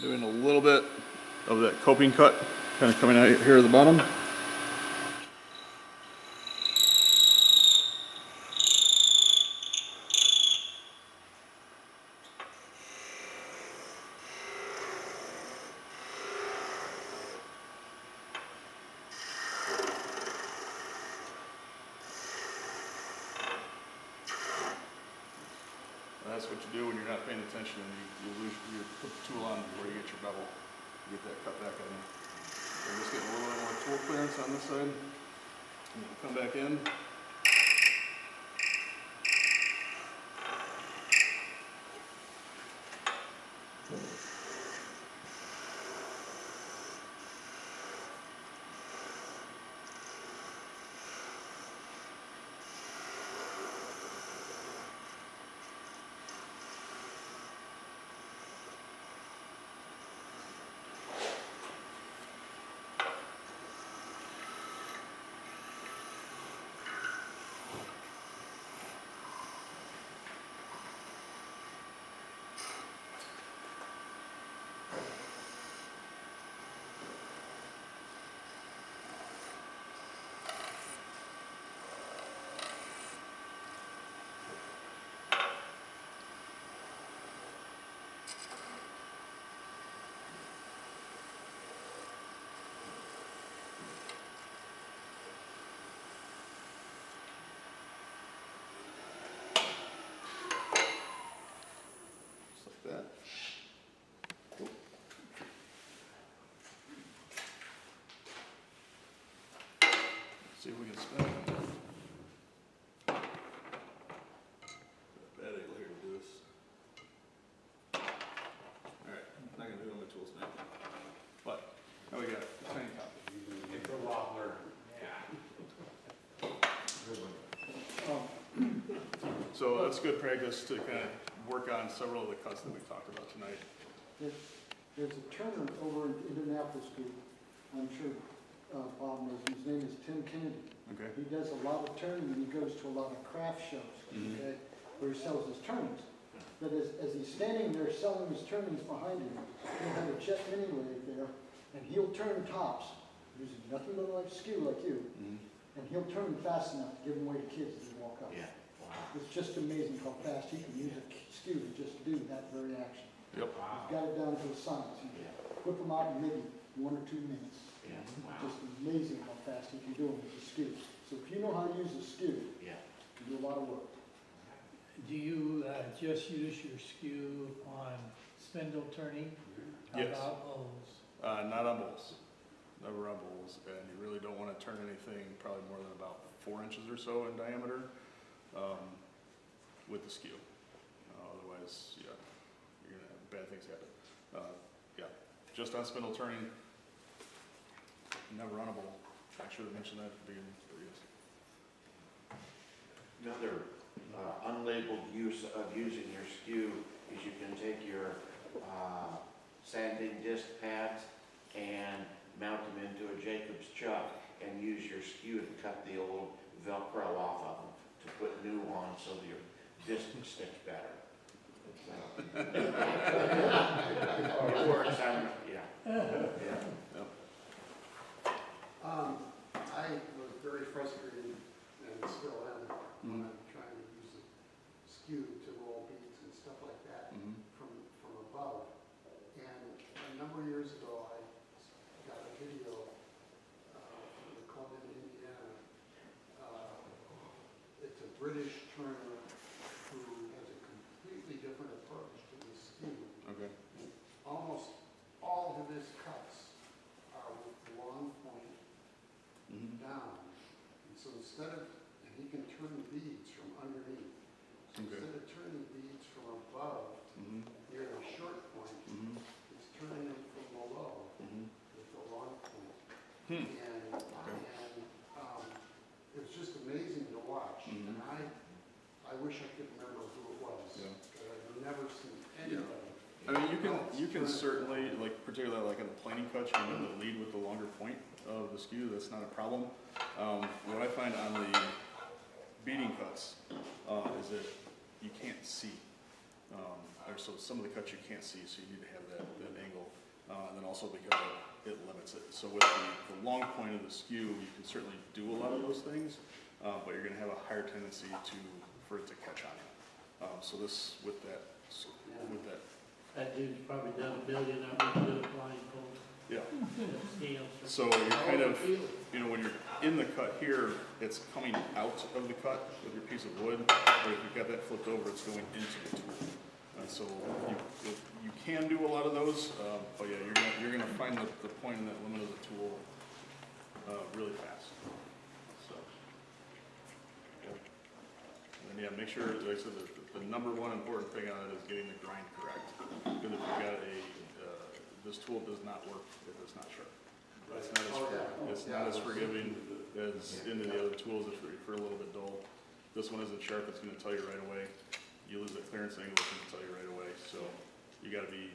Doing a little bit of that coping cut kind of coming out here at the bottom. That's what you do when you're not paying attention and you put the tool on before you get your bevel. You get that cut back on you. So I'm just getting a little bit more tool clearance on this side. And we'll come back in. See if we can spin it. Bad angle here to do this. Alright, not gonna do it on my tools now. But, now we got a tiny copy. It's a wobbler. Yeah. So that's good practice to kind of work on several of the cuts that we talked about tonight. There's a turner over in Indianapolis who I'm sure Bob knows. His name is Tim Kennedy. Okay. He does a lot of turning and he goes to a lot of craft shows, okay, where he sells his turnings. But as he's standing there selling his turnings behind him, he'll have a jet mini lathe there and he'll turn tops using nothing but like Skew like you. And he'll turn them fast enough to give them away to kids as they walk up. Yeah. It's just amazing how fast he can use a Skew to just do that very action. Yep. He's got it down to a science. He can whip them out in maybe 1 or 2 minutes. Yeah. Just amazing how fast he can do them with a Skew. So if you know how to use a Skew, Yeah. you do a lot of work. Do you just use your skew on spindle turning? How Yes. about bowls? Not on bowls. Never on bowls. And you really don't want to turn anything probably more than about 4 inches or so in diameter with the skew. Otherwise, yeah, you're going to have bad things happen. Yeah, just on spindle turning, never on a bowl. I should have mentioned that at the beginning. But yes. Another unlabeled use of using your skew is you can take your sanding disc pads and mount them into a Jacob's chuck and use your skew to cut the old Velcro off of them to put new on so that your disc sticks better. So, it works, yeah. I was very frustrated and still am when I'm trying to use a Skew to roll beads and stuff like that from above. And a number of years ago, I got a video from the club in Indiana. It's a British turner who has a completely different approach to the Skew. Okay. Almost all of his cuts are with the long point down. And so instead of, and he can turn beads from underneath. So instead of turning beads from above near the short point, he's turning them from below with the long point. And it was just amazing to watch. And I wish I could remember who it was. Yeah. But I've never seen anybody. I mean, you can certainly, like, particularly like in the planing cuts, you know, the lead with the longer point of the skew, that's not a problem. What I find on the beading cuts is that you can't see. So some of the cuts you can't see, so you need to have that angle. And then also because it limits it. So with the long point of the skew, you can certainly do a lot of those things, but you're going to have a higher tendency for it to catch on you. So this, with that. That dude's probably done $1 billion of blindfold. Yeah. Scales. So you're kind of, you know, when you're in the cut here, it's coming out of the cut with your piece of wood, but if you've got that flipped over, it's going into the tool. So you can do a lot of those, but yeah, you're gonna find the point and that limit of the tool really fast. So, and then, yeah, make sure, like I said, the number one important thing on it is getting the grind correct. Because if you've got this tool does not work if it's not sharp. It's not as forgiving as any of the other tools if you're a little bit dull. This one isn't sharp, it's going to tell you right away. You lose that clearance angle, it's going to tell you right away. So you got to be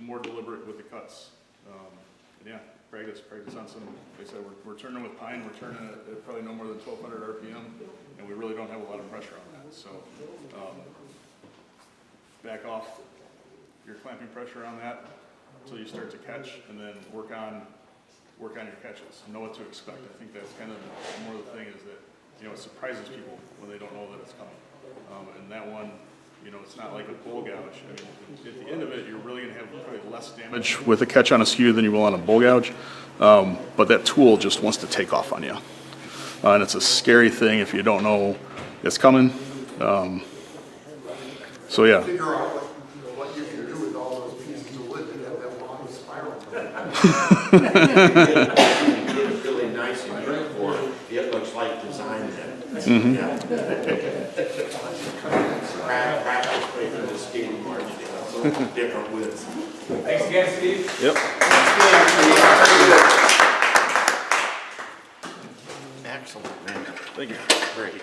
more deliberate with the cuts. And yeah, practice on some, like I said, we're turning with pine, we're turning at probably no more than 1200 RPM, and we really don't have a lot of pressure on that. So back off your clamping pressure on that until you start to catch, and then work on your catches. Know what to expect. I think that's kind of more the thing is that, you know, it surprises people when they don't know that it's coming. And that one, you know, it's not like a bull gouge. I mean, at the end of it, you're really going to have probably less damage with a catch on a skew than you will on a bull gouge. But that tool just wants to take off on you. And it's a scary thing if you don't know it's coming. So yeah. Figure out what you can do with all those pieces of wood that have that long spiral. It was really nice and therefore it looks like design then. Mhm. Yeah. Practice for the skating margin, different widths. Thanks again, Steve. Yep. Excellent, man. Thank you. Great.